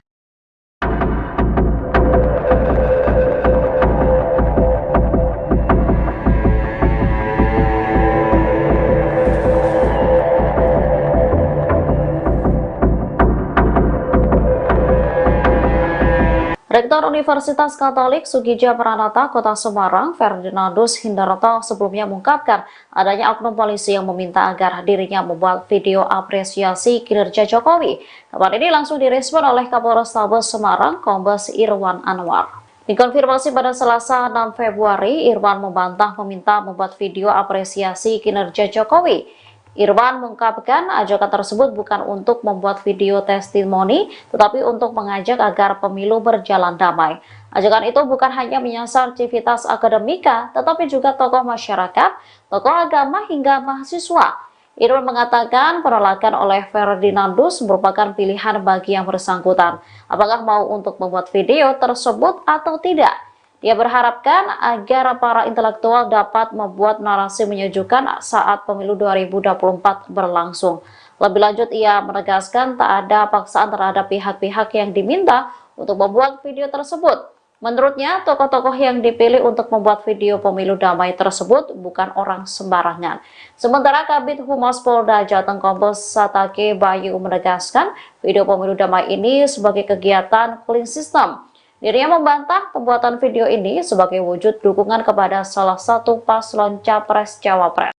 Rektor Universitas Katolik Soegija Pranata Kota Semarang, Ferdinandus Hindarto sebelumnya mengungkapkan adanya oknum polisi yang meminta agar dirinya membuat video apresiasi kinerja Jokowi. Kabar ini langsung direspon oleh Kapolrestabes Semarang, Kombes Irwan Anwar. Dikonfirmasi pada Selasa 6 Februari, Irwan membantah meminta membuat video apresiasi kinerja Jokowi. Irwan mengungkapkan ajakan tersebut bukan untuk membuat video testimoni, tetapi untuk mengajak agar pemilu berjalan damai. Ajakan itu bukan hanya menyasar civitas akademika, tetapi juga tokoh masyarakat, tokoh agama hingga mahasiswa. Irwan mengatakan penolakan oleh Ferdinandus merupakan pilihan bagi yang bersangkutan. Apakah mau untuk membuat video tersebut atau tidak? Dia berharapkan agar para intelektual dapat membuat narasi menyejukkan saat pemilu 2024 berlangsung. Lebih lanjut, ia menegaskan tak ada paksaan terhadap pihak-pihak yang diminta untuk membuat video tersebut. Menurutnya, tokoh-tokoh yang dipilih untuk membuat video pemilu damai tersebut bukan orang sembarangan. Sementara Kabid Humas Polda Jateng Kombes Satek Bayu menegaskan video pemilu damai ini sebagai kegiatan cooling system. Dirinya membantah pembuatan video ini sebagai wujud dukungan kepada salah satu paslon Capres-Cawapres.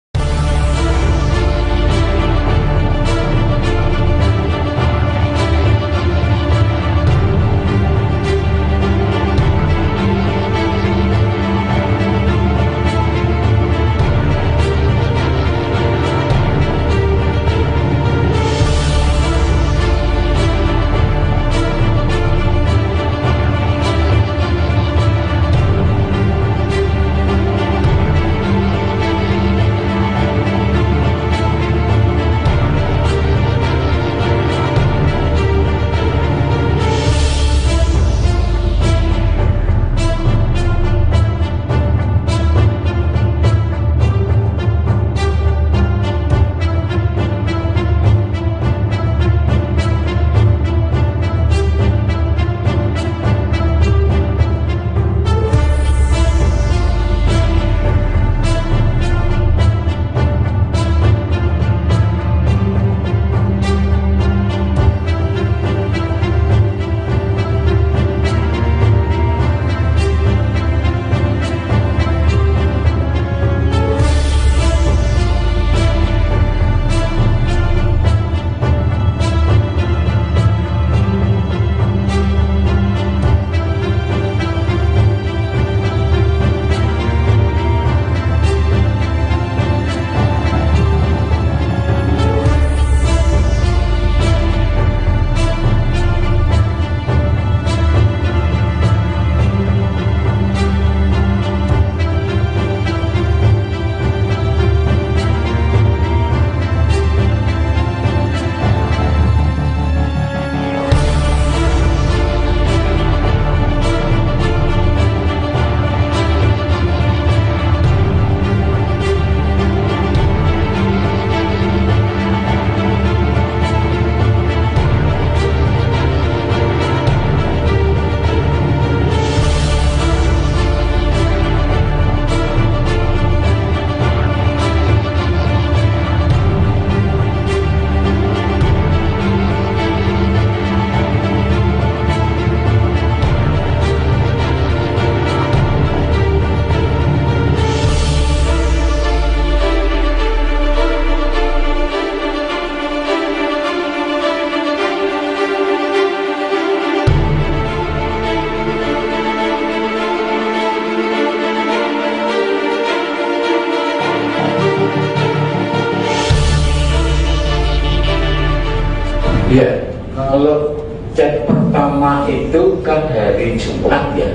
Ya, kalau chat pertama itu kan hari Jumat ya.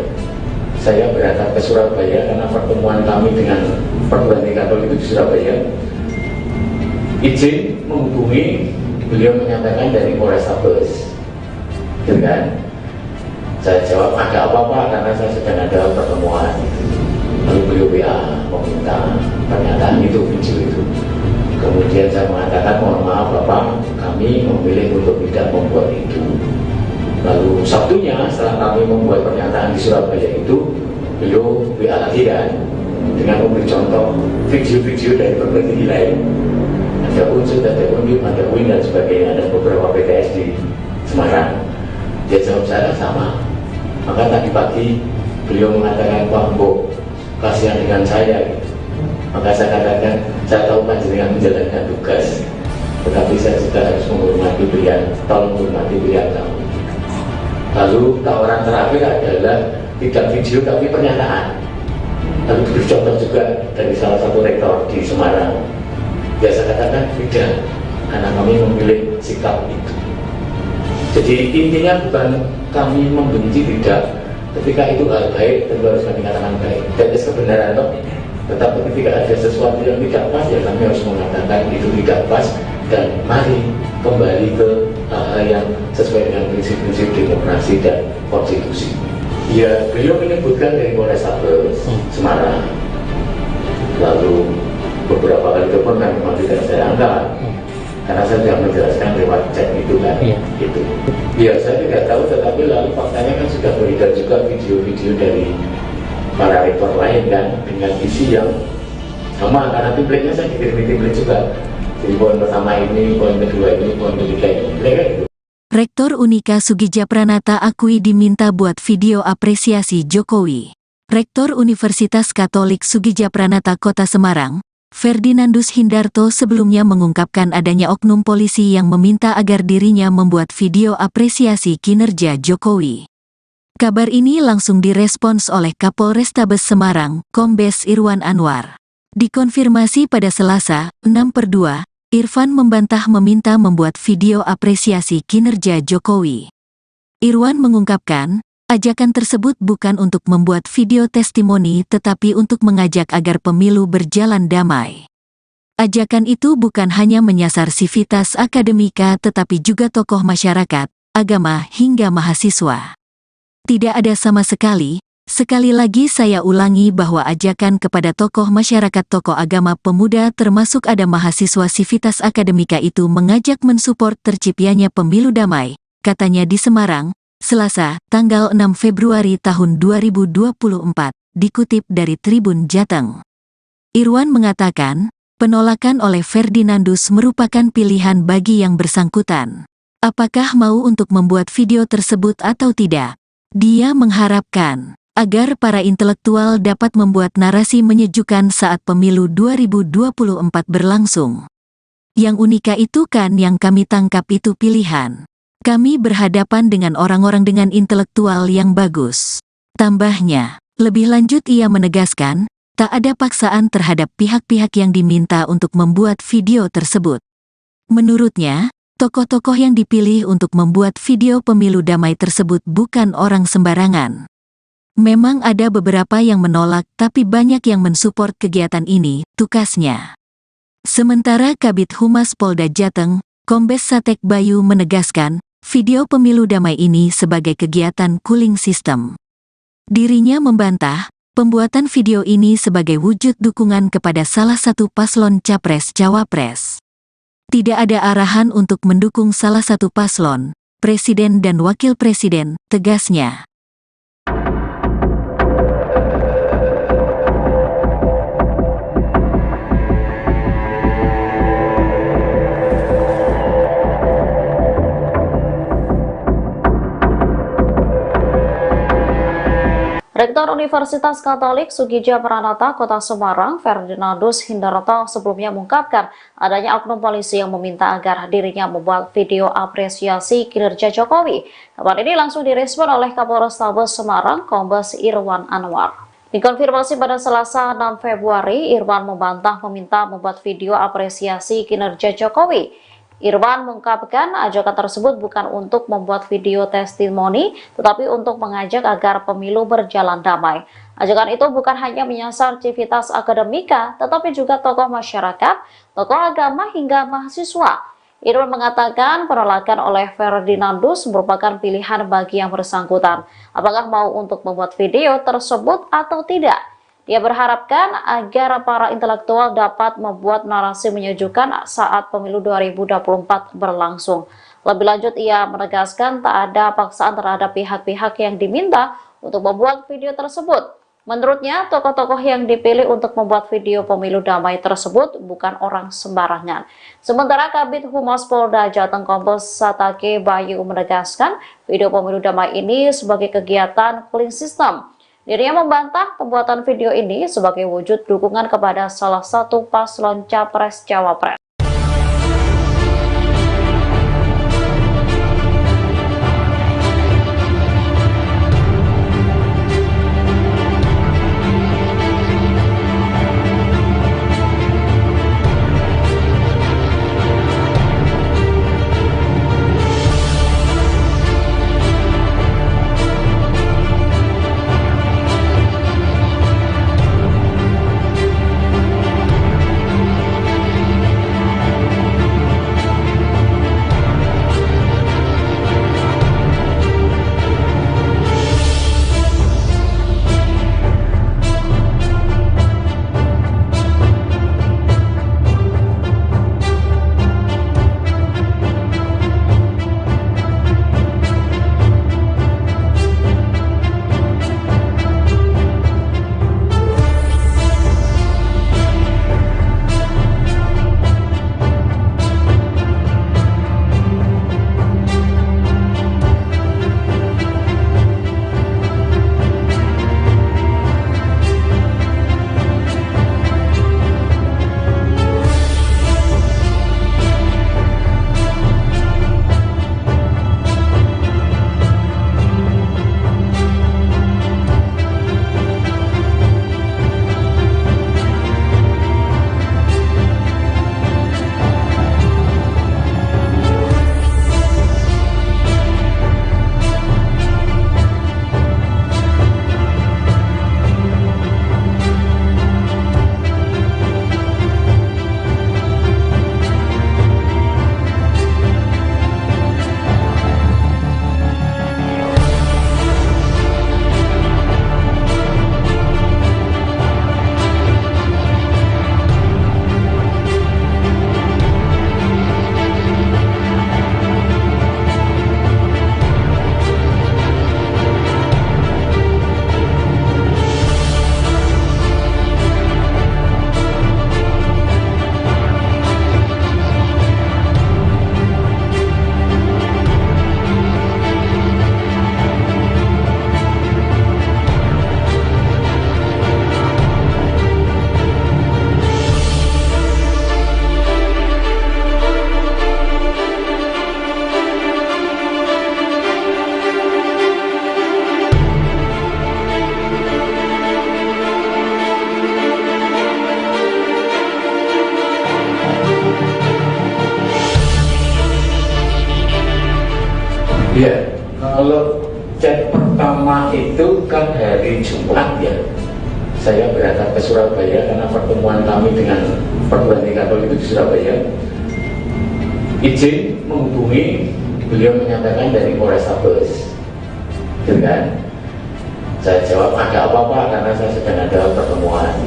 Saya berangkat ke Surabaya karena pertemuan kami dengan perguruan tinggi Katolik itu di Surabaya. Izin menghubungi, beliau menyatakan dari Polrestabes, gitu kan? Saya jawab ada apa-apa karena saya sedang ada pertemuan. Lalu beliau WA meminta pernyataan itu, video itu. Kemudian saya mengatakan mohon maaf Bapak, kami memilih untuk tidak membuat itu. Lalu Sabtunya setelah kami membuat pernyataan di Surabaya itu, beliau WA lagi kan, dengan memberi contoh video-video dari berbagai nilai. Ada unsur, ada undip, ada UIN dan sebagainya, ada beberapa PTS di Semarang. Dia jawab saya sama. Maka tadi pagi beliau mengatakan Pak Mbok, kasihan dengan saya gitu. Maka saya katakan, saya tahu panjenengan menjalankan tugas, tetapi saya juga harus menghormati pilihan, tolong menghormati pilihan kamu. Lalu tawaran terakhir adalah tidak video tapi pernyataan. Lalu diberi contoh juga dari salah satu rektor di Semarang. Biasa katakan tidak, karena kami memilih sikap itu. Jadi intinya bukan kami membenci, tidak. Ketika itu hal baik, tentu harus kami katakan baik. Dan kebenaran toh. Tetapi ketika ada sesuatu yang tidak pas, ya kami harus mengatakan itu tidak pas, dan mari kembali ke hal yang sesuai dengan prinsip-prinsip demokrasi dan konstitusi. Ya, beliau menyebutkan dari Polrestabes Semarang. Lalu beberapa kali telepon kan memang tidak saya angkat, karena saya sudah menjelaskan lewat chat itu kan. Gitu. Ya, saya tidak tahu, tetapi lalu faktanya kan sudah beredar juga video-video dari para rektor lain kan, dengan isi yang sama, karena templatenya saya dikirimi template juga. Jadi poin pertama ini, poin kedua ini, poin ketiga ini, gitu. Rektor Unika Soegija Pranata akui diminta buat video apresiasi Jokowi. Rektor Universitas Katolik Soegija Pranata Kota Semarang, Ferdinandus Hindarto sebelumnya mengungkapkan adanya oknum polisi yang meminta agar dirinya membuat video apresiasi kinerja Jokowi. Kabar ini langsung direspons oleh Kapolrestabes Semarang, Kombes Irwan Anwar. Dikonfirmasi pada Selasa, 6/2, Irfan membantah meminta membuat video apresiasi kinerja Jokowi. Irwan mengungkapkan, ajakan tersebut bukan untuk membuat video testimoni tetapi untuk mengajak agar pemilu berjalan damai. Ajakan itu bukan hanya menyasar sivitas akademika tetapi juga tokoh masyarakat, agama hingga mahasiswa. Tidak ada sama sekali lagi saya ulangi bahwa ajakan kepada tokoh masyarakat, tokoh agama, pemuda termasuk ada mahasiswa sivitas akademika itu mengajak mensupport terciptanya pemilu damai, katanya di Semarang, Selasa, tanggal 6 Februari tahun 2024, dikutip dari Tribun Jateng. Irwan mengatakan, penolakan oleh Ferdinandus merupakan pilihan bagi yang bersangkutan. Apakah mau untuk membuat video tersebut atau tidak? Dia mengharapkan agar para intelektual dapat membuat narasi menyejukkan saat pemilu 2024 berlangsung. Yang unika itu kan yang kami tangkap itu pilihan. Kami berhadapan dengan orang-orang dengan intelektual yang bagus. Tambahnya, lebih lanjut ia menegaskan, tak ada paksaan terhadap pihak-pihak yang diminta untuk membuat video tersebut. Menurutnya, tokoh-tokoh yang dipilih untuk membuat video pemilu damai tersebut bukan orang sembarangan. Memang ada beberapa yang menolak tapi banyak yang mensupport kegiatan ini, tukasnya. Sementara Kabid Humas Polda Jateng, Kombes Satek Bayu menegaskan, video pemilu damai ini sebagai kegiatan cooling system. Dirinya membantah, pembuatan video ini sebagai wujud dukungan kepada salah satu paslon Capres-Cawapres. Tidak ada arahan untuk mendukung salah satu paslon, Presiden dan Wakil Presiden, tegasnya. Rektor Universitas Katolik Soegija Pranata Kota Semarang, Ferdinandus Hindarto sebelumnya mengungkapkan adanya oknum polisi yang meminta agar dirinya membuat video apresiasi kinerja Jokowi. Kabar ini langsung direspon oleh Kapolrestabes Semarang, Kombes Irwan Anwar. Dikonfirmasi pada Selasa 6 Februari, Irwan membantah meminta membuat video apresiasi kinerja Jokowi. Irwan mengungkapkan ajakan tersebut bukan untuk membuat video testimoni, tetapi untuk mengajak agar pemilu berjalan damai. Ajakan itu bukan hanya menyasar civitas akademika, tetapi juga tokoh masyarakat, tokoh agama, hingga mahasiswa. Irwan mengatakan penolakan oleh Ferdinandus merupakan pilihan bagi yang bersangkutan, apakah mau untuk membuat video tersebut atau tidak. Dia berharapkan agar para intelektual dapat membuat narasi menyejukkan saat pemilu 2024 berlangsung. Lebih lanjut, ia menegaskan tak ada paksaan terhadap pihak-pihak yang diminta untuk membuat video tersebut. Menurutnya, tokoh-tokoh yang dipilih untuk membuat video pemilu damai tersebut bukan orang sembarangan. Sementara Kabid Humas Polda Jateng Kombes Satake Bayu menegaskan video pemilu damai ini sebagai kegiatan clean system. Dirinya membantah pembuatan video ini sebagai wujud dukungan kepada salah satu paslon Capres-Cawapres. Ya, kalau chat pertama itu kan hari Jumat ya. Saya berangkat ke Surabaya karena pertemuan kami dengan perguruan tinggi Katolik itu di Surabaya. Izin menghubungi, beliau menyatakan dari Polrestabes, gitu kan? Saya jawab ada apa-apa karena saya sedang ada pertemuan.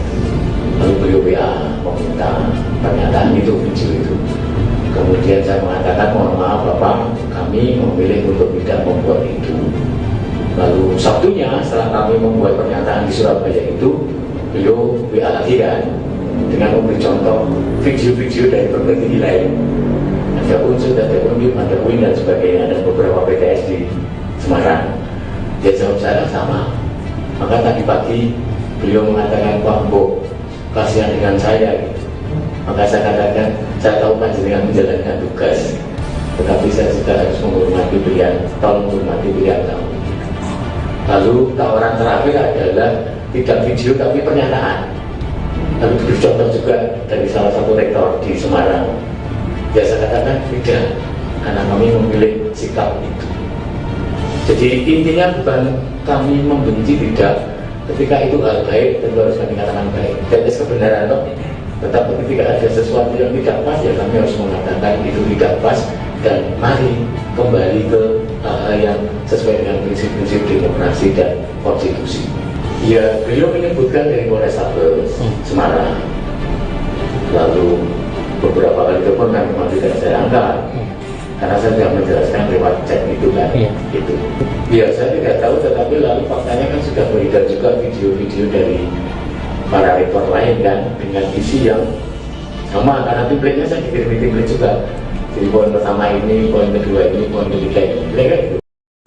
Lalu beliau WA meminta pernyataan itu, video itu. Kemudian saya mengatakan mohon maaf Bapak, kami memilih untuk tidak membuat itu. Lalu Sabtunya setelah kami membuat pernyataan di Surabaya itu, beliau WA lagi kan dengan memberi contoh video-video dari berbagai nilai. Ada unsur, ada unit, ada UIN dan sebagainya, dan beberapa PTS di Semarang. Dia jawab saya sama. Maka tadi pagi beliau mengatakan Pak Mbok, kasihan dengan saya gitu. Maka saya katakan, saya tahu panjenengan menjalankan tugas, tetapi saya juga harus menghormati pilihan, tolong menghormati pilihan kamu. Lalu tawaran terakhir adalah tidak video tapi pernyataan. Lalu diberi contoh juga dari salah satu rektor di Semarang. Ya saya katakan tidak, karena kami memilih sikap itu. Jadi intinya bukan kami membenci, tidak. Ketika itu hal baik, tentu harus kami katakan baik. Dan kebenaran toh. Tetapi ketika ada sesuatu yang tidak pas, ya kami harus mengatakan itu tidak pas. Dan mari kembali ke hal yang sesuai dengan prinsip-prinsip demokrasi dan konstitusi. Ya, beliau menyebutkan dari Polrestabes Semarang. Lalu beberapa kali telepon kan memang tidak saya angkat, karena saya tidak menjelaskan lewat chat itu kan. Itu ya saya tidak tahu, tetapi lalu faktanya kan sudah beredar juga video-video dari para rektor lain kan, dengan isi yang sama, karena template-nya saya dikirim template juga. Jadi poin pertama ini, poin kedua ini, poin ketiga ini, gitu.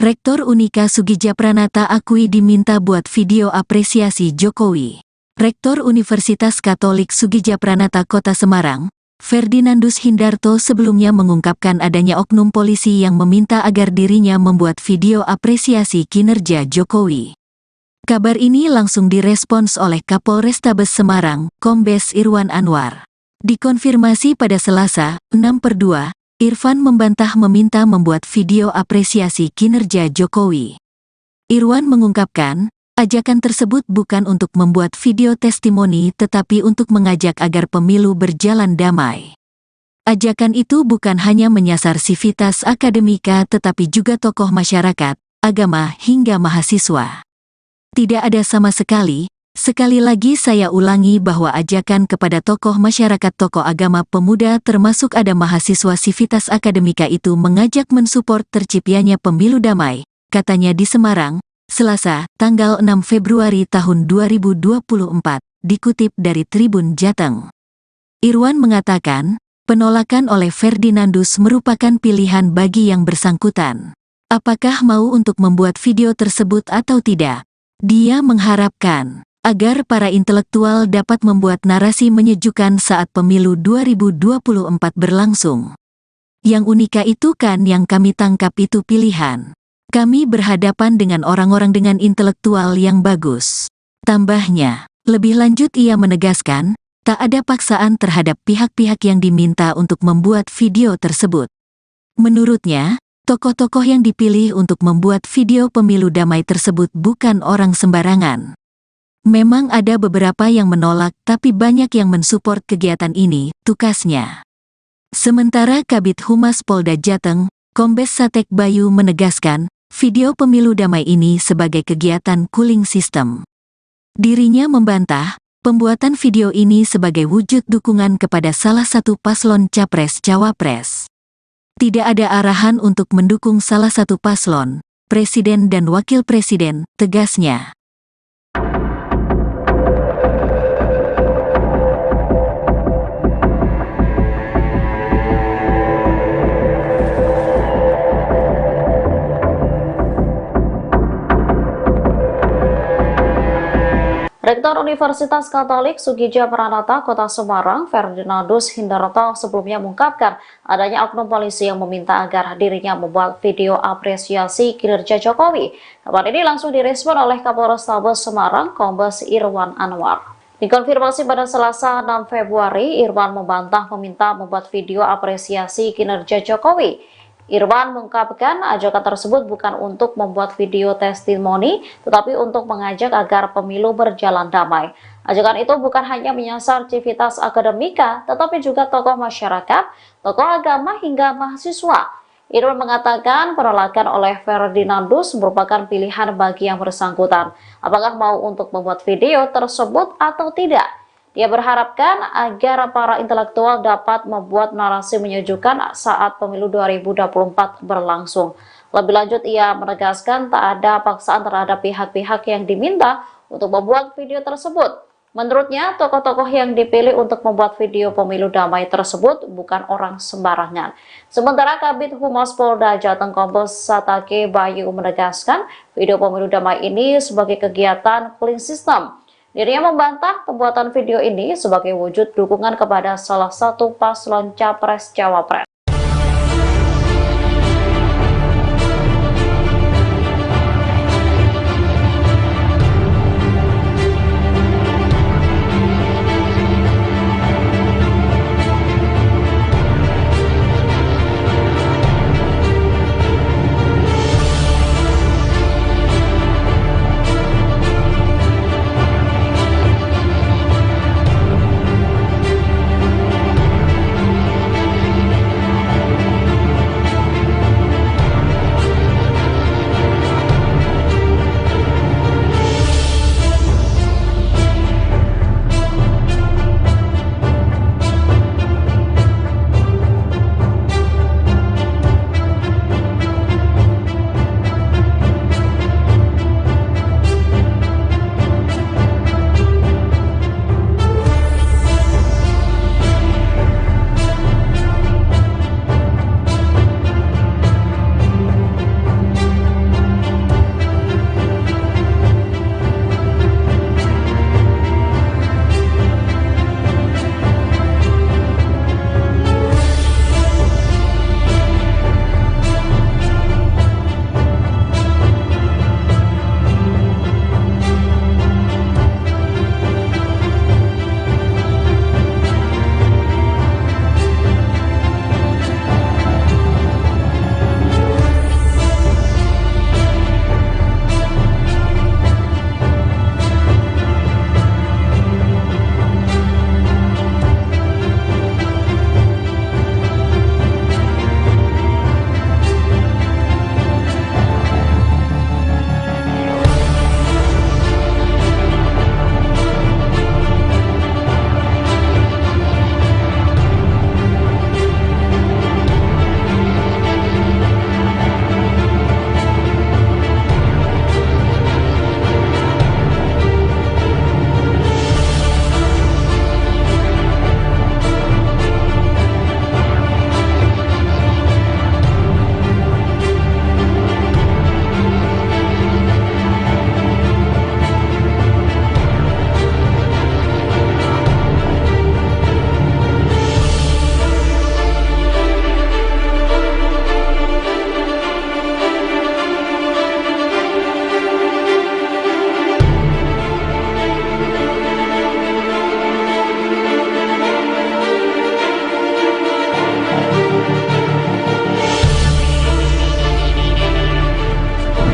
Rektor Unika Soegija Pranata akui diminta buat video apresiasi Jokowi. Rektor Universitas Katolik Soegija Pranata Kota Semarang, Ferdinandus Hindarto sebelumnya mengungkapkan adanya oknum polisi yang meminta agar dirinya membuat video apresiasi kinerja Jokowi. Kabar ini langsung direspons oleh Kapolrestabes Semarang, Kombes Irwan Anwar. Dikonfirmasi pada Selasa, 6/2, Irfan membantah meminta membuat video apresiasi kinerja Jokowi. Irwan mengungkapkan, ajakan tersebut bukan untuk membuat video testimoni tetapi untuk mengajak agar pemilu berjalan damai. Ajakan itu bukan hanya menyasar sivitas akademika tetapi juga tokoh masyarakat, agama hingga mahasiswa. Tidak ada sama sekali. Sekali lagi saya ulangi bahwa ajakan kepada tokoh masyarakat, tokoh agama, pemuda termasuk ada mahasiswa sivitas akademika itu mengajak mensupport terciptanya pemilu damai, katanya di Semarang, Selasa, tanggal 6 Februari tahun 2024, dikutip dari Tribun Jateng. Irwan mengatakan, penolakan oleh Ferdinandus merupakan pilihan bagi yang bersangkutan. Apakah mau untuk membuat video tersebut atau tidak? Dia mengharapkan agar para intelektual dapat membuat narasi menyejukkan saat pemilu 2024 berlangsung. Yang unika itu kan yang kami tangkap itu pilihan. Kami berhadapan dengan orang-orang dengan intelektual yang bagus. Tambahnya, lebih lanjut ia menegaskan, tak ada paksaan terhadap pihak-pihak yang diminta untuk membuat video tersebut. Menurutnya, tokoh-tokoh yang dipilih untuk membuat video pemilu damai tersebut bukan orang sembarangan. Memang ada beberapa yang menolak tapi banyak yang mensupport kegiatan ini, tukasnya. Sementara Kabid Humas Polda Jateng, Kombes Satek Bayu menegaskan, video pemilu damai ini sebagai kegiatan cooling system. Dirinya membantah, pembuatan video ini sebagai wujud dukungan kepada salah satu paslon Capres-Cawapres. Tidak ada arahan untuk mendukung salah satu paslon, Presiden dan Wakil Presiden, tegasnya. Rektor Universitas Katolik Soegija Pranata Kota Semarang, Ferdinandus Hindarto sebelumnya mengungkapkan adanya oknum polisi yang meminta agar dirinya membuat video apresiasi kinerja Jokowi. Kabar ini langsung direspon oleh Kapolrestabes Semarang, Kombes Irwan Anwar. Dikonfirmasi pada Selasa 6 Februari, Irwan membantah meminta membuat video apresiasi kinerja Jokowi. Irwan mengungkapkan ajakan tersebut bukan untuk membuat video testimoni, tetapi untuk mengajak agar pemilu berjalan damai. Ajakan itu bukan hanya menyasar civitas akademika, tetapi juga tokoh masyarakat, tokoh agama hingga mahasiswa. Irwan mengatakan penolakan oleh Ferdinandus merupakan pilihan bagi yang bersangkutan. Apakah mau untuk membuat video tersebut atau tidak? Dia berharapkan agar para intelektual dapat membuat narasi menyejukkan saat pemilu 2024 berlangsung. Lebih lanjut, ia menegaskan tak ada paksaan terhadap pihak-pihak yang diminta untuk membuat video tersebut. Menurutnya, tokoh-tokoh yang dipilih untuk membuat video pemilu damai tersebut bukan orang sembarangan. Sementara Kabid Humas Polda Jateng Kombes Satek Bayu menegaskan video pemilu damai ini sebagai kegiatan cooling system. Dirinya membantah pembuatan video ini sebagai wujud dukungan kepada salah satu paslon Capres-Cawapres.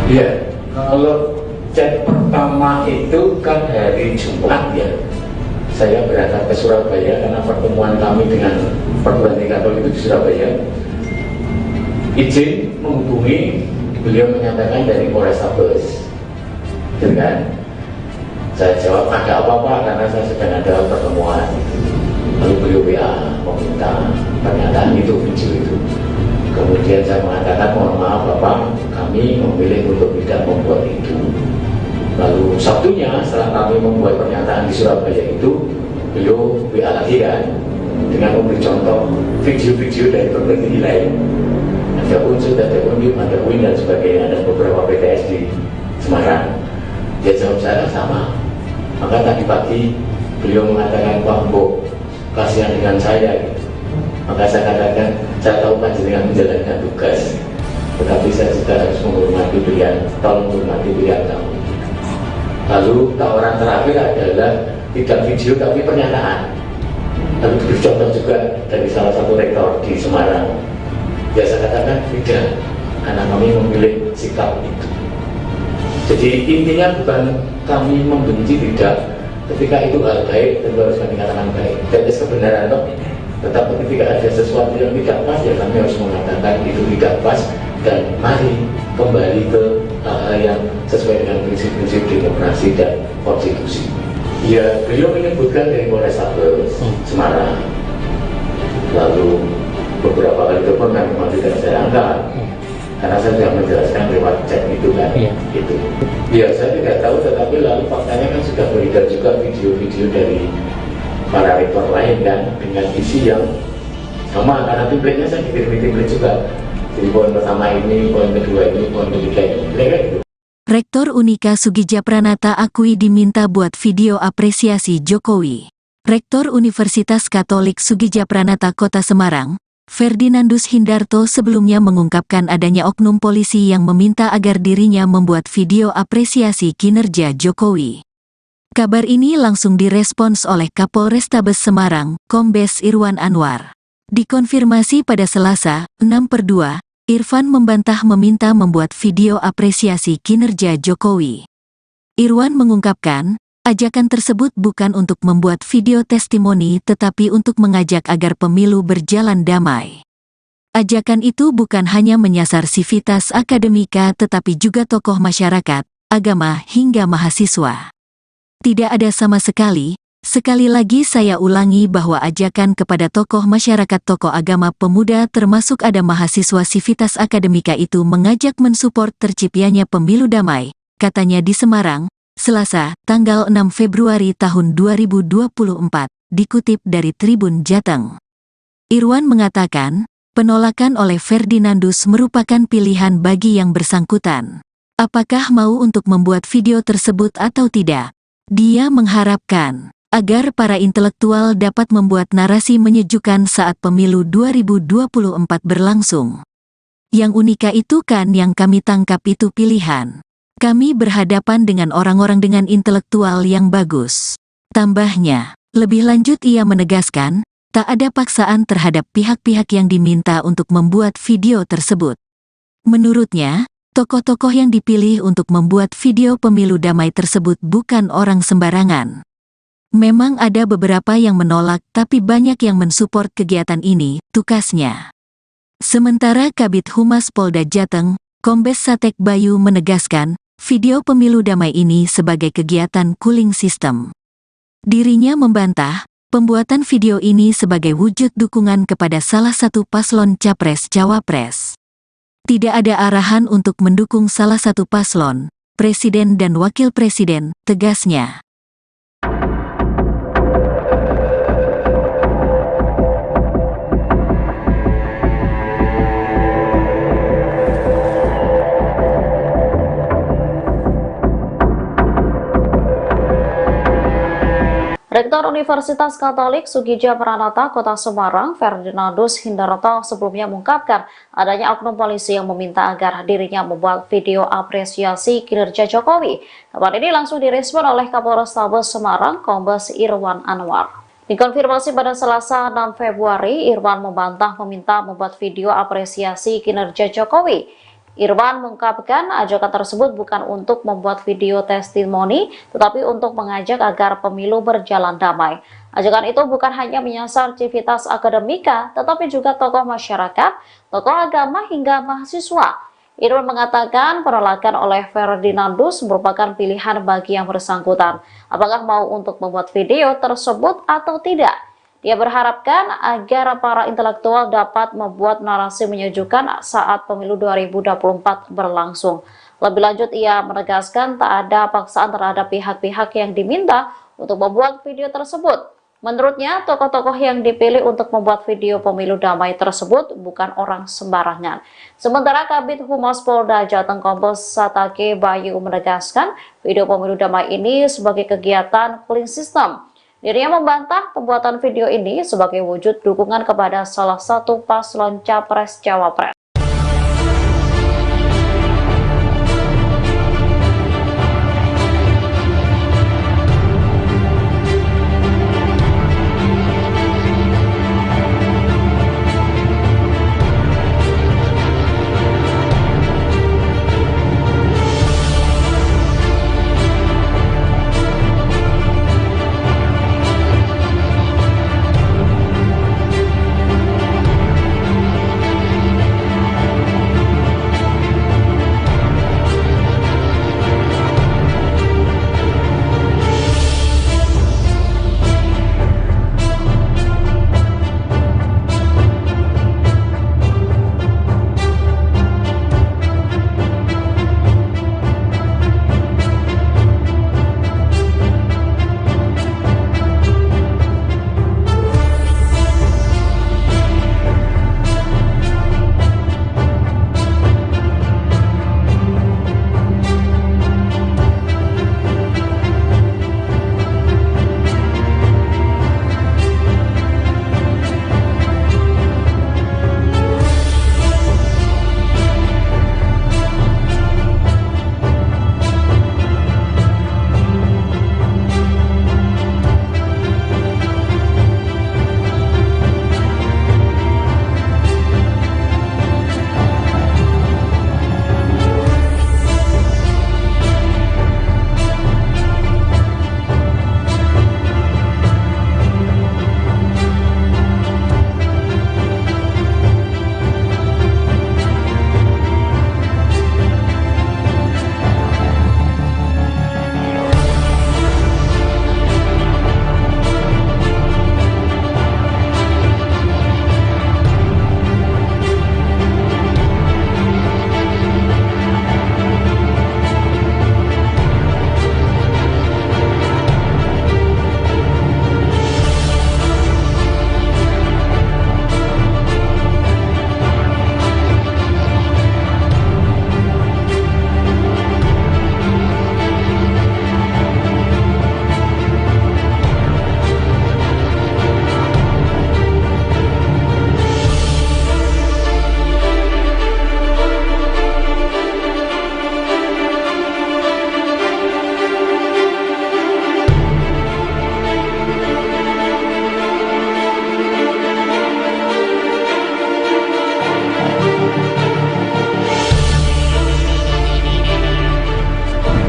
Ya, kalau chat pertama itu kan hari Jumat ya. Saya berangkat ke Surabaya karena pertemuan kami dengan perguruan tinggi Katolik itu di Surabaya. Izin menghubungi, beliau menyatakan dari Polrestabes, gitu kan? Saya jawab ada apa-apa karena saya sedang ada pertemuan. Lalu beliau WA meminta pernyataan itu, video itu. Kemudian saya mengatakan mohon maaf Bapak, kami memilih untuk tidak membuat itu. Lalu Sabtunya setelah kami membuat pernyataan di Surabaya itu, beliau WA lagi kan dengan memberi contoh video-video dari berbagai tinggi lain. Ada unsur, ada UNIP, ada UIN dan sebagainya, ada beberapa PTS di Semarang. Dia jawab saya sama. Maka tadi pagi beliau mengatakan Pak Mbok kasihan dengan saya gitu. Maka saya katakan saya tahu panjenengan menjalankan tugas, tetapi saya juga harus menghormati pilihan, tolong menghormati pilihan kamu. Lalu tawaran terakhir adalah tidak video tapi pernyataan. Lalu diberi contoh juga dari salah satu rektor di Semarang. Ya saya katakan tidak, karena kami memilih sikap itu. Jadi intinya bukan kami membenci, tidak. Ketika itu hal baik, tentu harus kami katakan baik. Dan kebenaran toh. Tetapi ketika ada sesuatu yang tidak pas, ya kami harus mengatakan itu tidak pas. Dan mari kembali ke hal-hal yang sesuai dengan prinsip-prinsip demokrasi dan konstitusi. Ya, beliau menyebutkan dari Polrestabes Semarang. Lalu beberapa kali telepon memang tidak saya angkat. Karena saya sudah menjelaskan lewat chat itu kan, gitu. Ya saya tidak tahu, tetapi lalu faktanya kan sudah beredar juga video-video dari para rektor lain kan, dengan isi yang sama, karena template-nya saya dikirim template juga. Jadi poin pertama ini, poin kedua ini, poin ketiga ini, kira-kira gitu. Rektor Unika Soegija Pranata akui diminta buat video apresiasi Jokowi. Rektor Universitas Katolik Soegija Pranata Kota Semarang, Ferdinandus Hindarto sebelumnya mengungkapkan adanya oknum polisi yang meminta agar dirinya membuat video apresiasi kinerja Jokowi. Kabar ini langsung direspons oleh Kapolrestabes Semarang, Kombes Irwan Anwar. Dikonfirmasi pada Selasa, 6/2, Irfan membantah meminta membuat video apresiasi kinerja Jokowi. Irwan mengungkapkan, ajakan tersebut bukan untuk membuat video testimoni tetapi untuk mengajak agar pemilu berjalan damai. Ajakan itu bukan hanya menyasar sivitas akademika tetapi juga tokoh masyarakat, agama hingga mahasiswa. Tidak ada sama sekali lagi saya ulangi bahwa ajakan kepada tokoh masyarakat, tokoh agama, pemuda termasuk ada mahasiswa sivitas akademika itu mengajak mensupport terciptanya pemilu damai, katanya di Semarang, Selasa, tanggal 6 Februari tahun 2024, dikutip dari Tribun Jateng. Irwan mengatakan, penolakan oleh Ferdinandus merupakan pilihan bagi yang bersangkutan. Apakah mau untuk membuat video tersebut atau tidak? Dia mengharapkan agar para intelektual dapat membuat narasi menyejukkan saat pemilu 2024 berlangsung. Yang unika itu kan yang kami tangkap itu pilihan. Kami berhadapan dengan orang-orang dengan intelektual yang bagus. Tambahnya, lebih lanjut ia menegaskan, tak ada paksaan terhadap pihak-pihak yang diminta untuk membuat video tersebut. Menurutnya, tokoh-tokoh yang dipilih untuk membuat video pemilu damai tersebut bukan orang sembarangan. Memang ada beberapa yang menolak tapi banyak yang mensupport kegiatan ini, tukasnya. Sementara Kabid Humas Polda Jateng, Kombes Satek Bayu menegaskan, video pemilu damai ini sebagai kegiatan cooling system. Dirinya membantah, pembuatan video ini sebagai wujud dukungan kepada salah satu paslon Capres-Cawapres. Tidak ada arahan untuk mendukung salah satu paslon, presiden dan wakil presiden, tegasnya. Rektor Universitas Katolik Soegija Pranata Kota Semarang, Ferdinandus Hindarto sebelumnya mengungkapkan adanya oknum polisi yang meminta agar dirinya membuat video apresiasi kinerja Jokowi. Kabar ini langsung direspon oleh Kapolrestabes Semarang, Kombes Irwan Anwar. Dikonfirmasi pada Selasa 6 Februari, Irwan membantah meminta membuat video apresiasi kinerja Jokowi. Irwan mengungkapkan ajakan tersebut bukan untuk membuat video testimoni, tetapi untuk mengajak agar pemilu berjalan damai. Ajakan itu bukan hanya menyasar civitas akademika, tetapi juga tokoh masyarakat, tokoh agama hingga mahasiswa. Irwan mengatakan penolakan oleh Ferdinandus merupakan pilihan bagi yang bersangkutan, apakah mau untuk membuat video tersebut atau tidak. Dia berharapkan agar para intelektual dapat membuat narasi menyejukkan saat pemilu 2024 berlangsung. Lebih lanjut, ia menegaskan tak ada paksaan terhadap pihak-pihak yang diminta untuk membuat video tersebut. Menurutnya, tokoh-tokoh yang dipilih untuk membuat video pemilu damai tersebut bukan orang sembarangan. Sementara Kabid Humas Polda Jateng Kombes Satake Bayu menegaskan video pemilu damai ini sebagai kegiatan clean system. Dirinya membantah pembuatan video ini sebagai wujud dukungan kepada salah satu paslon Capres-Cawapres.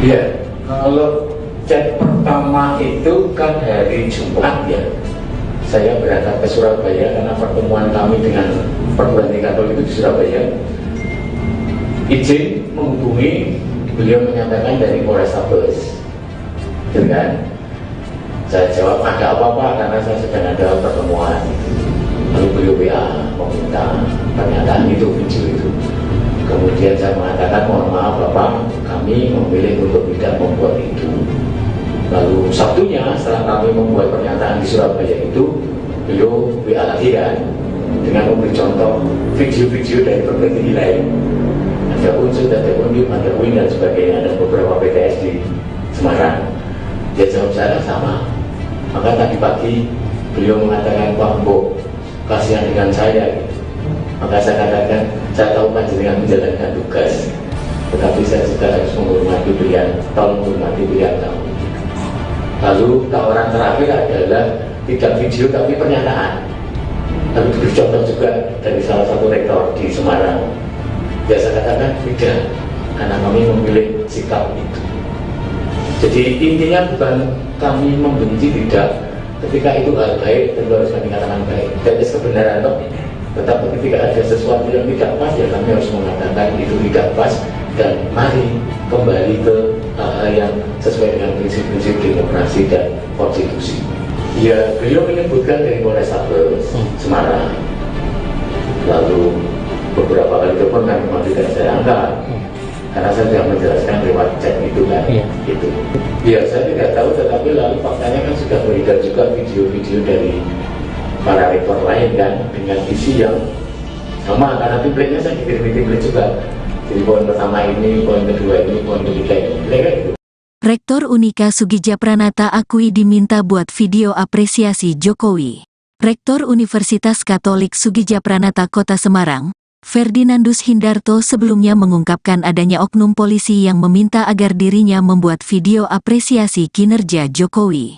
Ya, kalau chat pertama itu kan hari Jumat ya. Saya berangkat ke Surabaya karena pertemuan kami dengan perguruan tinggi Katolik itu di Surabaya. Izin menghubungi, beliau menyatakan dari Polrestabes, gitu kan? Saya jawab ada apa-apa karena saya sedang ada pertemuan. Lalu beliau WA meminta pernyataan itu, video itu. Kemudian saya mengatakan mohon maaf Bapak, kami memilih untuk tidak membuat itu. Lalu Sabtunya setelah kami membuat pernyataan di Surabaya itu, beliau WA lagi kan dengan memberi contoh video-video dari berbagai nilai. Ada unsur, ada undip, ada UIN dan sebagainya, ada beberapa PTS di Semarang. Dia jawab saya sama. Maka tadi pagi beliau mengatakan Pak Mbok kasihan dengan saya. Maka saya katakan saya tahu panjenengan menjalankan tugas, tetapi saya juga harus menghormati pilihan, tolong menghormati pilihan kamu. Lalu tawaran terakhir adalah tidak video tapi pernyataan. Lalu diberi contoh juga dari salah satu rektor di Semarang. Ya saya katakan tidak, karena kami memilih sikap itu. Jadi intinya bukan kami membenci, tidak. Ketika itu hal baik, tentu harus kami katakan baik. Dan kebenaran toh. Tetapi ketika ada sesuatu yang tidak pas, ya kami harus mengatakan itu tidak pas. Dan mari kembali ke hal yang sesuai dengan prinsip-prinsip demokrasi dan konstitusi. Ya, beliau menyebutkan dari Polrestabes Semarang. Lalu beberapa kali telepon kan memang tidak saya angkat. Karena saya sudah menjelaskan lewat chat itu kan, gitu. Ya saya tidak tahu, tetapi lalu faktanya kan sudah beredar juga video-video dari para rektor lain kan, dengan isi yang sama, karena template-nya saya dikirim template juga. Jadi poin pertama ini, poin kedua ini, poin ketiga ini, gitu. Rektor Unika Soegija Pranata akui diminta buat video apresiasi Jokowi. Rektor Universitas Katolik Soegija Pranata Kota Semarang, Ferdinandus Hindarto sebelumnya mengungkapkan adanya oknum polisi yang meminta agar dirinya membuat video apresiasi kinerja Jokowi.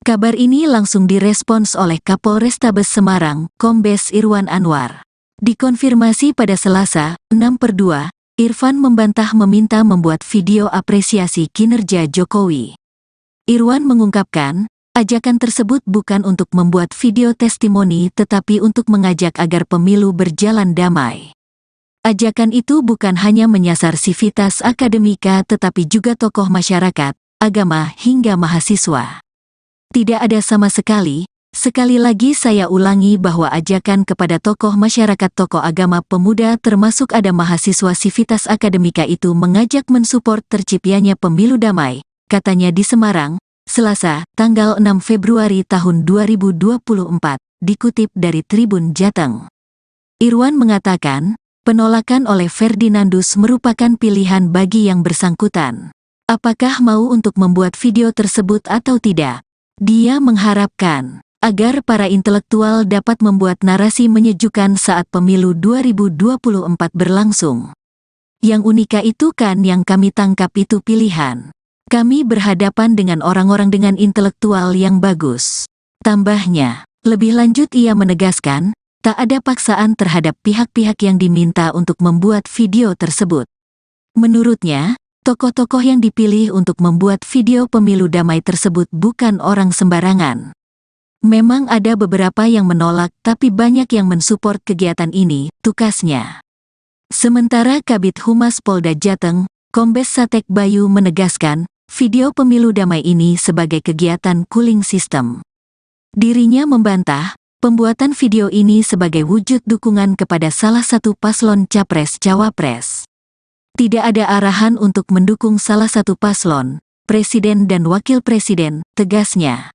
Kabar ini langsung direspons oleh Kapolrestabes Semarang, Kombes Irwan Anwar. Dikonfirmasi pada Selasa, 6/2, Irfan membantah meminta membuat video apresiasi kinerja Jokowi. Irwan mengungkapkan, ajakan tersebut bukan untuk membuat video testimoni tetapi untuk mengajak agar pemilu berjalan damai. Ajakan itu bukan hanya menyasar sivitas akademika tetapi juga tokoh masyarakat, agama hingga mahasiswa. Tidak ada sama sekali, sekali lagi saya ulangi bahwa ajakan kepada tokoh masyarakat, tokoh agama, pemuda termasuk ada mahasiswa sivitas akademika itu mengajak mensupport terciptanya pemilu damai, katanya di Semarang, Selasa, tanggal 6 Februari tahun 2024, dikutip dari Tribun Jateng. Irwan mengatakan, penolakan oleh Ferdinandus merupakan pilihan bagi yang bersangkutan. Apakah mau untuk membuat video tersebut atau tidak? Dia mengharapkan agar para intelektual dapat membuat narasi menyejukkan saat pemilu 2024 berlangsung. Yang unika itu kan yang kami tangkap itu pilihan. Kami berhadapan dengan orang-orang dengan intelektual yang bagus. Tambahnya, lebih lanjut ia menegaskan, tak ada paksaan terhadap pihak-pihak yang diminta untuk membuat video tersebut. Menurutnya, tokoh-tokoh yang dipilih untuk membuat video pemilu damai tersebut bukan orang sembarangan. Memang ada beberapa yang menolak tapi banyak yang mensupport kegiatan ini, tukasnya. Sementara Kabid Humas Polda Jateng, Kombes Satek Bayu menegaskan, video pemilu damai ini sebagai kegiatan cooling system. Dirinya membantah, pembuatan video ini sebagai wujud dukungan kepada salah satu paslon Capres-Cawapres. Tidak ada arahan untuk mendukung salah satu paslon, Presiden dan Wakil Presiden, tegasnya.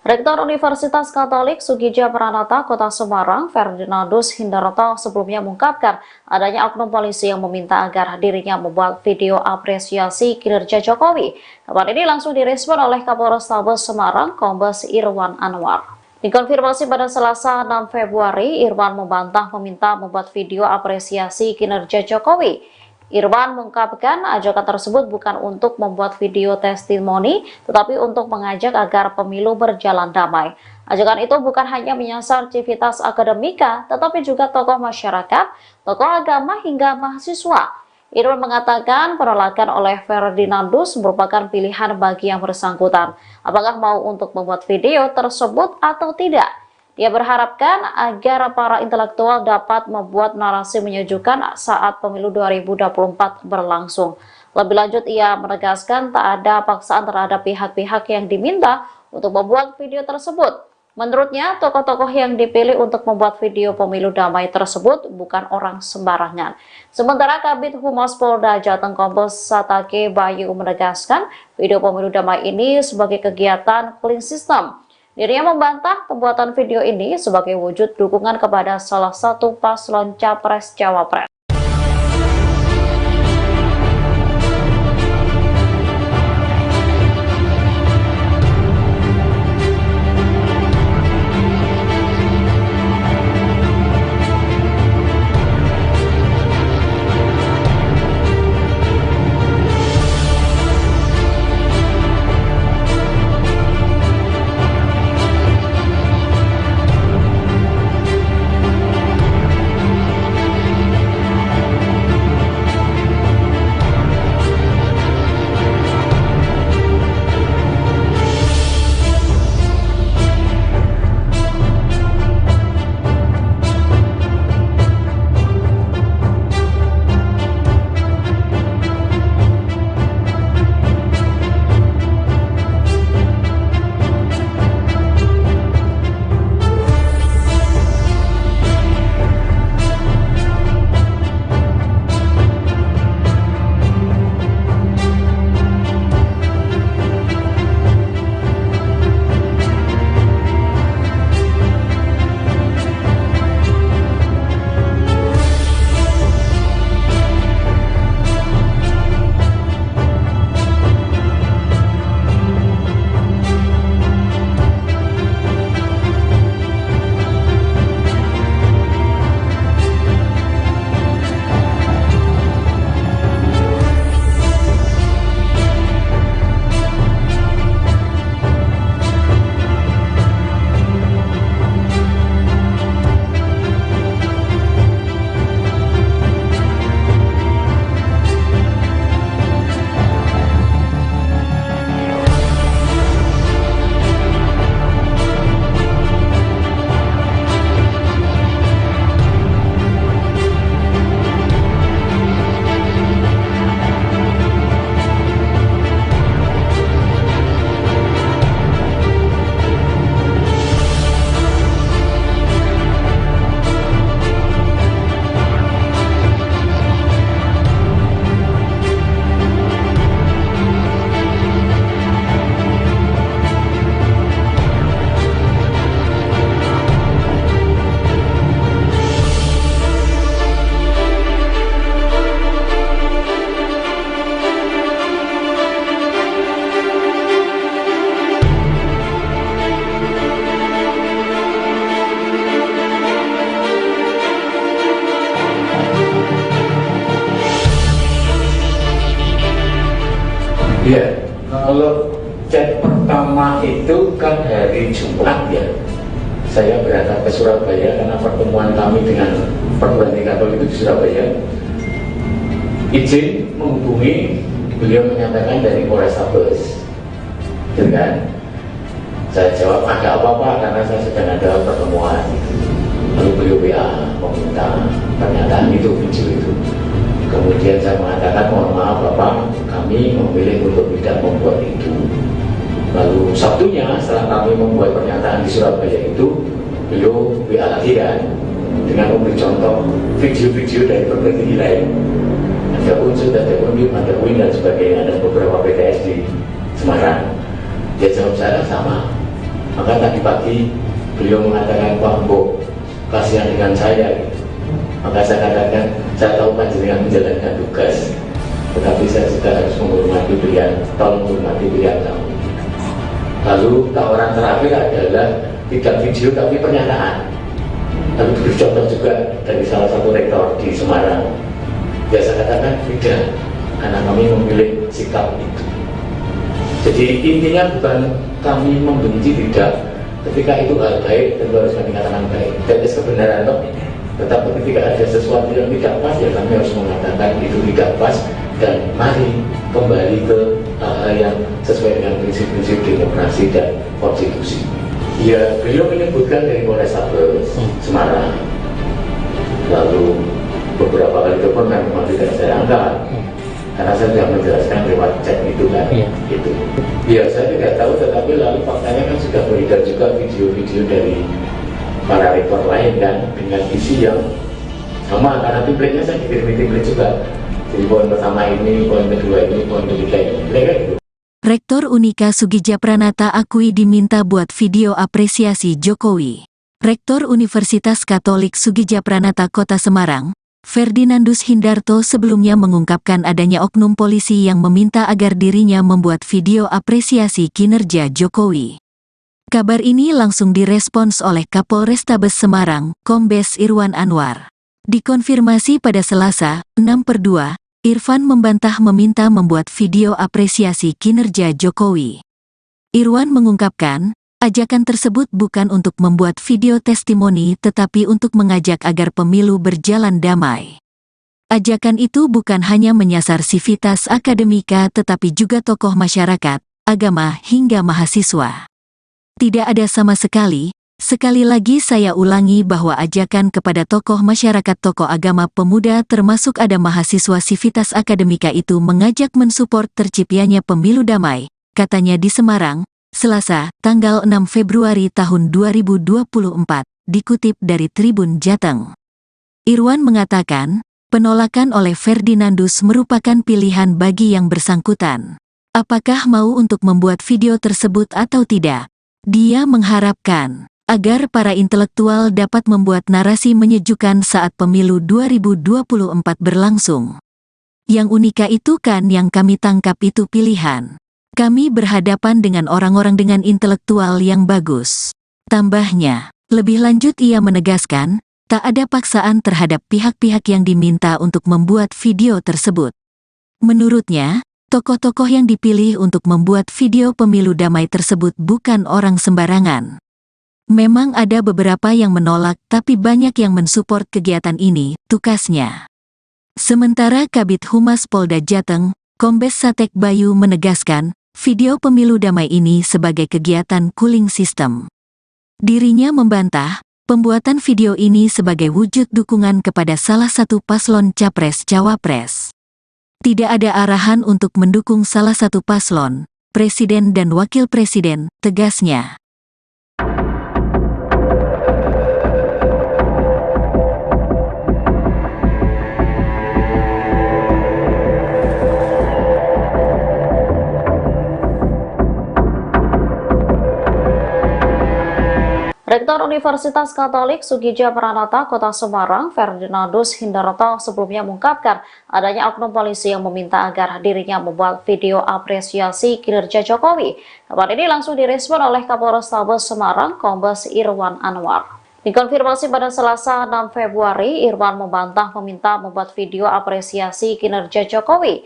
Rektor Universitas Katolik Soegija Pranata Kota Semarang, Ferdinandus Hindarto sebelumnya mengungkapkan adanya oknum polisi yang meminta agar dirinya membuat video apresiasi kinerja Jokowi. Kabar ini langsung direspon oleh Kapolrestabes Semarang, Kombes Irwan Anwar. Dikonfirmasi pada Selasa 6 Februari, Irwan membantah meminta membuat video apresiasi kinerja Jokowi. Irwan mengungkapkan ajakan tersebut bukan untuk membuat video testimoni, tetapi untuk mengajak agar pemilu berjalan damai. Ajakan itu bukan hanya menyasar civitas akademika, tetapi juga tokoh masyarakat, tokoh agama hingga mahasiswa. Irwan mengatakan penolakan oleh Ferdinandus merupakan pilihan bagi yang bersangkutan. Apakah mau untuk membuat video tersebut atau tidak? Dia berharapkan agar para intelektual dapat membuat narasi menyejukkan saat pemilu 2024 berlangsung. Lebih lanjut, ia menegaskan tak ada paksaan terhadap pihak-pihak yang diminta untuk membuat video tersebut. Menurutnya, tokoh-tokoh yang dipilih untuk membuat video pemilu damai tersebut bukan orang sembarangan. Sementara Kabid Humas Polda Jateng Kombes Satake Bayu menegaskan video pemilu damai ini sebagai kegiatan clean system. Dirinya membantah pembuatan video ini sebagai wujud dukungan kepada salah satu paslon Capres-Cawapres. Kalau chat pertama itu kan hari Jumat ya, saya berangkat ke Surabaya karena pertemuan kami dengan perguruan tinggi Katolik itu di Surabaya. Izin menghubungi, beliau menyatakan dari Polrestabes, gitu kan? Saya jawab ada apa-apa karena saya sedang ada pertemuan. Lalu beliau WA meminta pernyataan itu, video itu. Kemudian saya mengatakan mohon maaf Bapak, kami memilih untuk tidak membuat itu. Lalu Sabtunya setelah kami membuat pernyataan di Surabaya itu, beliau WA lagi kan, dengan memberi contoh video-video dari perguruan tinggi lain. Ada Unsur, ada Undip, ada UIN dan sebagainya, dan beberapa PTS di Semarang. Dia jawab saya sama. Maka tadi pagi beliau mengatakan Pak Mbok, kasihan dengan saya gitu. Maka saya katakan, saya tahu panjenengan menjalankan tugas, tetapi saya juga harus menghormati pilihan, tolong menghormati pilihan kamu. Lalu tawaran terakhir adalah tidak video tapi pernyataan. Lalu diberi contoh juga dari salah satu rektor di Semarang. Ya saya katakan tidak, karena kami memilih sikap itu. Jadi intinya bukan kami membenci, tidak. Ketika itu hal baik, tentu harus kami katakan baik. Dan kebenaran toh. Tetapi ketika ada sesuatu yang tidak pas, ya kami harus mengatakan itu tidak pas, dan mari kembali ke hal yang sesuai dengan prinsip-prinsip demokrasi dan konstitusi. Ya, beliau menyebutkan dari Polrestabes Semarang. Lalu beberapa kali itu pun memang tidak saya angkat, karena saya sudah menjelaskan lewat chat itu kan. Itu. Ya, saya tidak tahu, tetapi lalu faktanya kan sudah beredar juga video-video dari para rektor lain kan, dengan isi yang sama, karena template-nya saya dikirim template juga. Jadi poin pertama ini, poin kedua ini, poin ketiga ini, gitu. Rektor Unika Soegija Pranata akui diminta buat video apresiasi Jokowi. Rektor Universitas Katolik Soegija Pranata Kota Semarang, Ferdinandus Hindarto sebelumnya mengungkapkan adanya oknum polisi yang meminta agar dirinya membuat video apresiasi kinerja Jokowi. Kabar ini langsung direspons oleh Kapolrestabes Semarang, Kombes Irwan Anwar. Dikonfirmasi pada Selasa, 6/2, Irfan membantah meminta membuat video apresiasi kinerja Jokowi. Irwan mengungkapkan, ajakan tersebut bukan untuk membuat video testimoni tetapi untuk mengajak agar pemilu berjalan damai. Ajakan itu bukan hanya menyasar sivitas akademika tetapi juga tokoh masyarakat, agama hingga mahasiswa. Tidak ada sama sekali lagi saya ulangi bahwa ajakan kepada tokoh masyarakat, tokoh agama, pemuda termasuk ada mahasiswa sivitas akademika itu mengajak mensupport terciptanya pemilu damai, katanya di Semarang, Selasa, tanggal 6 Februari tahun 2024, dikutip dari Tribun Jateng. Irwan mengatakan, penolakan oleh Ferdinandus merupakan pilihan bagi yang bersangkutan. Apakah mau untuk membuat video tersebut atau tidak? Dia mengharapkan agar para intelektual dapat membuat narasi menyejukkan saat pemilu 2024 berlangsung. Yang unika itu kan yang kami tangkap itu pilihan. Kami berhadapan dengan orang-orang dengan intelektual yang bagus. Tambahnya, lebih lanjut ia menegaskan, tak ada paksaan terhadap pihak-pihak yang diminta untuk membuat video tersebut. Menurutnya, tokoh-tokoh yang dipilih untuk membuat video pemilu damai tersebut bukan orang sembarangan. Memang ada beberapa yang menolak tapi banyak yang mensupport kegiatan ini, tukasnya. Sementara Kabid Humas Polda Jateng, Kombes Satek Bayu menegaskan, video pemilu damai ini sebagai kegiatan cooling system. Dirinya membantah, pembuatan video ini sebagai wujud dukungan kepada salah satu paslon Capres-Cawapres. Tidak ada arahan untuk mendukung salah satu paslon, Presiden dan Wakil Presiden, tegasnya. Rektor Universitas Katolik Soegija Pranata Kota Semarang, Ferdinandus Hindarto sebelumnya mengungkapkan adanya oknum polisi yang meminta agar dirinya membuat video apresiasi kinerja Jokowi. Kabar ini langsung direspon oleh Kapolrestabes Semarang, Kombes Irwan Anwar. Dikonfirmasi pada Selasa 6 Februari, Irwan membantah meminta membuat video apresiasi kinerja Jokowi.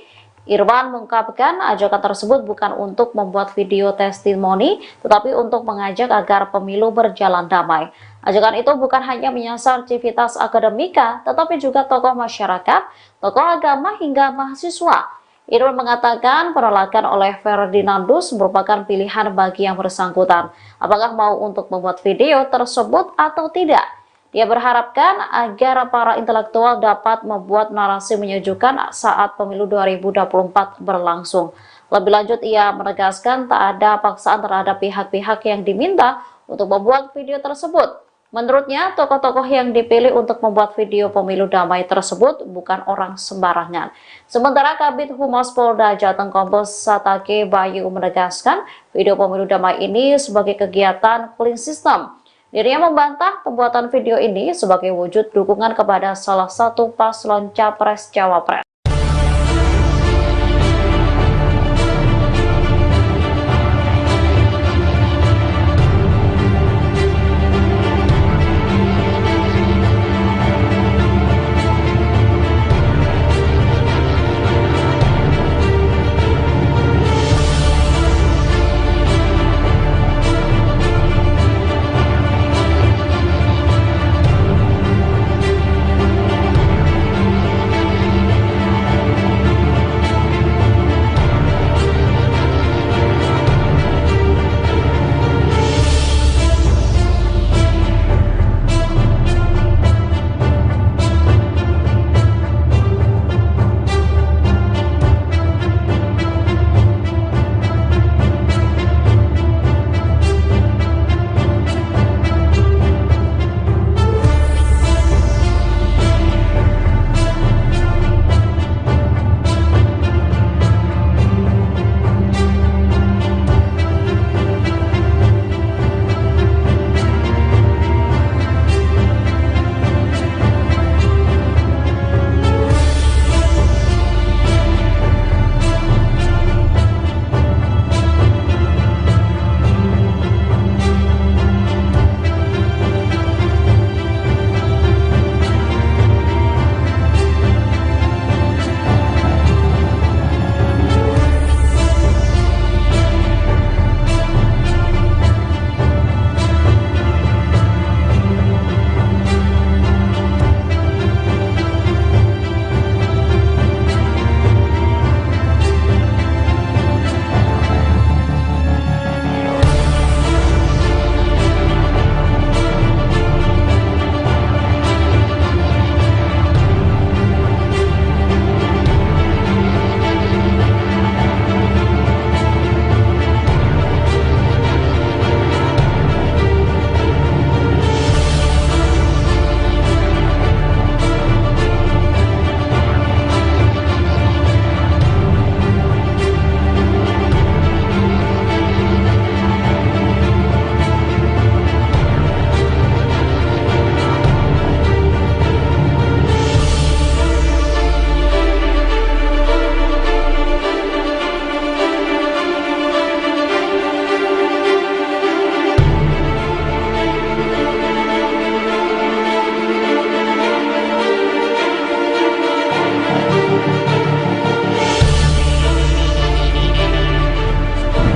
Irwan mengungkapkan ajakan tersebut bukan untuk membuat video testimoni, tetapi untuk mengajak agar pemilu berjalan damai. Ajakan itu bukan hanya menyasar civitas akademika, tetapi juga tokoh masyarakat, tokoh agama, hingga mahasiswa. Irwan mengatakan penolakan oleh Ferdinandus merupakan pilihan bagi yang bersangkutan, apakah mau untuk membuat video tersebut atau tidak. Dia berharapkan agar para intelektual dapat membuat narasi menyejukkan saat pemilu 2024 berlangsung. Lebih lanjut, ia menegaskan tak ada paksaan terhadap pihak-pihak yang diminta untuk membuat video tersebut. Menurutnya, tokoh-tokoh yang dipilih untuk membuat video pemilu damai tersebut bukan orang sembarangan. Sementara Kabid Humas Polda Jateng Kombes Satake Bayu menegaskan video pemilu damai ini sebagai kegiatan clean system. Dirinya membantah pembuatan video ini sebagai wujud dukungan kepada salah satu paslon Capres-Cawapres.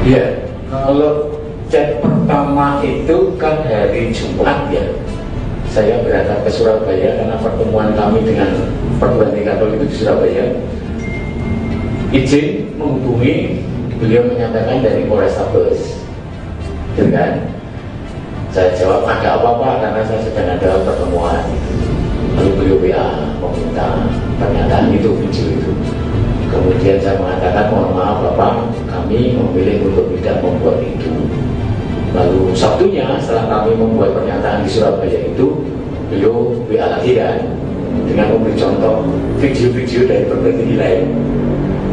Ya, kalau chat pertama itu kan hari Jumat ya. Saya berangkat ke Surabaya karena pertemuan kami dengan perguruan tinggi Katolik itu di Surabaya. Izin menghubungi, beliau menyatakan dari Polrestabes, gitu kan? Saya jawab ada apa-apa karena saya sedang ada pertemuan. Lalu beliau WA meminta pernyataan itu, video itu. Kemudian saya mengatakan mohon maaf Bapak, kami memilih untuk tidak membuat itu. Lalu Sabtunya setelah kami membuat pernyataan di Surabaya itu, beliau WA lagi kan, dengan memberi contoh video-video dari berbagai nilai.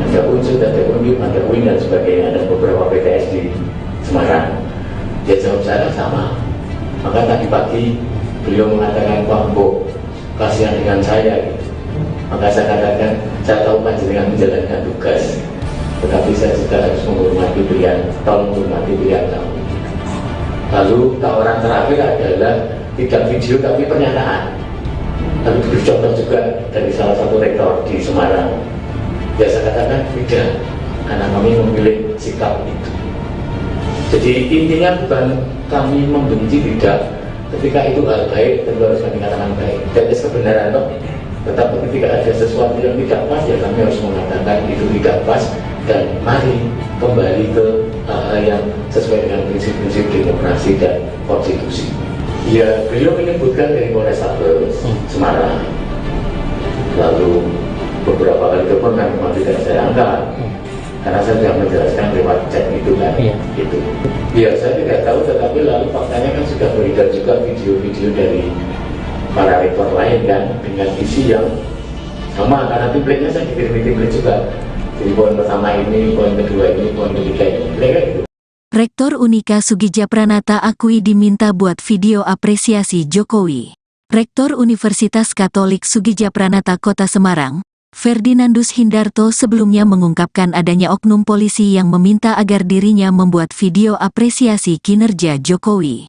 Ada unsur, ada unjuk, ada UIN dan sebagainya, ada beberapa PTS di Semarang. Dia jawab saya sama. Maka tadi pagi beliau mengatakan Pak Mbok, kasihan dengan saya gitu. Maka saya katakan, saya tahu panjenengan menjalankan tugas, tetapi saya juga harus menghormati pilihan, tolong menghormati pilihan kamu. Lalu tawaran terakhir adalah tidak video tapi pernyataan. Lalu diberi contoh juga dari salah satu rektor di Semarang. biasa katakan tidak, karena kami memilih sikap itu. Jadi intinya bukan kami membenci, tidak. Ketika itu hal baik, tentu harus kami katakan baik. Dan kebenaran toh. Tetapi ketika ada sesuatu yang tidak pas, ya kami harus mengatakan itu tidak pas, dan mari kembali ke hal yang sesuai dengan prinsip-prinsip demokrasi dan konstitusi. Ya, beliau menyebutkan dari Polrestabes Semarang. Lalu beberapa kali telepon kan memang tidak saya angkat, karena saya sudah menjelaskan lewat chat itu kan. Itu. Ya, saya tidak tahu, tetapi lalu faktanya kan sudah beredar juga video-video dari para rektor lain kan, dengan isi yang sama, karena template-nya saya dikirim template juga. Jadi poin pertama ini, poin kedua ini, poin ketiga ini, mereka gitu. Rektor Unika Soegija Pranata akui diminta buat video apresiasi Jokowi. Rektor Universitas Katolik Soegija Pranata Kota Semarang, Ferdinandus Hindarto sebelumnya mengungkapkan adanya oknum polisi yang meminta agar dirinya membuat video apresiasi kinerja Jokowi.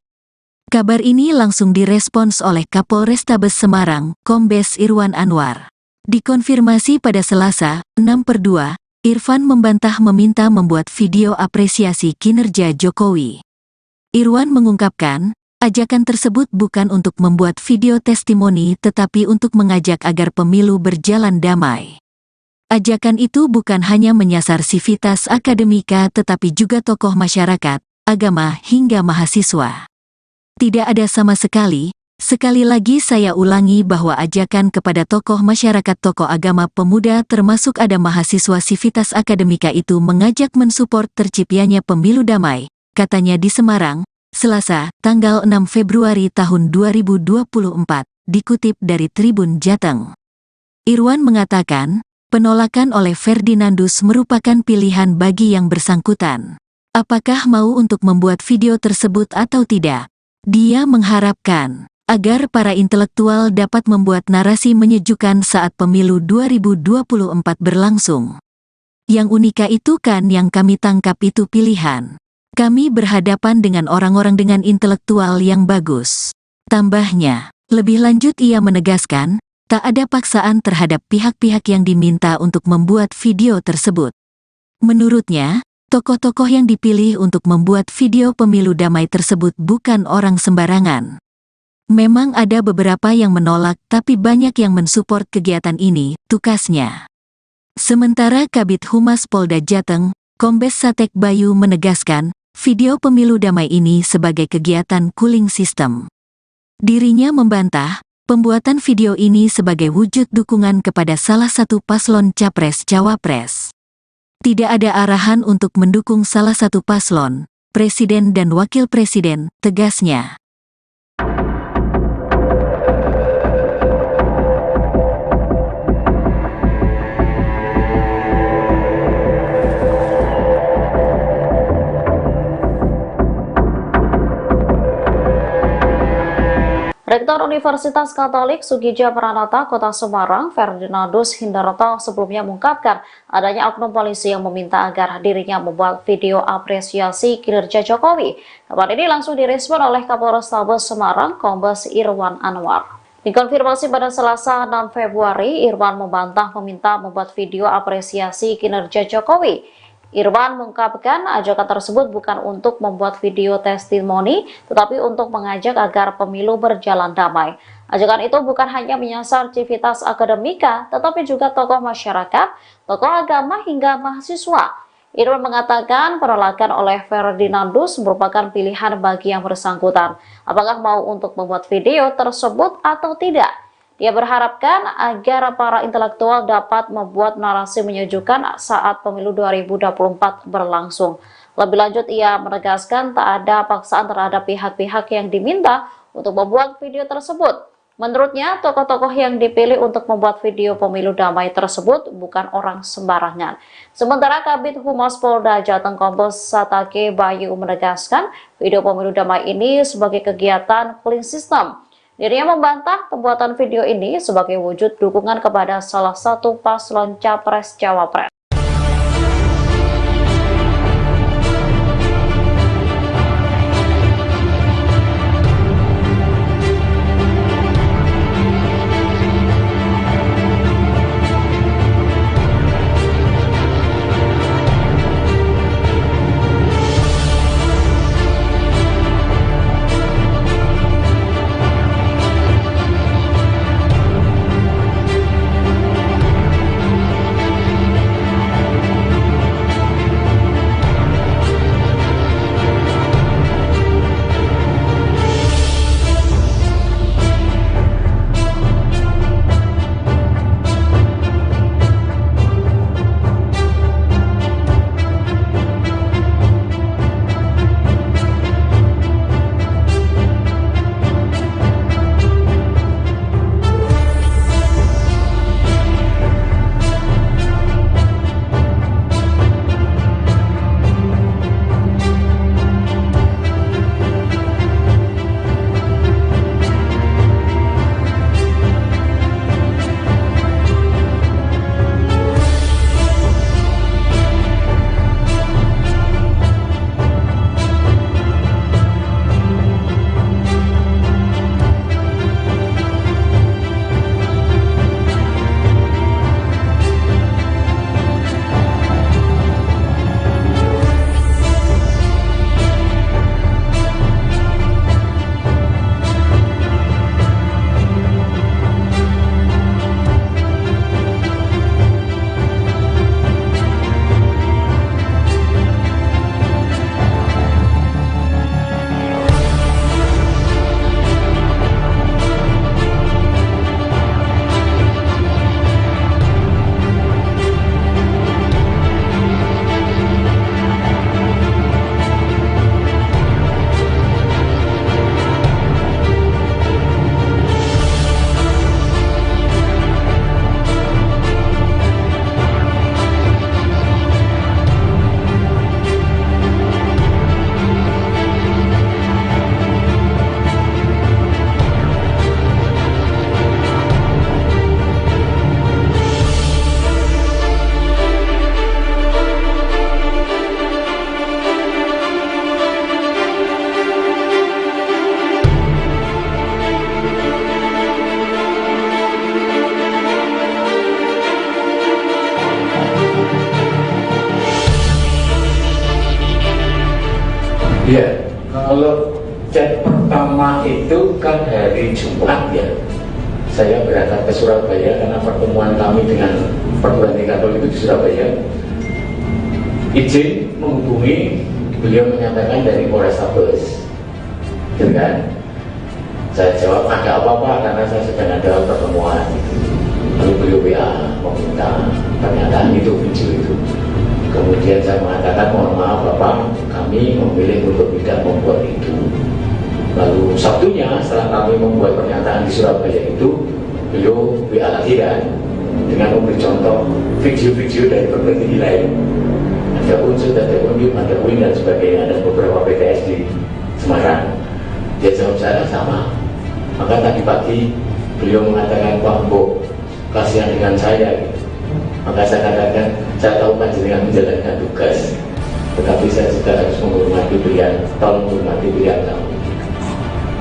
Kabar ini langsung direspons oleh Kapolrestabes Semarang, Kombes Irwan Anwar. Dikonfirmasi pada Selasa, 6/2, Irfan membantah meminta membuat video apresiasi kinerja Jokowi. Irwan mengungkapkan, ajakan tersebut bukan untuk membuat video testimoni tetapi untuk mengajak agar pemilu berjalan damai. Ajakan itu bukan hanya menyasar sivitas akademika tetapi juga tokoh masyarakat, agama hingga mahasiswa. Tidak ada sama sekali lagi saya ulangi bahwa ajakan kepada tokoh masyarakat, tokoh agama, pemuda termasuk ada mahasiswa sivitas akademika itu mengajak mensupport terciptanya pemilu damai, katanya di Semarang, Selasa, tanggal 6 Februari tahun 2024, dikutip dari Tribun Jateng. Irwan mengatakan, penolakan oleh Ferdinandus merupakan pilihan bagi yang bersangkutan. Apakah mau untuk membuat video tersebut atau tidak? Dia mengharapkan agar para intelektual dapat membuat narasi menyejukkan saat pemilu 2024 berlangsung. Yang unika itu kan yang kami tangkap itu pilihan. Kami berhadapan dengan orang-orang dengan intelektual yang bagus. Tambahnya, lebih lanjut ia menegaskan, tak ada paksaan terhadap pihak-pihak yang diminta untuk membuat video tersebut. Menurutnya, tokoh-tokoh yang dipilih untuk membuat video pemilu damai tersebut bukan orang sembarangan. Memang ada beberapa yang menolak tapi banyak yang mensupport kegiatan ini, tukasnya. Sementara Kabid Humas Polda Jateng, Kombes Satek Bayu menegaskan, video pemilu damai ini sebagai kegiatan cooling system. Dirinya membantah, pembuatan video ini sebagai wujud dukungan kepada salah satu paslon Capres-Cawapres. Tidak ada arahan untuk mendukung salah satu paslon, presiden dan wakil presiden, tegasnya. Rektor Universitas Katolik Soegija Pranata Kota Semarang, Ferdinandus Hindarto sebelumnya mengungkapkan adanya oknum polisi yang meminta agar dirinya membuat video apresiasi kinerja Jokowi. Kabar ini langsung direspon oleh Kapolrestabes Semarang, Kombes Irwan Anwar. Dikonfirmasi pada Selasa 6 Februari, Irwan membantah meminta membuat video apresiasi kinerja Jokowi. Irwan mengungkapkan ajakan tersebut bukan untuk membuat video testimoni, tetapi untuk mengajak agar pemilu berjalan damai. Ajakan itu bukan hanya menyasar civitas akademika, tetapi juga tokoh masyarakat, tokoh agama hingga mahasiswa. Irwan mengatakan penolakan oleh Ferdinandus merupakan pilihan bagi yang bersangkutan. Apakah mau untuk membuat video tersebut atau tidak? Dia berharapkan agar para intelektual dapat membuat narasi menyejukkan saat pemilu 2024 berlangsung. Lebih lanjut, ia menegaskan tak ada paksaan terhadap pihak-pihak yang diminta untuk membuat video tersebut. Menurutnya, tokoh-tokoh yang dipilih untuk membuat video pemilu damai tersebut bukan orang sembarangan. Sementara Kabid Humas Polda Jateng Kombes Satek Bayu menegaskan video pemilu damai ini sebagai kegiatan cooling system. Dirinya membantah pembuatan video ini sebagai wujud dukungan kepada salah satu paslon Capres-Cawapres. Ya, kalau chat pertama itu kan hari Jumat ya. Saya berangkat ke Surabaya karena pertemuan kami dengan perguruan tinggi Katolik itu di Surabaya. Izin menghubungi, beliau menyatakan dari Polrestabes, gitu kan? Saya jawab ada apa-apa karena saya sedang ada pertemuan. Lalu beliau WA meminta pernyataan itu, video itu. Kemudian saya mengatakan mohon maaf Bapak, kami memilih untuk tidak membuat itu. Lalu Sabtunya setelah kami membuat pernyataan di Surabaya itu, beliau WA lagi kan dengan memberi contoh video-video dari perguruan tinggi lain. Ada unsur, ada UNIP, ada UIN dan sebagainya, ada beberapa PTS di Semarang. Dia jawab saya sama. Maka tadi pagi beliau mengatakan Pak Mbok kasihan dengan saya. Maka saya katakan saya tahu panjenengan menjalankan tugas, tetapi saya juga harus menghormati pilihan, tolong menghormati pilihan kamu.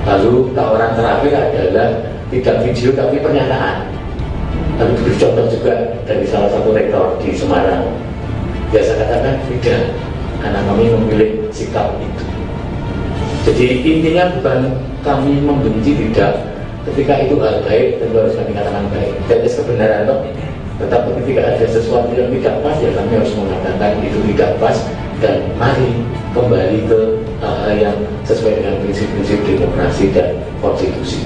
Lalu tawaran terakhir adalah tidak video tapi pernyataan. Lalu diberi contoh juga dari salah satu rektor di Semarang. Ya saya katakan tidak, karena kami memilih sikap itu. Jadi intinya bukan kami membenci, tidak. Ketika itu hal baik, tentu harus kami katakan baik. Dan kebenaran toh. Tetapi ketika ada sesuatu yang tidak pas, ya kami harus mengatakan itu tidak pas. Dan mari kembali ke hal yang sesuai dengan prinsip-prinsip demokrasi dan konstitusi.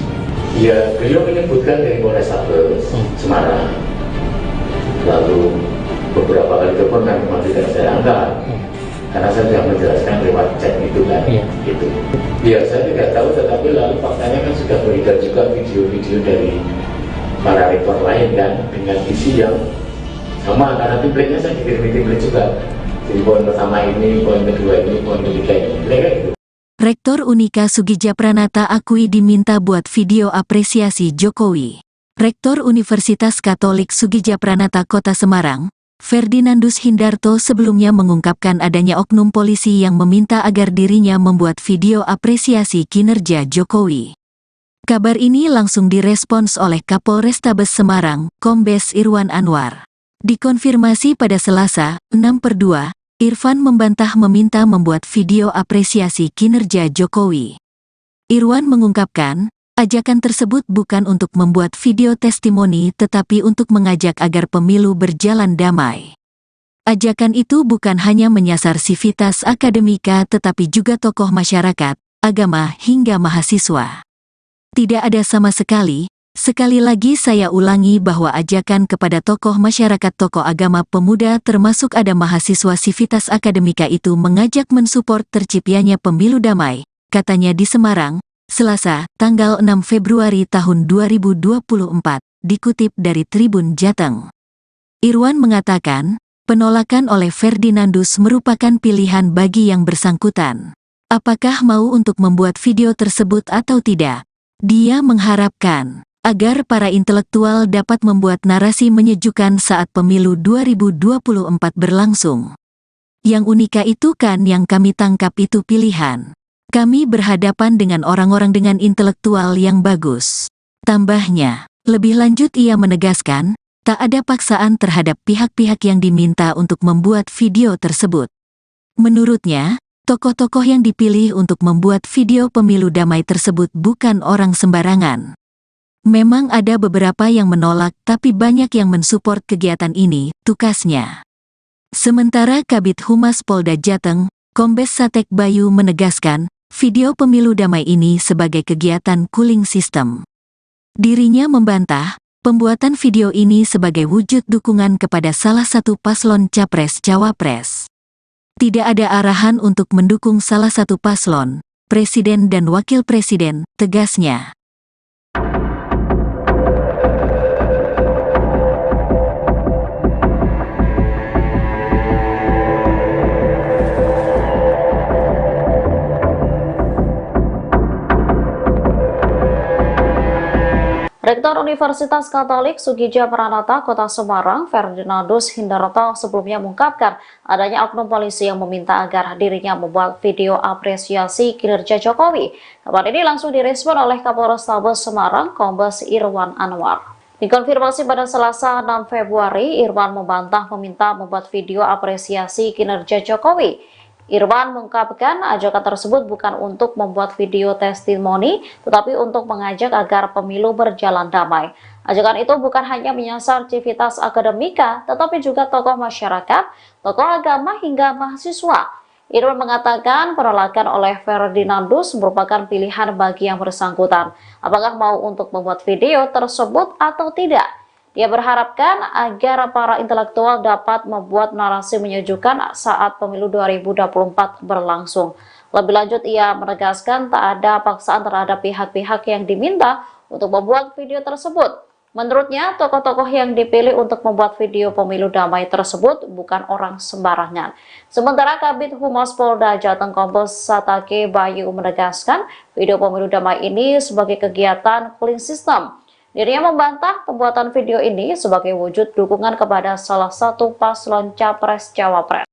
Ya, beliau menyebutkan dari Polrestabes Semarang. Lalu beberapa kali telepon kan memang tidak saya angkat. Karena saya sudah menjelaskan lewat chat itu kan, gitu. Ya saya tidak tahu, tetapi lalu faktanya kan sudah beredar juga video-video dari para rektor lain kan, dengan isi yang sama, karena template-nya saya dikirimi template juga. Jadi poin pertama ini, poin kedua ini, poin ketiga ini, kayak gitu. Rektor Unika Soegija Pranata akui diminta buat video apresiasi Jokowi. Rektor Universitas Katolik Soegija Pranata Kota Semarang, Ferdinandus Hindarto sebelumnya mengungkapkan adanya oknum polisi yang meminta agar dirinya membuat video apresiasi kinerja Jokowi. Kabar ini langsung direspons oleh Kapolrestabes Semarang, Kombes Irwan Anwar. Dikonfirmasi pada Selasa, 6/2, Irfan membantah meminta membuat video apresiasi kinerja Jokowi. Irwan mengungkapkan, ajakan tersebut bukan untuk membuat video testimoni tetapi untuk mengajak agar pemilu berjalan damai. Ajakan itu bukan hanya menyasar sivitas akademika tetapi juga tokoh masyarakat, agama hingga mahasiswa. Tidak ada sama sekali lagi saya ulangi bahwa ajakan kepada tokoh masyarakat, tokoh agama, pemuda termasuk ada mahasiswa sivitas akademika itu mengajak mensupport terciptanya pemilu damai, katanya di Semarang, Selasa, tanggal 6 Februari tahun 2024, dikutip dari Tribun Jateng. Irwan mengatakan, penolakan oleh Ferdinandus merupakan pilihan bagi yang bersangkutan. Apakah mau untuk membuat video tersebut atau tidak? Dia mengharapkan agar para intelektual dapat membuat narasi menyejukkan saat pemilu 2024 berlangsung. Yang unika itu kan yang kami tangkap itu pilihan. Kami berhadapan dengan orang-orang dengan intelektual yang bagus. Tambahnya, lebih lanjut ia menegaskan, tak ada paksaan terhadap pihak-pihak yang diminta untuk membuat video tersebut. Menurutnya, tokoh-tokoh yang dipilih untuk membuat video pemilu damai tersebut bukan orang sembarangan. Memang ada beberapa yang menolak tapi banyak yang mensupport kegiatan ini, tukasnya. Sementara Kabid Humas Polda Jateng, Kombes Satek Bayu menegaskan, video pemilu damai ini sebagai kegiatan cooling system. Dirinya membantah, pembuatan video ini sebagai wujud dukungan kepada salah satu paslon Capres-Cawapres. Tidak ada arahan untuk mendukung salah satu paslon, Presiden dan Wakil Presiden, tegasnya. Rektor Universitas Katolik Soegija Pranata Kota Semarang, Ferdinandus Hindarto sebelumnya mengungkapkan adanya oknum polisi yang meminta agar dirinya membuat video apresiasi kinerja Jokowi. Kabar ini langsung direspon oleh Kapolrestabes Semarang, Kombes Irwan Anwar. Dikonfirmasi pada Selasa 6 Februari, Irwan membantah meminta membuat video apresiasi kinerja Jokowi. Irwan mengungkapkan ajakan tersebut bukan untuk membuat video testimoni, tetapi untuk mengajak agar pemilu berjalan damai. Ajakan itu bukan hanya menyasar civitas akademika, tetapi juga tokoh masyarakat, tokoh agama hingga mahasiswa. Irwan mengatakan penolakan oleh Ferdinandus merupakan pilihan bagi yang bersangkutan, apakah mau untuk membuat video tersebut atau tidak. Dia berharapkan agar para intelektual dapat membuat narasi menyejukkan saat pemilu 2024 berlangsung. Lebih lanjut, ia menegaskan tak ada paksaan terhadap pihak-pihak yang diminta untuk membuat video tersebut. Menurutnya, tokoh-tokoh yang dipilih untuk membuat video pemilu damai tersebut bukan orang sembarangan. Sementara Kabid Humas Polda Jateng Kombes Satake Bayu menegaskan video pemilu damai ini sebagai kegiatan clean system. Dirinya membantah pembuatan video ini sebagai wujud dukungan kepada salah satu paslon Capres-Cawapres.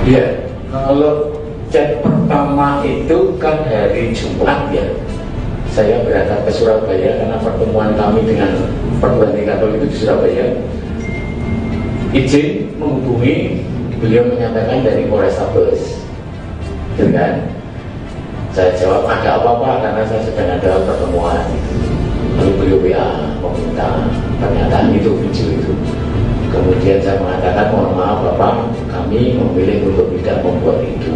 Ya, kalau chat pertama itu kan hari Jumat ya. Saya berangkat ke Surabaya karena pertemuan kami dengan perguruan tinggi Katolik itu di Surabaya. Izin menghubungi, beliau menyatakan dari Polrestabes, gitu kan? Saya jawab ada apa-apa karena saya sedang ada pertemuan. Lalu beliau WA meminta pernyataan itu, video itu. Kemudian saya mengatakan mohon maaf Bapak, kami memilih untuk tidak membuat itu.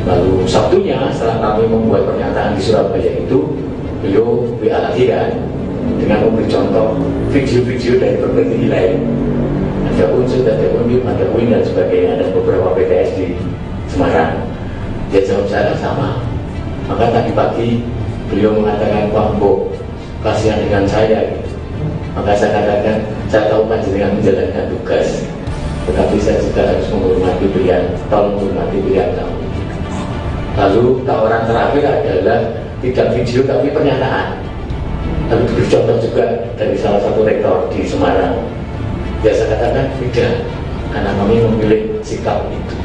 Lalu Sabtunya setelah kami membuat pernyataan di Surabaya itu, beliau WA lagi kan dengan memberi contoh video-video dari berbagai lain. Ada unsur, ada unjuk, ada UIN dan sebagainya, dan beberapa PTS di Semarang. Dia jawab saya sama. Maka tadi pagi beliau mengatakan Pak Mbok, kasihan dengan saya. Maka saya katakan, saya tahu panjenengan menjalankan tugas, tetapi saya juga harus menghormati pilihan, tolong menghormati pilihan kamu. Lalu tawaran terakhir adalah tidak video tapi pernyataan. Tapi diberi contoh juga dari salah satu rektor di Semarang. Ya saya katakan tidak, karena kami memilih sikap itu.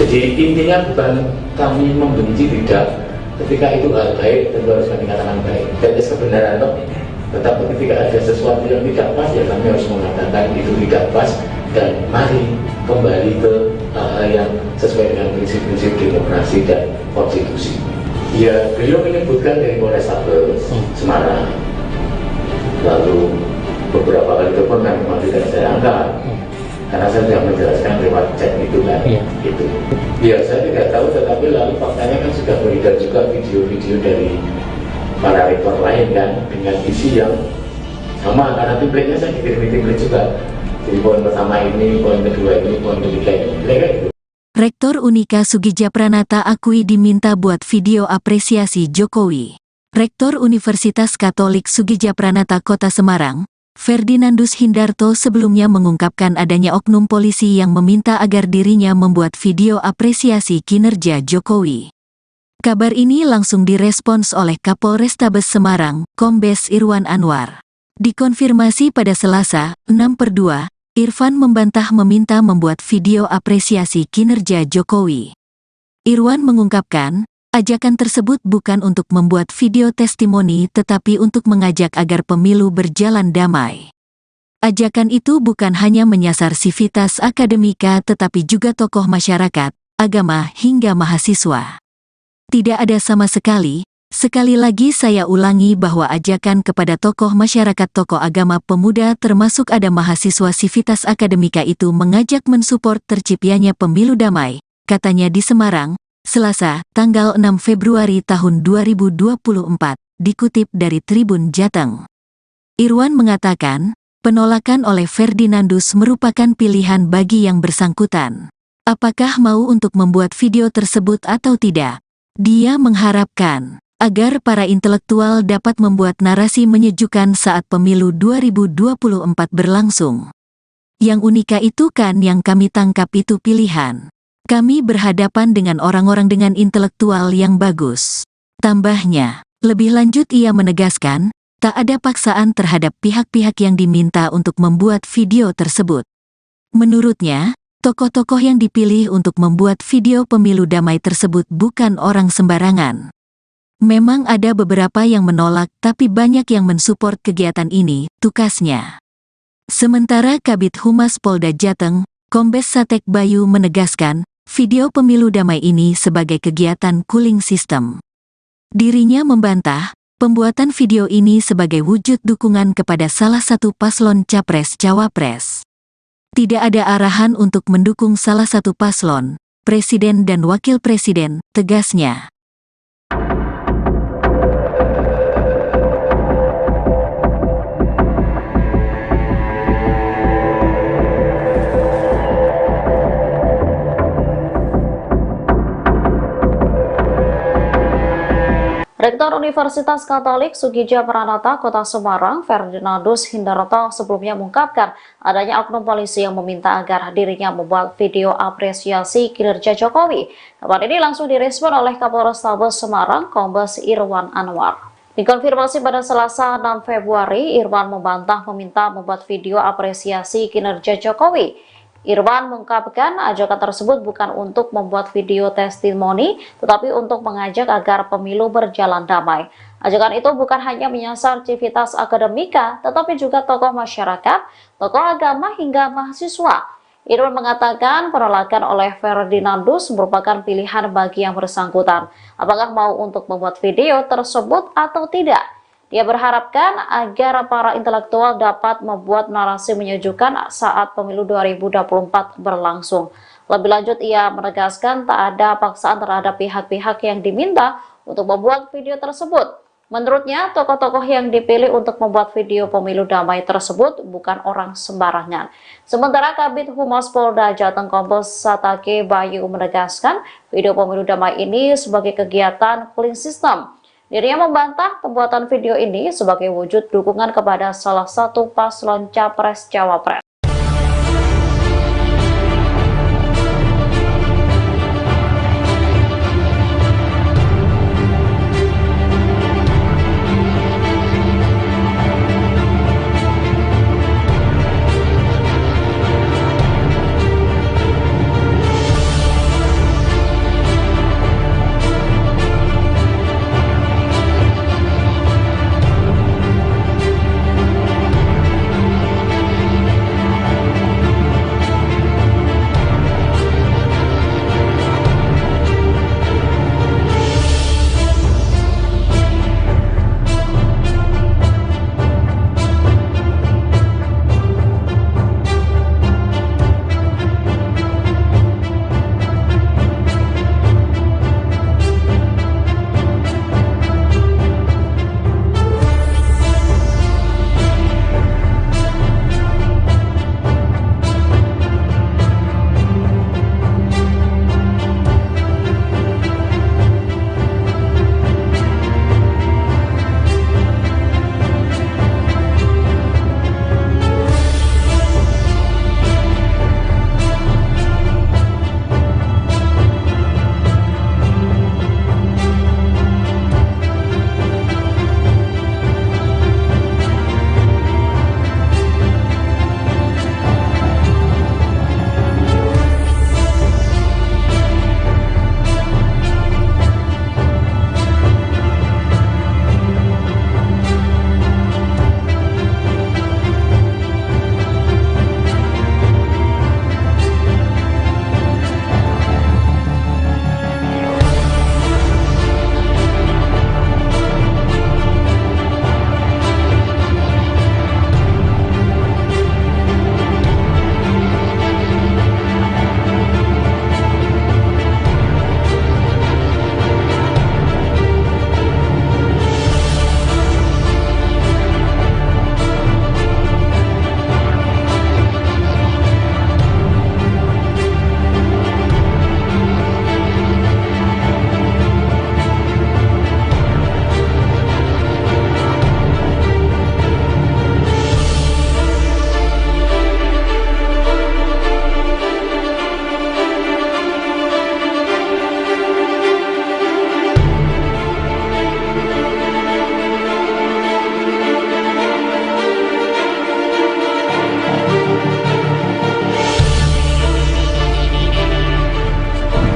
Jadi intinya bukan kami membenci, tidak. Ketika itu hal baik, tentu harus kami katakan baik. Dan kebenaran toh. Tetapi ketika ada sesuatu yang tidak pas, ya kami harus mengatakan itu tidak pas. Dan mari kembali ke hal yang sesuai dengan prinsip-prinsip demokrasi dan konstitusi. Ya, beliau menyebutkan dari Polrestabes Semarang. Lalu beberapa kali telepon memang tidak saya angkat. Karena saya sudah menjelaskan lewat chat itu kan, gitu. Ya saya tidak tahu, tetapi lalu faktanya kan sudah beredar juga video-video dari para rektor lain kan, dengan isi yang sama, karena template-nya saya dikirim template juga. Jadi poin pertama ini, poin kedua ini, poin ketiga ini, gitu. Rektor Unika Soegija Pranata akui diminta buat video apresiasi Jokowi. Rektor Universitas Katolik Soegija Pranata Kota Semarang, Ferdinandus Hindarto sebelumnya mengungkapkan adanya oknum polisi yang meminta agar dirinya membuat video apresiasi kinerja Jokowi. Kabar ini langsung direspons oleh Kapolrestabes Semarang, Kombes Irwan Anwar. Dikonfirmasi pada Selasa, 6/2, Irfan membantah meminta membuat video apresiasi kinerja Jokowi. Irwan mengungkapkan, ajakan tersebut bukan untuk membuat video testimoni tetapi untuk mengajak agar pemilu berjalan damai. Ajakan itu bukan hanya menyasar sivitas akademika tetapi juga tokoh masyarakat, agama hingga mahasiswa. Tidak ada sama sekali lagi saya ulangi bahwa ajakan kepada tokoh masyarakat, tokoh agama, pemuda termasuk ada mahasiswa sivitas akademika itu mengajak mensupport terciptanya pemilu damai, katanya di Semarang, Selasa, tanggal 6 Februari tahun 2024, dikutip dari Tribun Jateng. Irwan mengatakan, penolakan oleh Ferdinandus merupakan pilihan bagi yang bersangkutan. Apakah mau untuk membuat video tersebut atau tidak? Dia mengharapkan agar para intelektual dapat membuat narasi menyejukkan saat pemilu 2024 berlangsung. Yang unika itu kan yang kami tangkap itu pilihan. Kami berhadapan dengan orang-orang dengan intelektual yang bagus. Tambahnya, lebih lanjut ia menegaskan, tak ada paksaan terhadap pihak-pihak yang diminta untuk membuat video tersebut. Menurutnya, tokoh-tokoh yang dipilih untuk membuat video pemilu damai tersebut bukan orang sembarangan. Memang ada beberapa yang menolak tapi banyak yang mensupport kegiatan ini, tukasnya. Sementara Kabid Humas Polda Jateng, Kombes Satek Bayu menegaskan, video pemilu damai ini sebagai kegiatan cooling system. Dirinya membantah, pembuatan video ini sebagai wujud dukungan kepada salah satu paslon Capres-Cawapres. Tidak ada arahan untuk mendukung salah satu paslon, Presiden dan Wakil Presiden, tegasnya. Rektor Universitas Katolik Soegija Pranata Kota Semarang, Ferdinandus Hindarto sebelumnya mengungkapkan adanya oknum polisi yang meminta agar dirinya membuat video apresiasi kinerja Jokowi. Kabar ini langsung direspon oleh Kapolrestabes Semarang, Kombes Irwan Anwar. Dikonfirmasi pada Selasa 6 Februari, Irwan membantah meminta membuat video apresiasi kinerja Jokowi. Irwan mengungkapkan ajakan tersebut bukan untuk membuat video testimoni, tetapi untuk mengajak agar pemilu berjalan damai. Ajakan itu bukan hanya menyasar civitas akademika, tetapi juga tokoh masyarakat, tokoh agama hingga mahasiswa. Irwan mengatakan penolakan oleh Ferdinandus merupakan pilihan bagi yang bersangkutan. Apakah mau untuk membuat video tersebut atau tidak? Dia berharapkan agar para intelektual dapat membuat narasi menyejukkan saat pemilu 2024 berlangsung. Lebih lanjut, ia menegaskan tak ada paksaan terhadap pihak-pihak yang diminta untuk membuat video tersebut. Menurutnya, tokoh-tokoh yang dipilih untuk membuat video pemilu damai tersebut bukan orang sembarangan. Sementara Kabid Humas Polda Jateng Kombes Satek Bayu menegaskan video pemilu damai ini sebagai kegiatan cooling system. Dirinya membantah pembuatan video ini sebagai wujud dukungan kepada salah satu paslon Capres-Cawapres.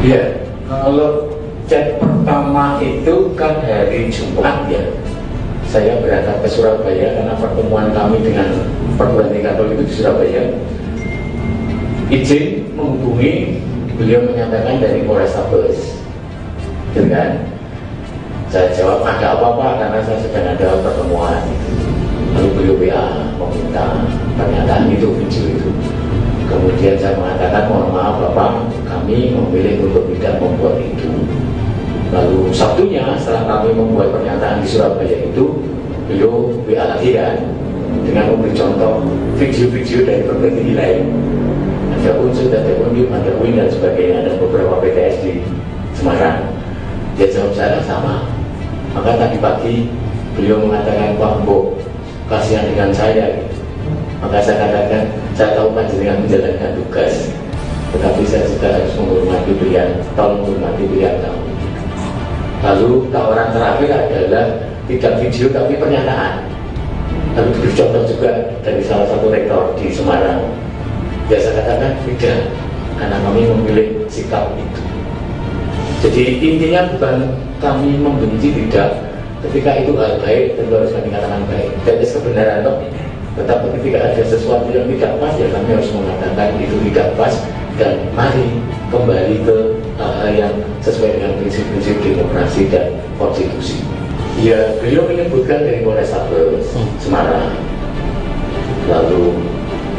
Ya, kalau chat pertama itu kan hari Jumat ya. Saya berangkat ke Surabaya karena pertemuan kami dengan perguruan tinggi Katolik itu di Surabaya. Izin menghubungi, beliau menyatakan dari Polrestabes, gitu kan? Saya jawab ada apa-apa karena saya sedang ada pertemuan. Lalu beliau WA meminta pernyataan itu, video itu. Kemudian saya mengatakan mohon maaf Bapak, kami memilih untuk tidak membuat itu. Lalu Sabtunya setelah kami membuat pernyataan di Surabaya itu, beliau WA lagi kan, dengan memberi contoh video-video dari perguruan tinggi lain. Ada unsur, ada UNIP, ada UIN dan sebagainya, ada beberapa PTS di Semarang. Dia jawab saya sama. Maka tadi pagi beliau mengatakan Pak Mbok, kasihan dengan saya. Maka saya katakan, saya tahu panjenengan menjalankan tugas, tetapi saya juga harus menghormati pilihan, tolong menghormati pilihan kamu. Lalu tawaran terakhir adalah tidak video tapi pernyataan. Tapi diberi contoh juga dari salah satu rektor di Semarang. Ya saya katakan tidak, karena kami memilih sikap itu. Jadi intinya bukan kami membenci, tidak. Ketika itu hal baik, tentu harus kami katakan baik. Dan kebenaran toh. Tetapi ketika ada sesuatu yang tidak pas, ya kami harus mengatakan itu tidak pas. Dan mari kembali ke hal-hal yang sesuai dengan prinsip-prinsip demokrasi dan konstitusi. Ya, beliau menyebutkan dari Polrestabes Semarang. Lalu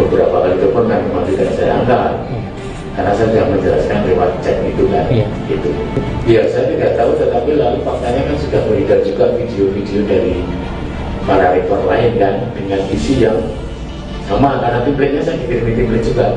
beberapa kali telepon memang tidak saya angkat, karena saya sudah menjelaskan lewat chat itu kan. Gitu. Ya, saya tidak tahu, tetapi lalu faktanya kan sudah beredar juga video-video dari para rektor lain kan, dengan isi yang sama, karena templatenya saya dikirim template juga.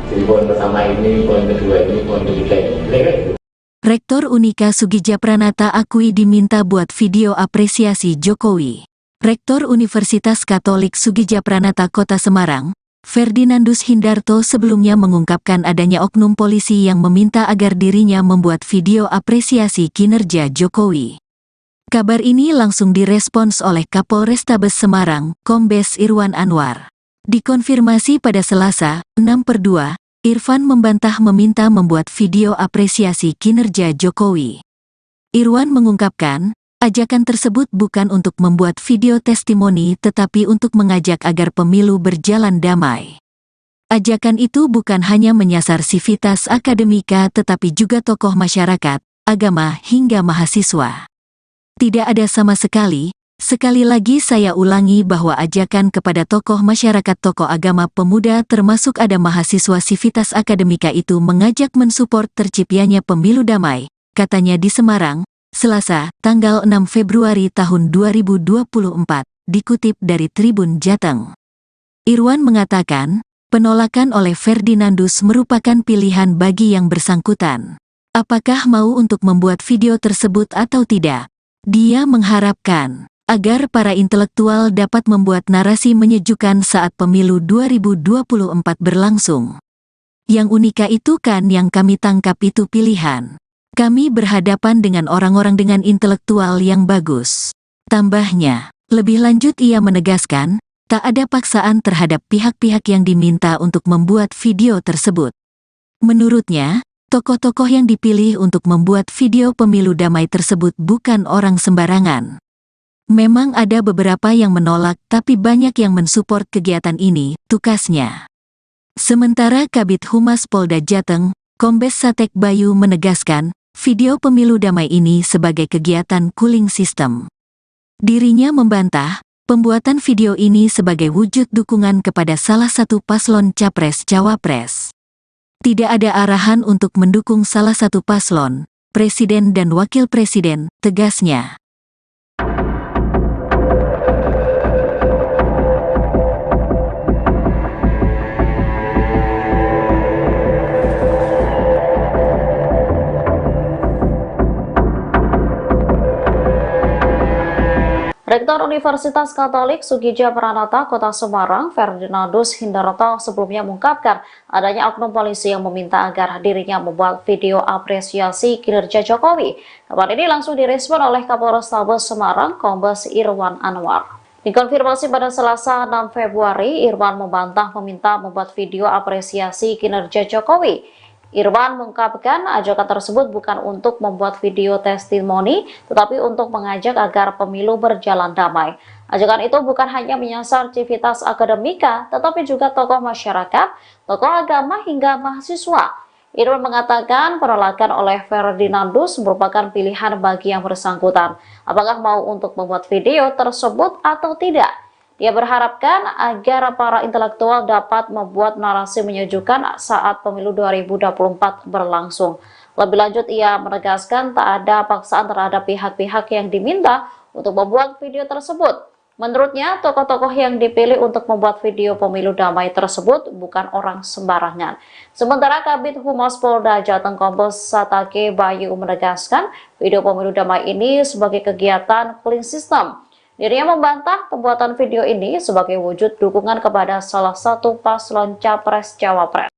Jadi poin pertama ini, poin kedua ini, poin ketiga ini, gitu. Rektor Unika Soegija Pranata akui diminta buat video apresiasi Jokowi. Rektor Universitas Katolik Soegija Pranata Kota Semarang, Ferdinandus Hindarto sebelumnya mengungkapkan adanya oknum polisi yang meminta agar dirinya membuat video apresiasi kinerja Jokowi. Kabar ini langsung direspons oleh Kapolrestabes Semarang, Kombes Irwan Anwar. Dikonfirmasi pada Selasa, 6/2, Irfan membantah meminta membuat video apresiasi kinerja Jokowi. Irwan mengungkapkan, ajakan tersebut bukan untuk membuat video testimoni tetapi untuk mengajak agar pemilu berjalan damai. Ajakan itu bukan hanya menyasar sivitas akademika tetapi juga tokoh masyarakat, agama hingga mahasiswa. Tidak ada sama sekali, sekali lagi saya ulangi bahwa ajakan kepada tokoh masyarakat, tokoh agama, pemuda termasuk ada mahasiswa sivitas akademika itu mengajak mensupport terciptanya pemilu damai, katanya di Semarang, Selasa, tanggal 6 Februari tahun 2024, dikutip dari Tribun Jateng. Irwan mengatakan, penolakan oleh Ferdinandus merupakan pilihan bagi yang bersangkutan. Apakah mau untuk membuat video tersebut atau tidak? Dia mengharapkan agar para intelektual dapat membuat narasi menyejukkan saat pemilu 2024 berlangsung. Yang unika itu kan yang kami tangkap itu pilihan. Kami berhadapan dengan orang-orang dengan intelektual yang bagus. Tambahnya, lebih lanjut ia menegaskan, tak ada paksaan terhadap pihak-pihak yang diminta untuk membuat video tersebut. Menurutnya, tokoh-tokoh yang dipilih untuk membuat video pemilu damai tersebut bukan orang sembarangan. Memang ada beberapa yang menolak tapi banyak yang mensupport kegiatan ini, tukasnya. Sementara Kabid Humas Polda Jateng, Kombes Satek Bayu menegaskan, video pemilu damai ini sebagai kegiatan cooling system. Dirinya membantah, pembuatan video ini sebagai wujud dukungan kepada salah satu paslon Capres-Cawapres. Tidak ada arahan untuk mendukung salah satu paslon, presiden dan wakil presiden, tegasnya. Rektor Universitas Katolik Soegija Pranata Kota Semarang, Ferdinandus Hindarto sebelumnya mengungkapkan adanya oknum polisi yang meminta agar dirinya membuat video apresiasi kinerja Jokowi. Kabar ini langsung direspon oleh Kapolrestabes Semarang, Kombes Irwan Anwar. Dikonfirmasi pada Selasa 6 Februari, Irwan membantah meminta membuat video apresiasi kinerja Jokowi. Irwan mengungkapkan ajakan tersebut bukan untuk membuat video testimoni, tetapi untuk mengajak agar pemilu berjalan damai. Ajakan itu bukan hanya menyasar civitas akademika, tetapi juga tokoh masyarakat, tokoh agama, hingga mahasiswa. Irwan mengatakan penolakan oleh Ferdinandus merupakan pilihan bagi yang bersangkutan, apakah mau untuk membuat video tersebut atau tidak. Dia berharapkan agar para intelektual dapat membuat narasi menyejukkan saat pemilu 2024 berlangsung. Lebih lanjut, ia menegaskan tak ada paksaan terhadap pihak-pihak yang diminta untuk membuat video tersebut. Menurutnya, tokoh-tokoh yang dipilih untuk membuat video pemilu damai tersebut bukan orang sembarangan. Sementara Kabid Humas Polda Jateng Kombes Satake Bayu menegaskan video pemilu damai ini sebagai kegiatan clean system. Dirinya membantah pembuatan video ini sebagai wujud dukungan kepada salah satu paslon Capres-Cawapres.